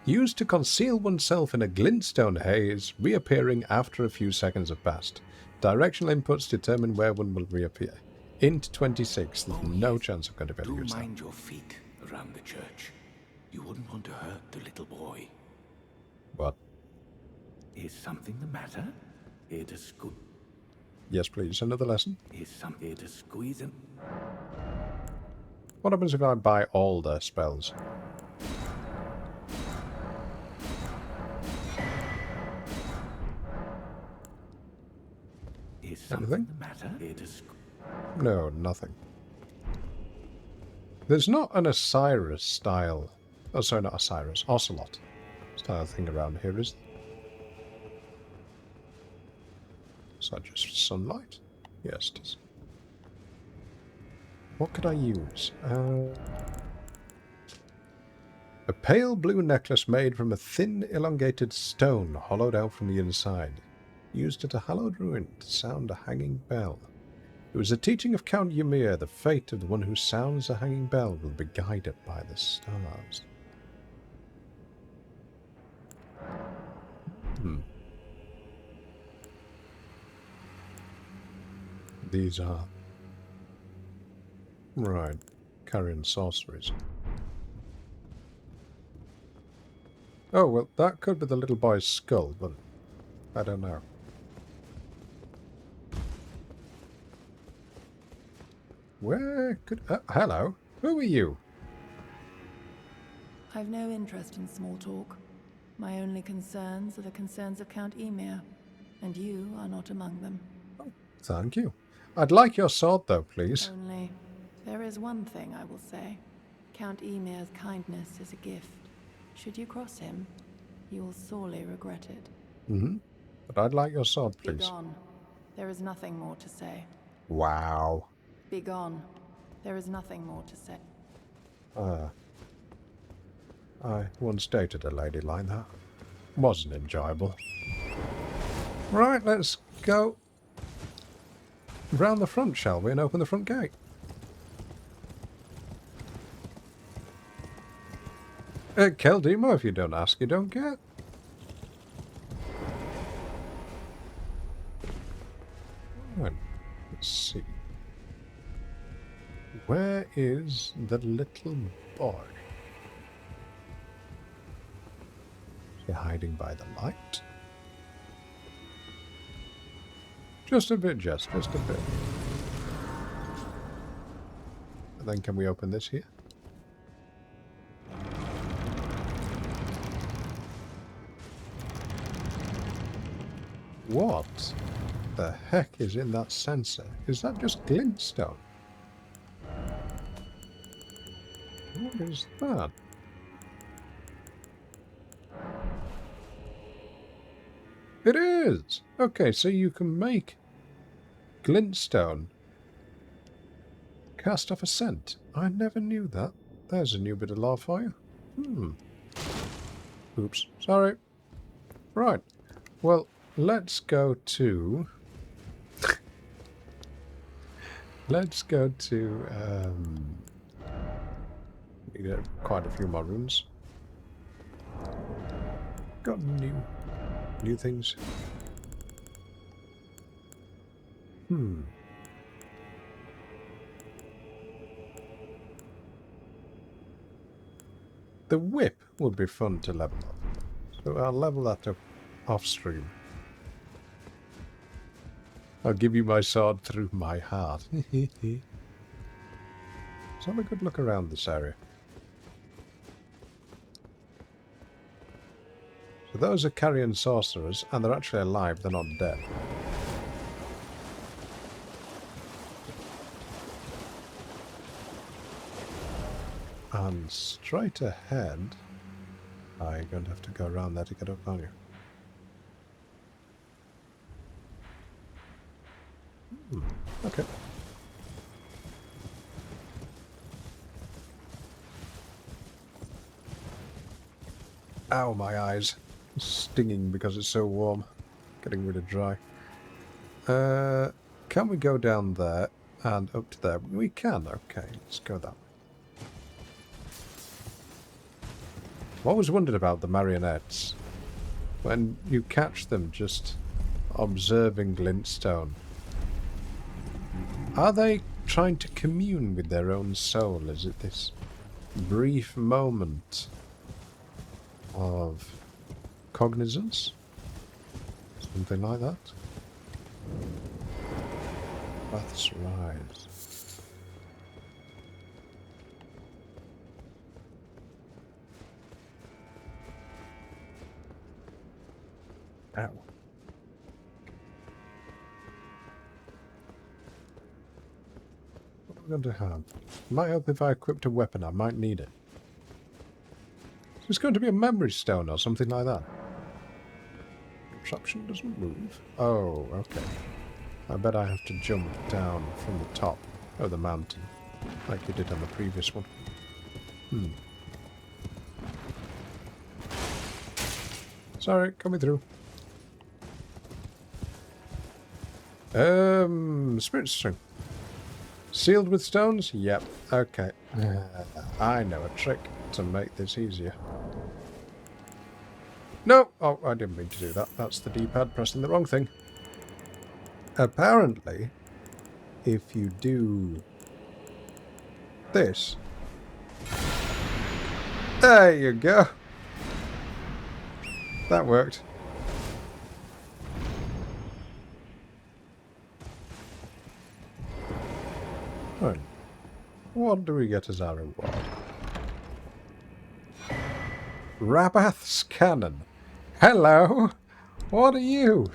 Used to conceal oneself in a glintstone haze, reappearing after a few seconds have passed. Directional inputs determine where one will reappear. Int 26. There's no chance I'm going to be able to use that. Do mind your feet around the church. You wouldn't want to hurt the little boy. What? Is something the matter? It is good. Yes, please. Another lesson. Is something to squeeze him? What happens if I buy all their spells? Is something Anything? the matter? It is. No, nothing. There's not an Osiris style... Oh, sorry, not Osiris. Ocelot style thing around here, is there? Is that just sunlight? Yes, it is. What could I use? A pale blue necklace made from a thin, elongated stone hollowed out from the inside. Used at a hallowed ruin to sound a hanging bell. It was a teaching of Count Ymir. The fate of the one who sounds a hanging bell will be guided by the stars. These are... Right. Carrion sorceries. Oh, well, that could be the little boy's skull, but I don't know. Where could... hello. Who are you? I've no interest in small talk. My only concerns are the concerns of Count Ymir, and you are not among them. Oh, thank you. I'd like your sword, though, please. Only, there is one thing I will say. Count Ymir's kindness is a gift. Should you cross him, you will sorely regret it. But I'd like your sword, please. Begone. There is nothing more to say. Wow. Begone. There is nothing more to say. I once dated a lady like that. Wasn't enjoyable. Right, let's go round the front, shall we, and open the front gate. Keldimo, if you don't ask, you don't get. Right, let's see. Where is the little boy? Is he hiding by the light? Just a bit, Jess, just a bit. And then can we open this here? What the heck is in that sensor? Is that just glintstone? What is that? It is! Okay, so you can make glintstone cast off a scent. I never knew that. There's a new bit of lore for you. Oops, sorry. Right. Well, let's go to... let's go to... we get quite a few more rooms. Got new things. The whip would be fun to level up. So I'll level that up off stream. I'll give you my sword through my heart. Let's have a good look around this area. So those are carrion sorcerers, and they're actually alive, they're not dead. And straight ahead... you're going to have to go around there to get up, aren't you? Okay. Ow, my eyes. Stinging because it's so warm. Getting really dry. Can we go down there and up to there? We can, okay. Let's go that way. I've always wondered about the marionettes. When you catch them just observing glintstone, are they trying to commune with their own soul? Is it this brief moment of cognizance? Something like that? That's right. Ow. What am I going to have? Might help if I equipped a weapon. I might need it. It's going to be a memory stone or something like that. Contraption doesn't move. Oh, okay. I bet I have to jump down from the top of the mountain, like you did on the previous one. Sorry, coming through. Spirit string. Sealed with stones? Yep. Okay. I know a trick to make this easier. No! Oh, I didn't mean to do that. That's the D-pad pressing the wrong thing. Apparently, if you do this... There you go! That worked. Right. What do we get as our reward? Rabath's Cannon. Hello! What are you?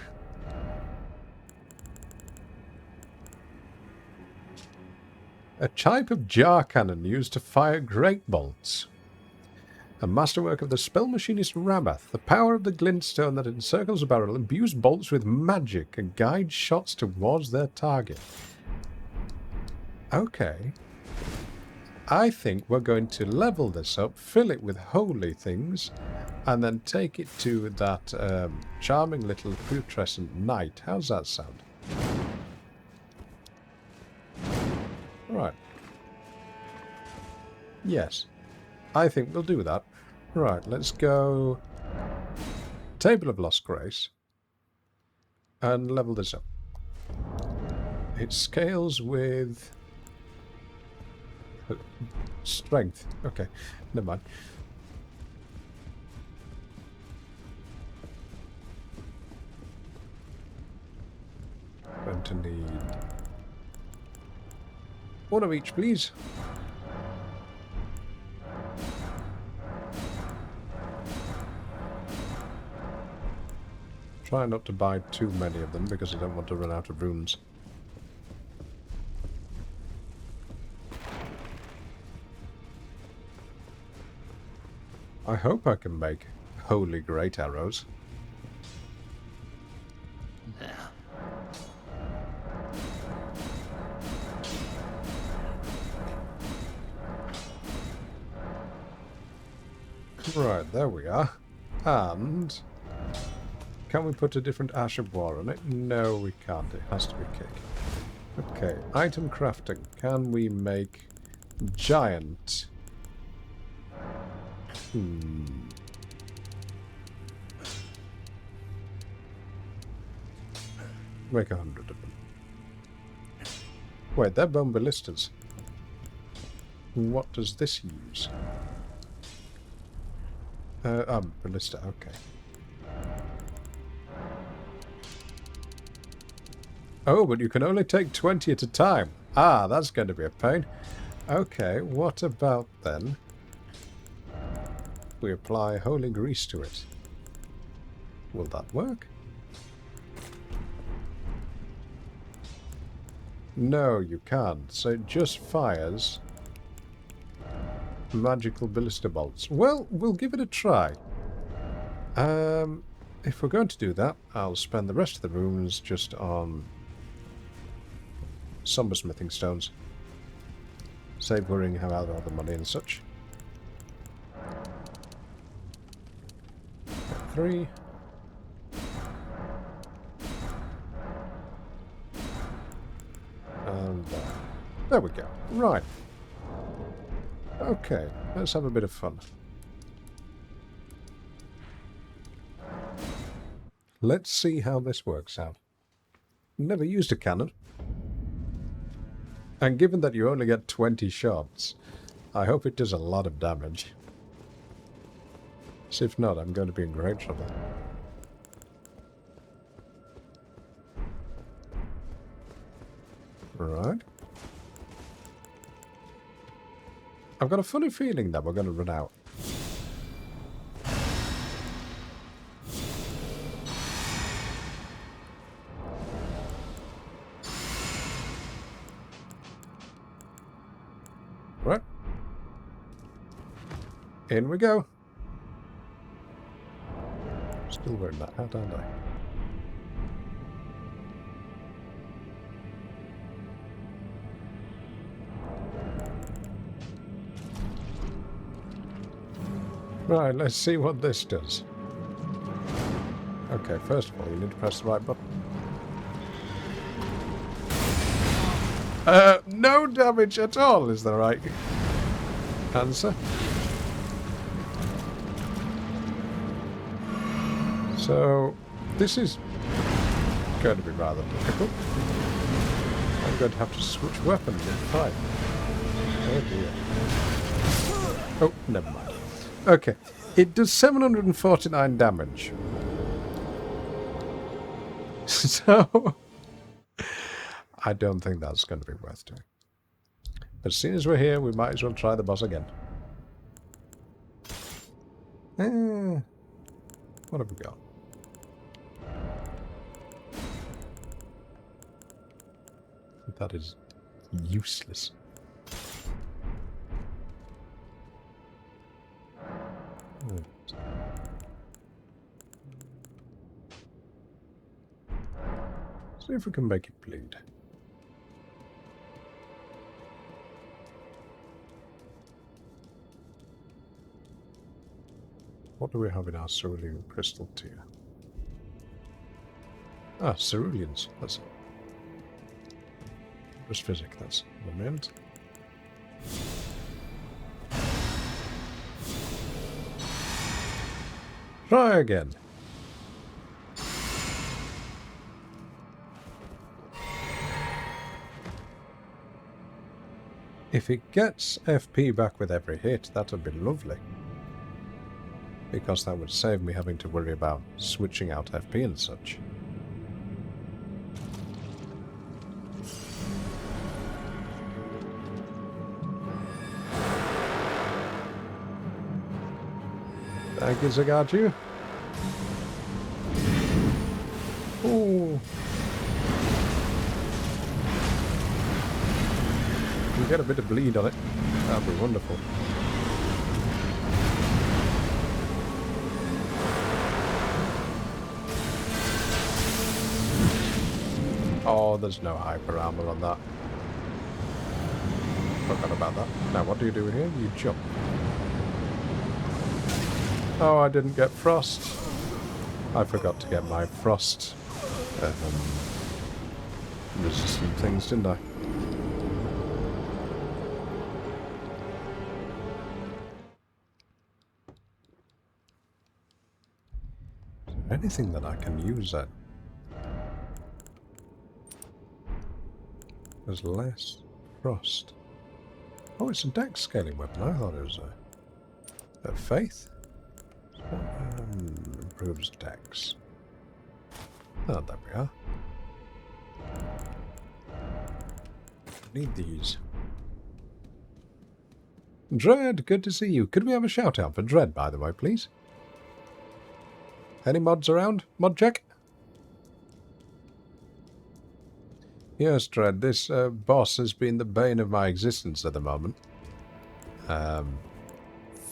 A type of jar cannon used to fire great bolts. A masterwork of the spell machinist Rabath. The power of the glintstone that encircles a barrel imbues bolts with magic and guides shots towards their target. Okay. I think we're going to level this up, fill it with holy things, and then take it to that charming little putrescent knight. How's that sound? Right. Yes. I think we'll do that. Right, let's go... Table of Lost Grace. And level this up. It scales with... strength. Okay, never mind. Going to need... one of each, please. Try not to buy too many of them because I don't want to run out of rooms. I hope I can make holy great arrows. Right, there we are. And can we put a different ash of war on it? No, we can't. It has to be cake. Okay, item crafting. Can we make giant? Make 100 of them. Wait, they're bone ballistas. What does this use? Ballista, okay. Oh, but you can only take 20 at a time. Ah, that's going to be a pain. Okay, what about then? We apply holy grease to it. Will that work? No, you can't. So it just fires magical ballista bolts. Well, we'll give it a try. If we're going to do that, I'll spend the rest of the rooms just on somber smithing stones. Save worrying about all the money and such. 3. And there we go. Right. Okay, let's have a bit of fun. Let's see how this works out. Never used a cannon. And given that you only get 20 shots, I hope it does a lot of damage. So if not, I'm going to be in great trouble. Right. I've got a funny feeling that we're going to run out. Right. In we go. Still wearing that hat, aren't I? Right, let's see what this does. Okay, first of all, you need to press the right button. No damage at all is the right answer. So, this is going to be rather difficult. I'm going to have to switch weapons in fight. Oh dear. Oh, never mind. Okay, it does 749 damage. So, I don't think that's going to be worth doing. But as soon as we're here, we might as well try the boss again. What have we got? That is useless. See if we can make it bleed. What do we have in our cerulean crystal tier? Ah, ceruleans. That's just physics. That's what I meant. Try again. If it gets FP back with every hit, that would be lovely. Because that would save me having to worry about switching out FP and such. Thank you, Zagachu. Ooh. You get a bit of bleed on it. That'd be wonderful. Oh, there's no hyper armor on that. Forgot about that. Now, what do you do here? You jump. Oh, I didn't get frost. I forgot to get my frost resistant things, didn't I? Is there anything that I can use that? There's less frost. Oh, it's a dex scaling weapon. I thought it was a faith. Improves dex. Oh, there we are. Need these. Dread, good to see you. Could we have a shout out for Dread, by the way, please? Any mods around? Mod check? Yes, Dread, this boss has been the bane of my existence at the moment.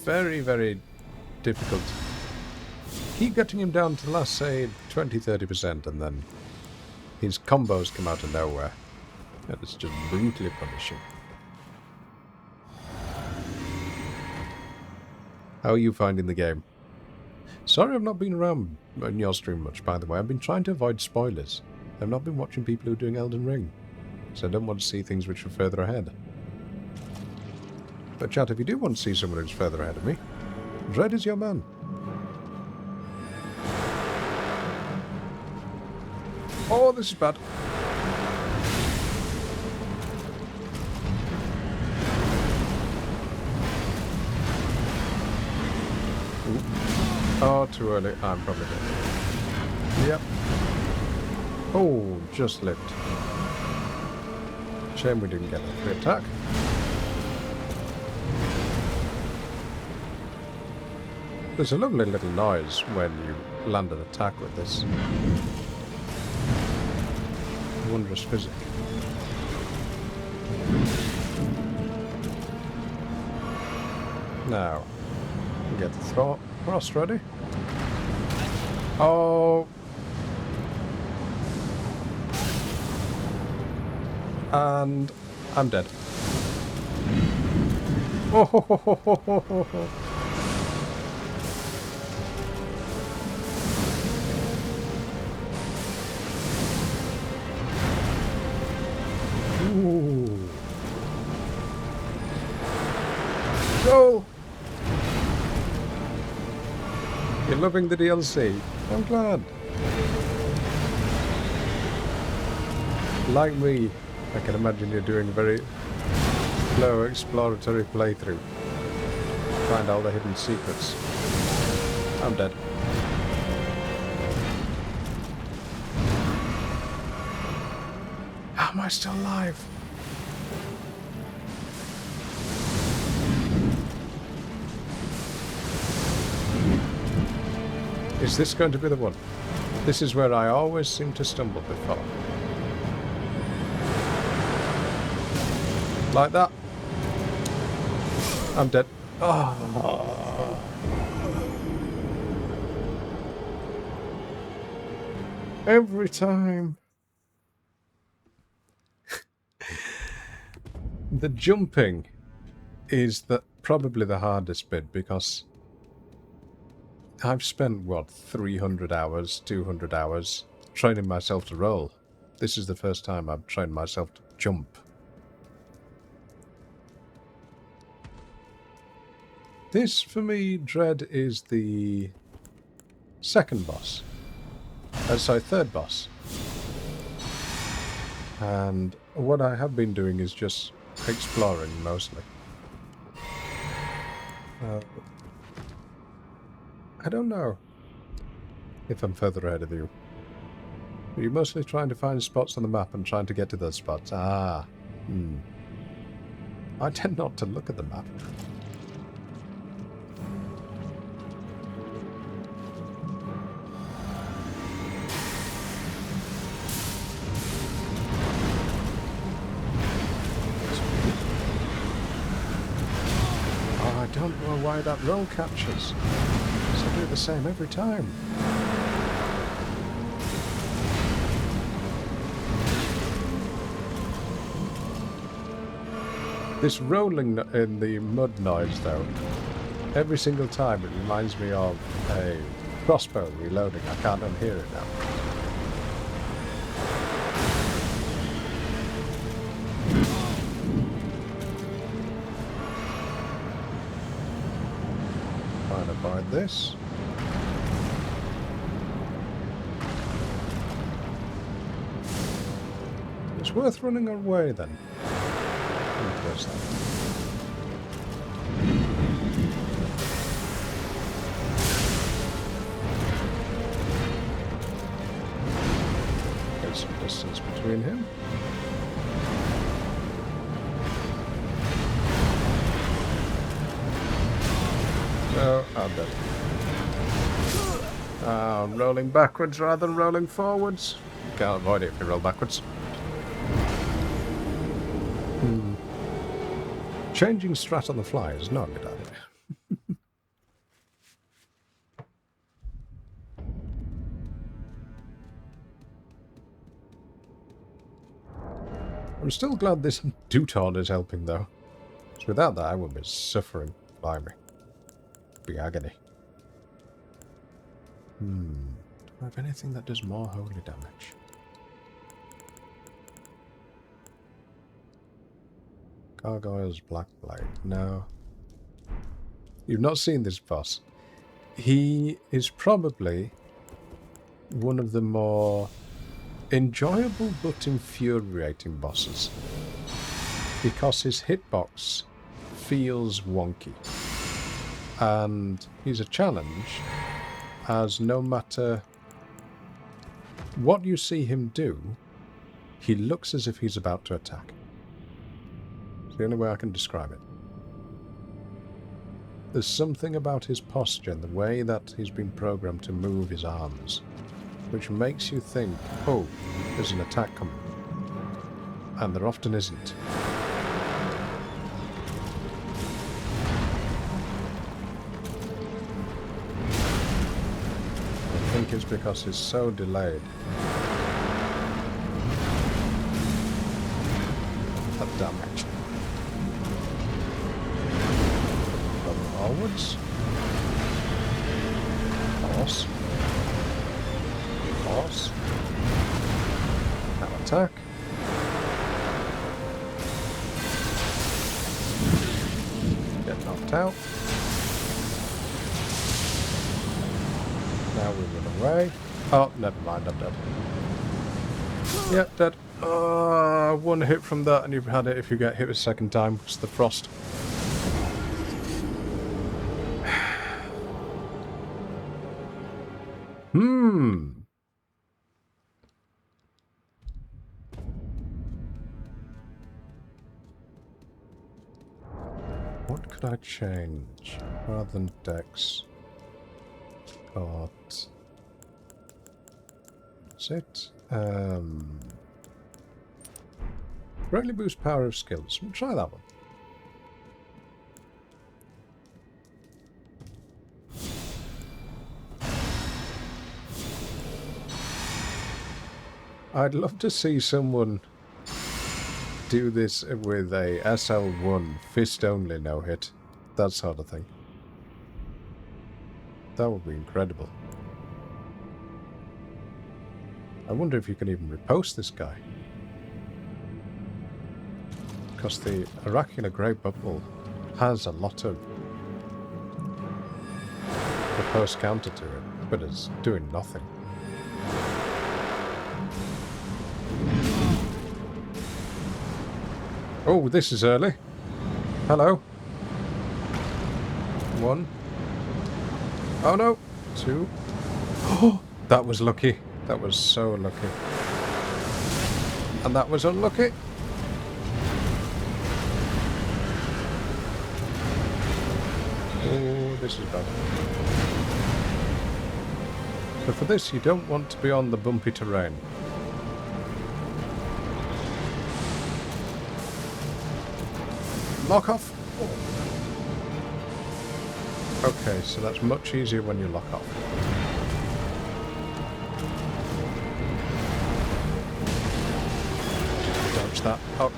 Very, very difficult. Keep getting him down to the last, say, 20-30%, and then his combos come out of nowhere. And it's just brutally punishing. How are you finding the game? Sorry I've not been around on your stream much, by the way. I've been trying to avoid spoilers. I've not been watching people who are doing Elden Ring, so I don't want to see things which are further ahead. But chat, if you do want to see someone who's further ahead of me, Dread is your man. Oh, this is bad. Oh, too early. I'm probably dead. Yep. Oh, just lived. Shame we didn't get that free attack. There's a lovely little noise when you land an attack with this. Wondrous physics. Now, get the frost ready. Oh. And I'm dead. Oh, ho, ho, ho, ho, ho, ho, ho. Ooh. Go! You're loving the DLC. I'm glad. Like me, I can imagine you're doing a very slow exploratory playthrough. Find all the hidden secrets. I'm dead. How am I still alive? Is this going to be the one? This is where I always seem to stumble before. Like that. I'm dead. Oh. Every time. The jumping is probably the hardest bit, because I've spent, what, 300 hours, 200 hours training myself to roll. This is the first time I've trained myself to jump. This, for me, Dread, is the second boss. Sorry, third boss. And what I have been doing is just exploring, mostly. I don't know if I'm further ahead of you. Are you mostly trying to find spots on the map and trying to get to those spots? Ah. I tend not to look at the map. I don't know why that roll catches. So I do the same every time. This rolling in the mud noise, though, every single time it reminds me of a crossbow reloading. I can't unhear it now. Trying to avoid this. It's worth running away then. Interesting. Get some distance between him. No, I'm dead. I'm rolling backwards rather than rolling forwards. You can't avoid it if you roll backwards. Changing strat on the fly is not a good idea. I'm still glad this Duton is helping, though. Because without that, I would be suffering. Blimey. Be agony. Do I have anything that does more holy damage? Gargoyle's Black Blade. No. You've not seen this boss. He is probably one of the more enjoyable but infuriating bosses. Because his hitbox feels wonky. And he's a challenge, as no matter what you see him do, he looks as if he's about to attack. It's the only way I can describe it. There's something about his posture and the way that he's been programmed to move his arms, which makes you think, oh, there's an attack coming. And there often isn't. I think it's because it's so delayed. That damage. Onwards. Horse. Horse. Now attack. Get knocked out. Now we run away. Oh, never mind, I'm dead. Yeah, dead. One hit from that and you've had it if you get hit a second time. It's the frost. What could I change rather than Dex? Got. That's it. Greatly boost power of skills. We'll try that one. I'd love to see someone do this with a SL1 fist only no hit. That sort of thing. That would be incredible. I wonder if you can even repost this guy. Because the Oracular Great Bubble has a lot of repost counter to it, but it's doing nothing. Oh, this is early. Hello. 1. Oh no. 2. Oh, that was lucky. That was so lucky. And that was unlucky. Oh, this is bad. So for this, you don't want to be on the bumpy terrain. Lock off. Okay, so that's much easier when you lock off. Dodge that. Oh.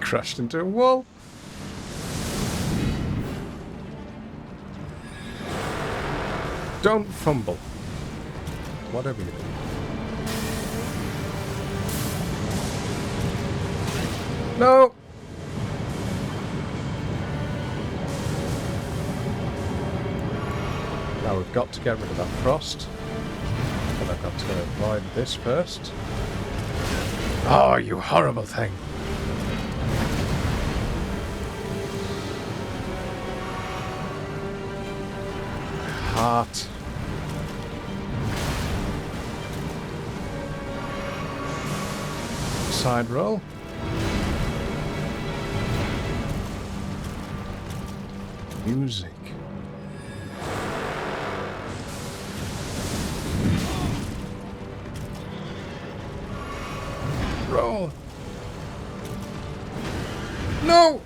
crashed into a wall. Don't fumble. Whatever you do. No! Now we've got to get rid of that frost. But I've got to avoid this first. Oh, you horrible thing! Heart. Side roll. Music. Roll. No!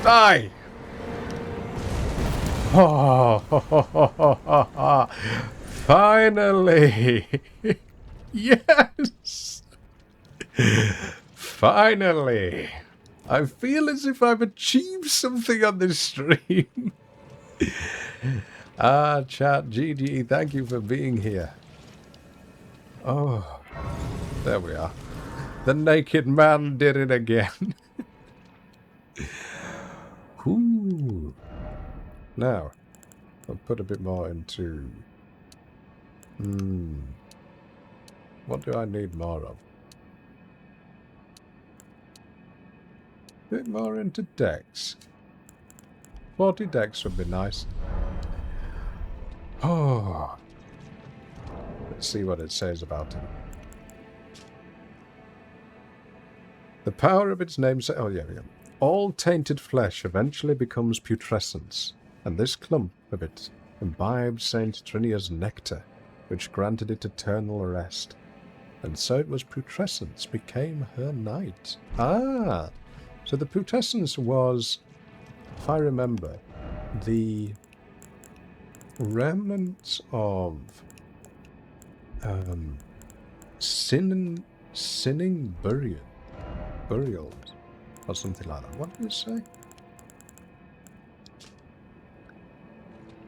Die! Oh, finally! Yes! Finally! I feel as if I've achieved something on this stream. Chat GG, thank you for being here. Oh, there we are. The naked man did it again. Ooh. Now, I'll put a bit more into... What do I need more of? A bit more into Dex. 40 Dex would be nice. Oh. Let's see what it says about him. The power of its namesake... Oh, yeah. All tainted flesh eventually becomes putrescence, and this clump of it imbibed Saint Trinia's nectar, which granted it eternal rest. And so it was putrescence became her night. Ah! So the putrescence was, if I remember, the remnants of sinning burials, or something like that. What did it say?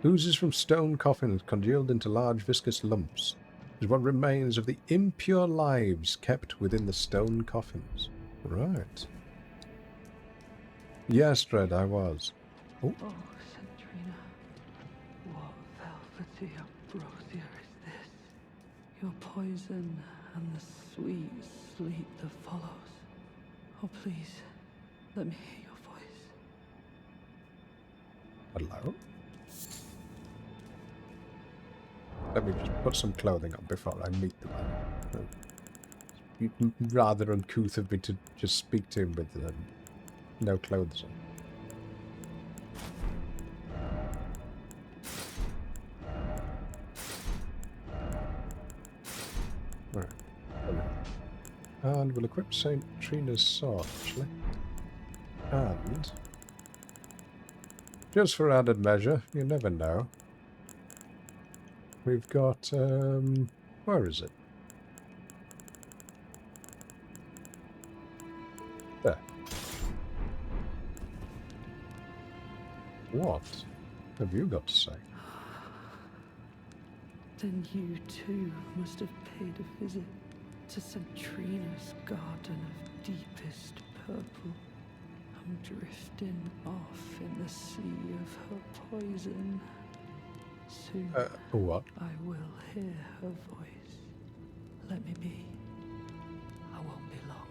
Oozes from stone coffins congealed into large viscous lumps is what remains of the impure lives kept within the stone coffins. Right. Yes, Dread, I was. Oh. Oh, Centrina, what velvety ambrosia is this? Your poison and the sweet sleep that follows. Oh, please, let me hear your voice. Hello? Let me just put some clothing on before I meet the man. Rather uncouth of me to just speak to him with no clothes on. Right. And we'll equip St. Trina's sword, actually. And, just for added measure, you never know, we've got, where is it? There. What have you got to say? Then you too must have paid a visit to Centrina's garden of deepest purple. I'm drifting off in the sea of her poison. Soon What? I will hear her voice. Let me be. I won't be long.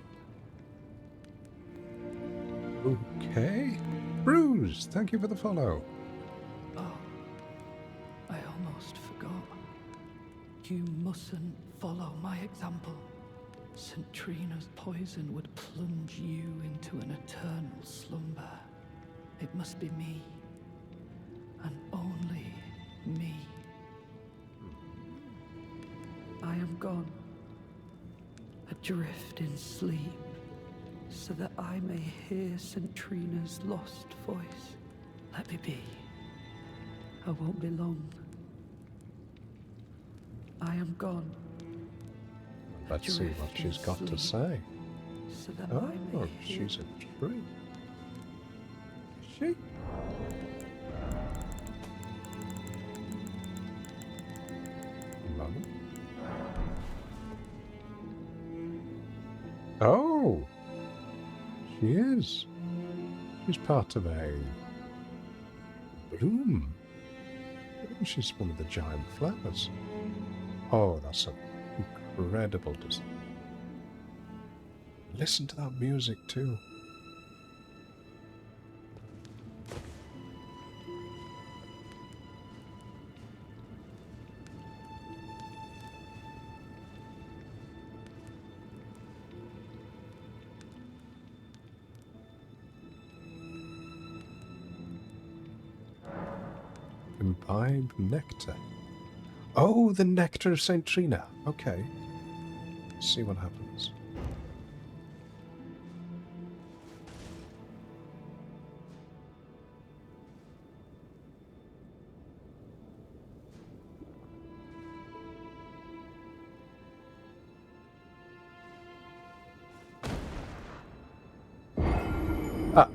Okay. Bruce, thank you for the follow. Oh, I almost forgot. You mustn't follow my example. Centrina's poison would plunge you into an eternal slumber. It must be me, and only me. I am gone, adrift in sleep, so that I may hear Centrina's lost voice. Let me be. I won't be long. I am gone. Let's see what adrift she's in got to sleep, say. so that Oh, I may hear. she's a tree. Is she? A moment. Oh! She is. She's part of a bloom. Oh, she's one of the giant flowers. Oh, that's an incredible design. Listen to that music too. Imbibe nectar. Oh, the nectar of St. Trina. Okay. Let's see what happens. Ah.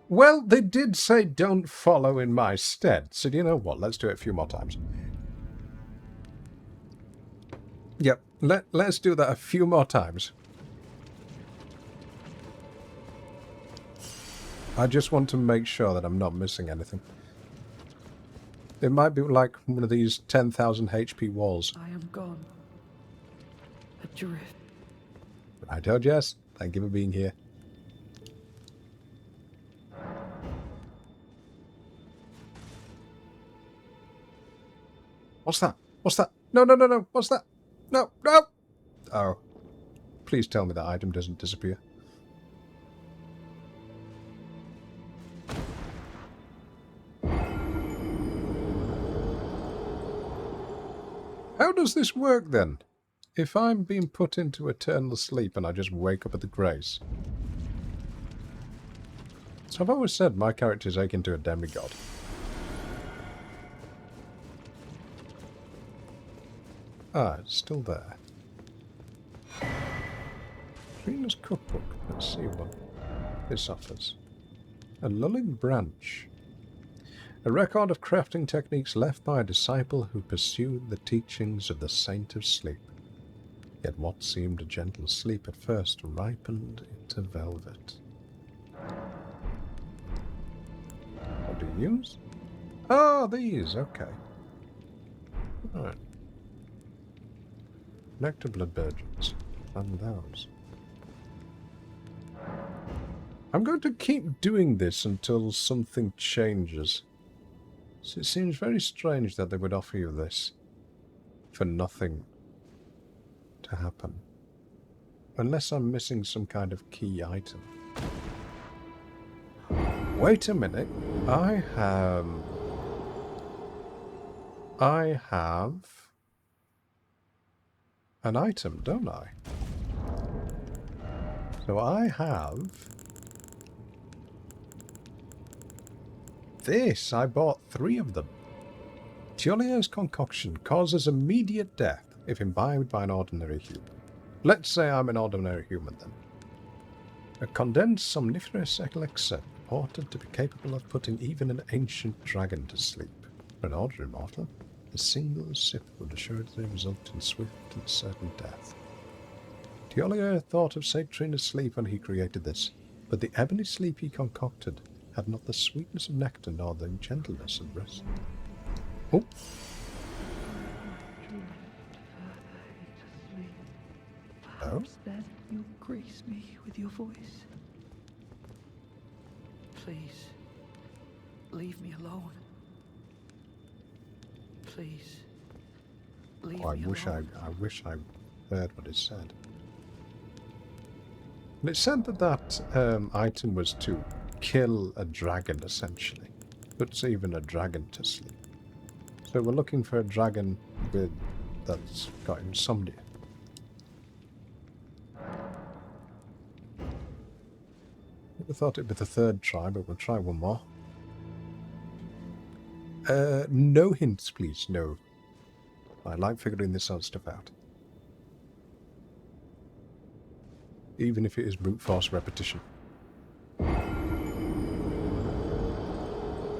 Well, they did say don't follow in my stead. So do you know what? Let's do it a few more times. Yep, let's do that a few more times. I just want to make sure that I'm not missing anything. It might be like one of these 10,000 HP walls. I am gone. Adrift. Righto, Jess. Thank you for being here. What's that? What's that? No, no, no, no. What's that? No, no! Oh. Please tell me that item doesn't disappear. How does this work then? If I'm being put into eternal sleep and I just wake up at the grace. So I've always said my character's akin to a demigod. Ah, it's still there. Trina's cookbook. Let's see what this offers. A lulling branch. A record of crafting techniques left by a disciple who pursued the teachings of the Saint of Sleep. Yet what seemed a gentle sleep at first ripened into velvet. What do you use? Ah, these. Okay. Alright. Nectar blood virgins. And those. I'm going to keep doing this until something changes. So it seems very strange that they would offer you this for nothing to happen. Unless I'm missing some kind of key item. Wait a minute. I have an item, don't I? So I have this. I bought 3 of them. Tiolier's concoction causes immediate death if imbibed by an ordinary human. Let's say I'm an ordinary human then. A condensed somniferous elixir purported to be capable of putting even an ancient dragon to sleep. For an ordinary mortal, a single sip would assuredly result in swift and certain death. Tiolier thought of St. Trina's sleep when he created this, but the ebony sleep he concocted had not the sweetness of nectar nor the gentleness of rest. Oh! Perhaps then you'll grace me with your voice. Please, leave me alone. Please, leave me alone. I wish I heard what it said. And it said that item was to kill a dragon, essentially. Puts even a dragon to sleep. So we're looking for a dragon that's got insomnia. I thought it'd be the 3rd try, but we'll try one more. No hints, please. No. I like figuring this sort of stuff out. Even if it is brute force repetition.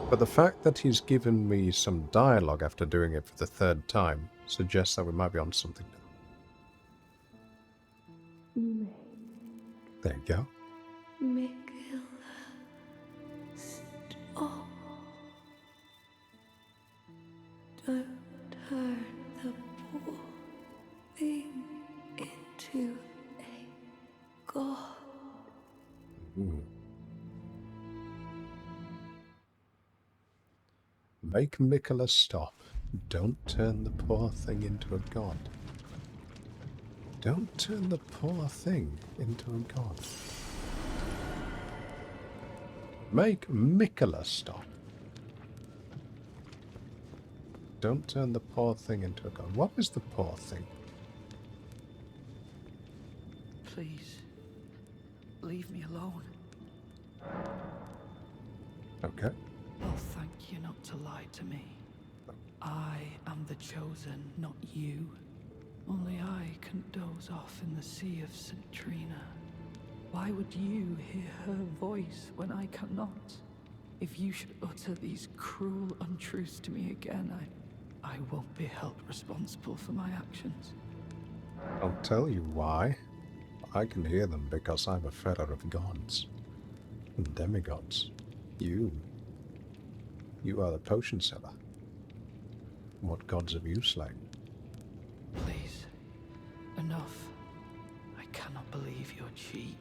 But the fact that he's given me some dialogue after doing it for the third time suggests that we might be on something now. There you go. Mikhail, stop. Don't turn the poor thing into a god. Make Mikola stop. Don't turn the poor thing into a god. Don't turn the poor thing into a god. Make Mikola stop. Don't turn the poor thing into a god. What is the poor thing? Please, leave me alone. Okay. I'll thank you not to lie to me. I am the chosen, not you. Only I can doze off in the sea of Centrina. Why would you hear her voice when I cannot? If you should utter these cruel untruths to me again, I won't be held responsible for my actions. I'll tell you why. I can hear them because I'm a fetter of gods. And demigods. You are the potion seller. What gods have you slain? Please, enough. I cannot believe your cheek.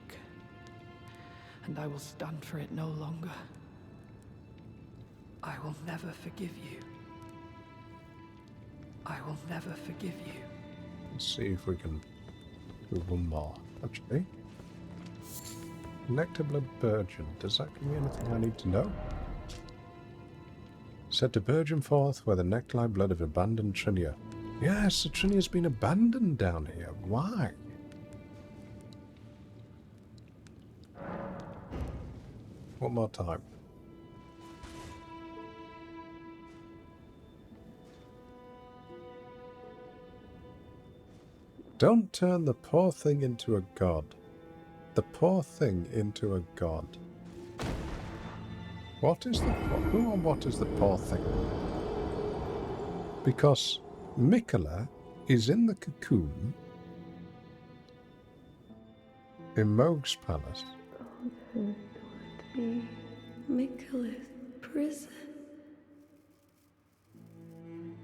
And I will stand for it no longer. I will never forgive you. I will never forgive you. Let's see if we can do one more. Actually. Nectar Blood Burgeon. Does that give me anything I need to know? Said to burgeon forth where the nectar-like blood of abandoned Trinia. Yes, the Trinia's been abandoned down here. Why? One more time. Don't turn the poor thing into a god. The poor thing into a god. What is the poor... Who or what is the poor thing? Because Mikola is in the cocoon in Moog's palace. Would be Mikhaila's prison.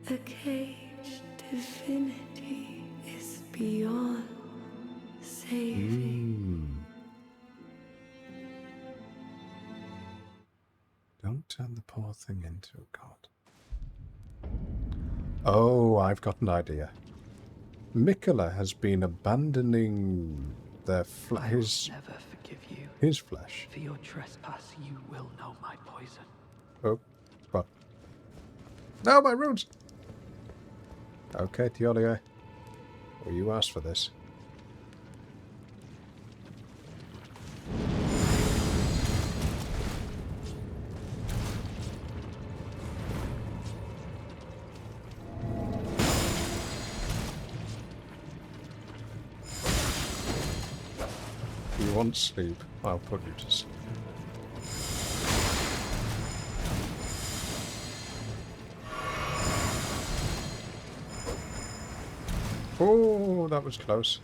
A caged divinity is beyond saving. Don't turn the poor thing into a god. Oh, I've got an idea. Mikola has been abandoning I will never forgive you. his flesh. For your trespass, you will know my poison. Oh, what? No, my runes! Okay, Theolia. Well, you asked for this. If you want sleep, I'll put you to sleep. Oh, that was close.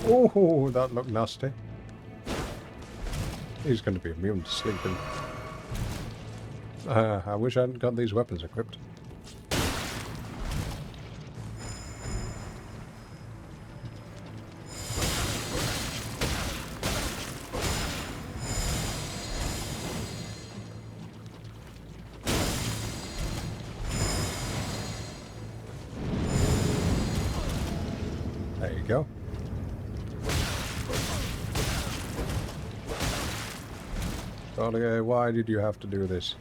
Oh, that looked nasty. He's going to be immune to sleeping. I wish I hadn't got these weapons equipped. There you go. Olga, why did you have to do this?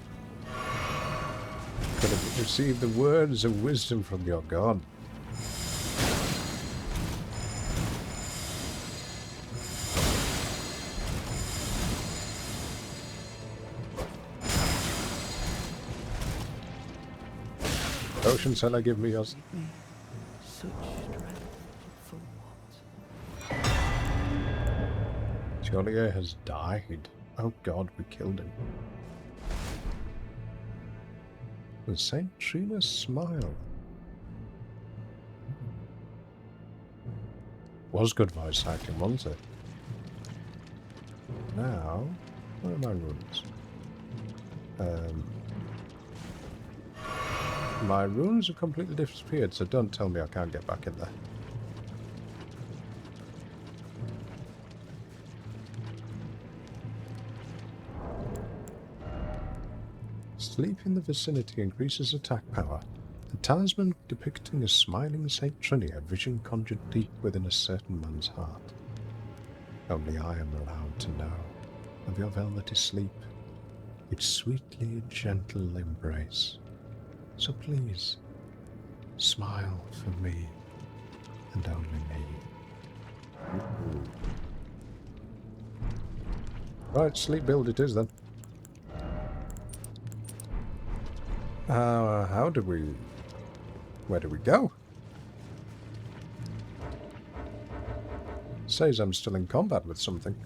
Could have received the words of wisdom from your god. potion seller, give me yours. Me such strength for what? Joliet has died. Oh god, we killed him. The St. Trina's smile. Was good voice acting, wasn't it? Now, where are my runes? My runes have completely disappeared, so don't tell me I can't get back in there. Sleep in the vicinity increases attack power. A talisman depicting a smiling Saint Trini, a vision conjured deep within a certain man's heart. Only I am allowed to know of your velvety sleep, its sweetly gentle embrace. So please, smile for me, and only me. Ooh. Right, sleep build it is then. How do we... Where do we go? Says I'm still in combat with something.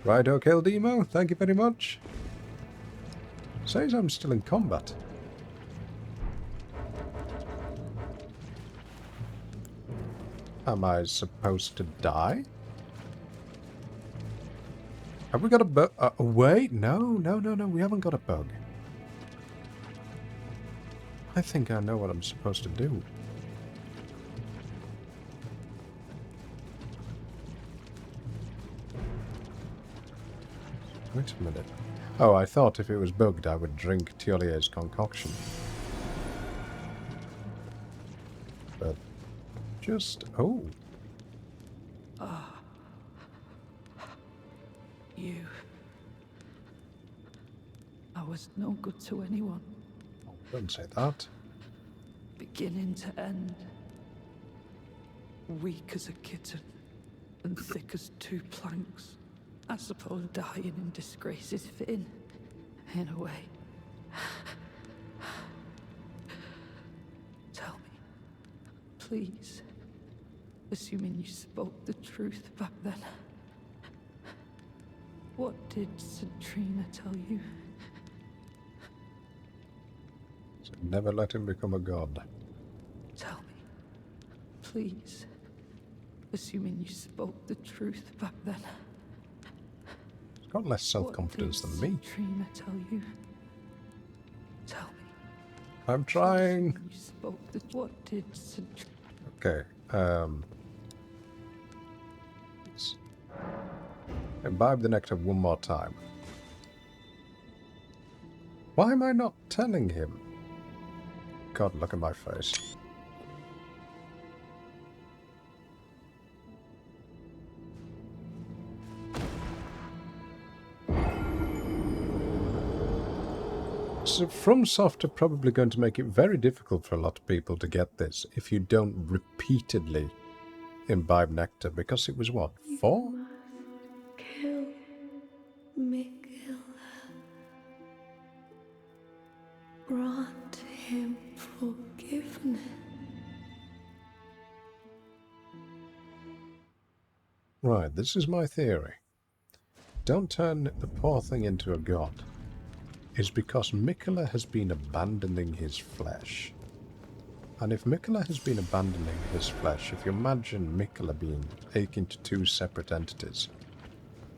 Righto, Demo, thank you very much. Says I'm still in combat. Am I supposed to die? Have we got a bug? Wait, no, we haven't got a bug. I think I know what I'm supposed to do. Wait a minute. Oh, I thought if it was bugged I would drink Tiolier's concoction. But just... oh. You. I was no good to anyone. Oh, don't say that. Beginning to end. Weak as a kitten, and thick as two planks. I suppose dying in disgrace is fitting, in a way. Tell me, please, assuming you spoke the truth back then, what did Centrina tell you? So never let him become a god. Tell me, please, assuming you spoke the truth back then. He's got less self-confidence than me. What did Centrina tell you? Tell me. I'm trying. You spoke the... What did Centrina... Okay, let's imbibe the nectar one more time. Why am I not telling him? God, look at my face. So FromSoft are probably going to make it very difficult for a lot of people to get this if you don't repeatedly imbibe nectar, because it was what, 4? Kill Mikhail. Grant him forgiveness. Right, this is my theory. Don't turn the poor thing into a god. Is because Mikula has been abandoning his flesh. And if Mikula has been abandoning his flesh, if you imagine Mikula being taken into two separate entities,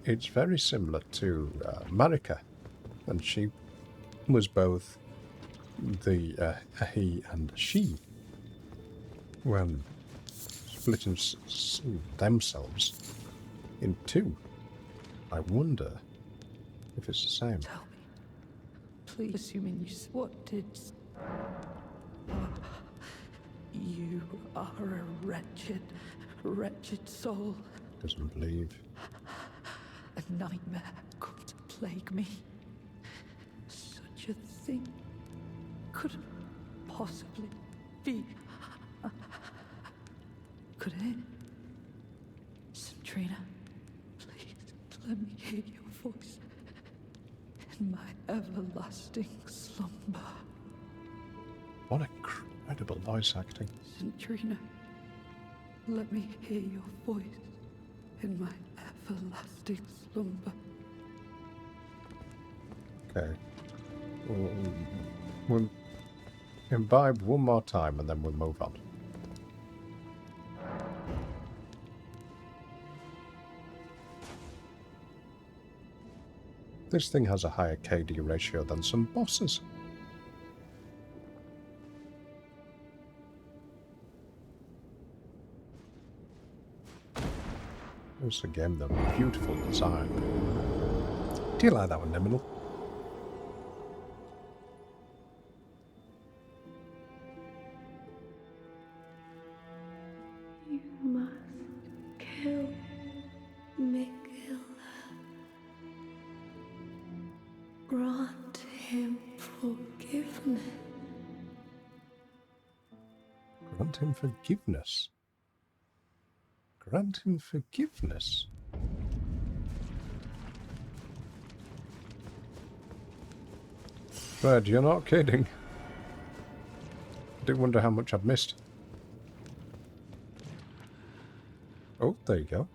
it's very similar to Marika, and she was both the he and she when splitting themselves in two. I wonder if it's the same. Tell me. Please, assuming you... What did... You are a wretched, wretched soul. Doesn't believe. A nightmare come to plague me. Such a thing couldn't possibly be. Could it? Centrina, please let me hear your voice in my everlasting slumber. What incredible voice acting. Centrina, let me hear your voice in my everlasting slumber. Okay. We'll imbibe one more time and then we'll move on. This thing has a higher KD ratio than some bosses. It's a game though, beautiful design. Do you like that one, Neminal? You must kill Miguel. Grant him forgiveness. Grant him forgiveness. Grant him forgiveness. Fred, you're not kidding. I do wonder how much I've missed. Oh, there you go.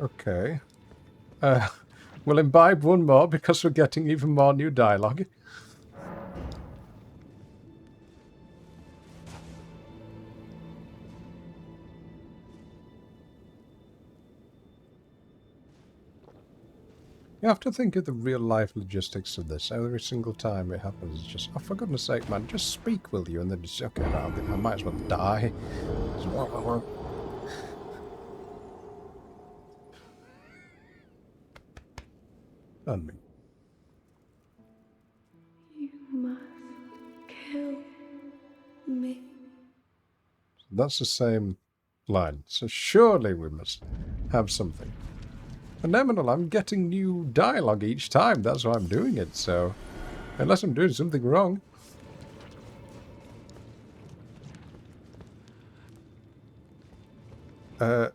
Okay. We'll imbibe one more because we're getting even more new dialogue. You have to think of the real-life logistics of this. Every single time it happens, it's just, oh, for goodness sake, man, just speak, will you? And then just, okay, I might as well die. And me. You must kill me. That's the same line. So surely we must have something. And Eminal, I'm getting new dialogue each time. That's why I'm doing it, so... Unless I'm doing something wrong.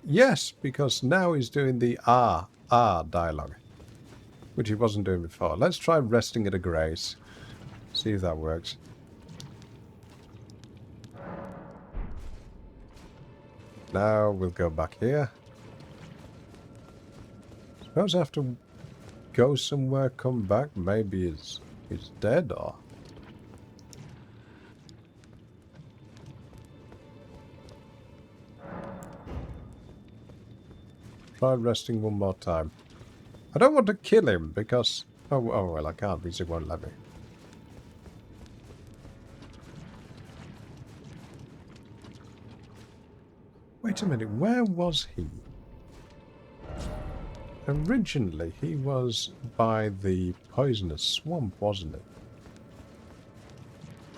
Yes, because now he's doing the ah dialogue. Which he wasn't doing before. Let's try resting at a grace. See if that works. Now we'll go back here. Suppose I have to go somewhere, come back. Maybe he's dead or... Try resting one more time. I don't want to kill him because... Oh well, I can't because he won't let me. Wait a minute, where was he? Originally, he was by the poisonous swamp, wasn't it?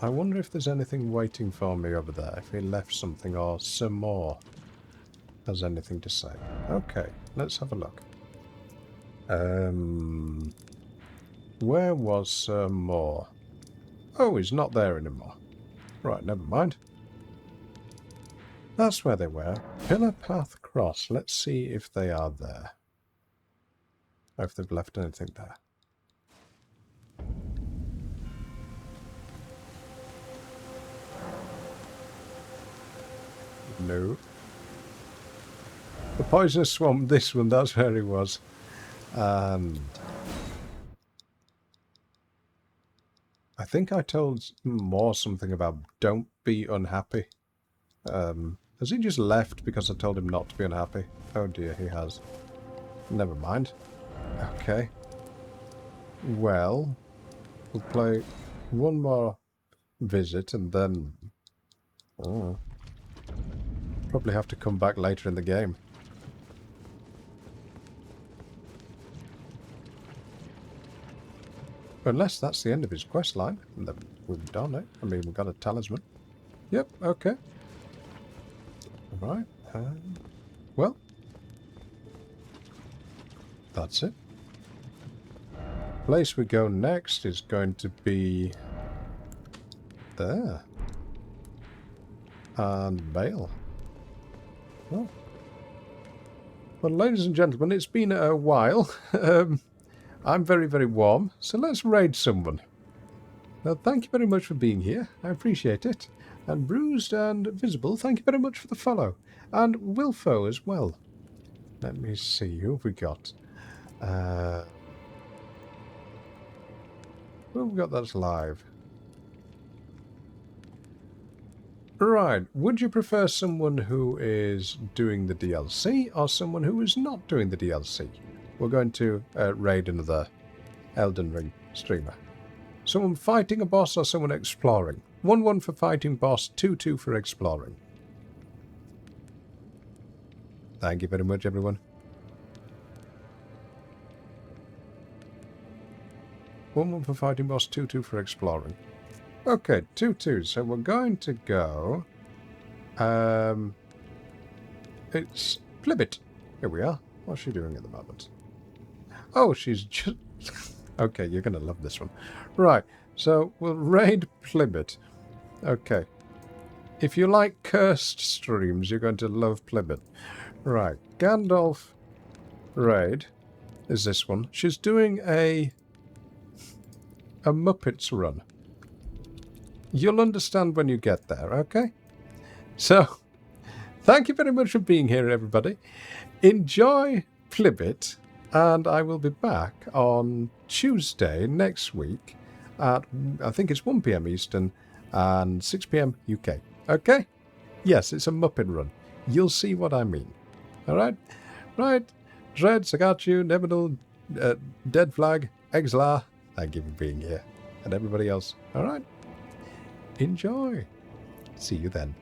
I wonder if there's anything waiting for me over there, if he left something or some more has anything to say. Okay, let's have a look. Where was Sir Moore? Oh, he's not there anymore. Right, never mind. That's where they were. Pillar Path Cross. Let's see if they are there. Or if they've left anything there. No. The Poisonous Swamp, this one, that's where he was. And I think I told Moore something about don't be unhappy. Has he just left because I told him not to be unhappy? Oh dear, he has. Never mind. Okay. Well, we'll play one more visit and then... Oh, probably have to come back later in the game. Unless that's the end of his quest line, and then we've done it. I mean, we've got a talisman. Yep, okay. Alright, well, that's it. Place we go next is going to be there. And bail. Oh. Well, ladies and gentlemen, it's been a while. I'm very, very warm, so let's raid someone. Well, thank you very much for being here. I appreciate it. And Bruised and Visible, thank you very much for the follow. And Wilfo as well. Let me see, who have we got? Who have we got that's live? Right, would you prefer someone who is doing the DLC or someone who is not doing the DLC? We're going to raid another Elden Ring streamer. Someone fighting a boss or someone exploring? 1-1 for fighting boss, 2-2 for exploring. Thank you very much, everyone. 1-1 for fighting boss, 2-2 for exploring. Okay, 2-2. So we're going to go... it's Plibbit. Here we are. What's she doing at the moment? Oh, she's just... Okay, you're going to love this one. Right, so we'll raid Plibbit. Okay. If you like cursed streams, you're going to love Plibbit. Right, Gandolph raid is this one. She's doing a Muppets run. You'll understand when you get there, okay? So, thank you very much for being here, everybody. Enjoy Plibbit, and I will be back on Tuesday next week at, I think it's 1 PM Eastern and 6 PM UK. Okay? Yes, it's a Muppet run. You'll see what I mean. Alright? Right. Dreads, I got you. Nevinal, Dead Flag, Exlar, thank you for being here. And everybody else. Alright? Enjoy. See you then.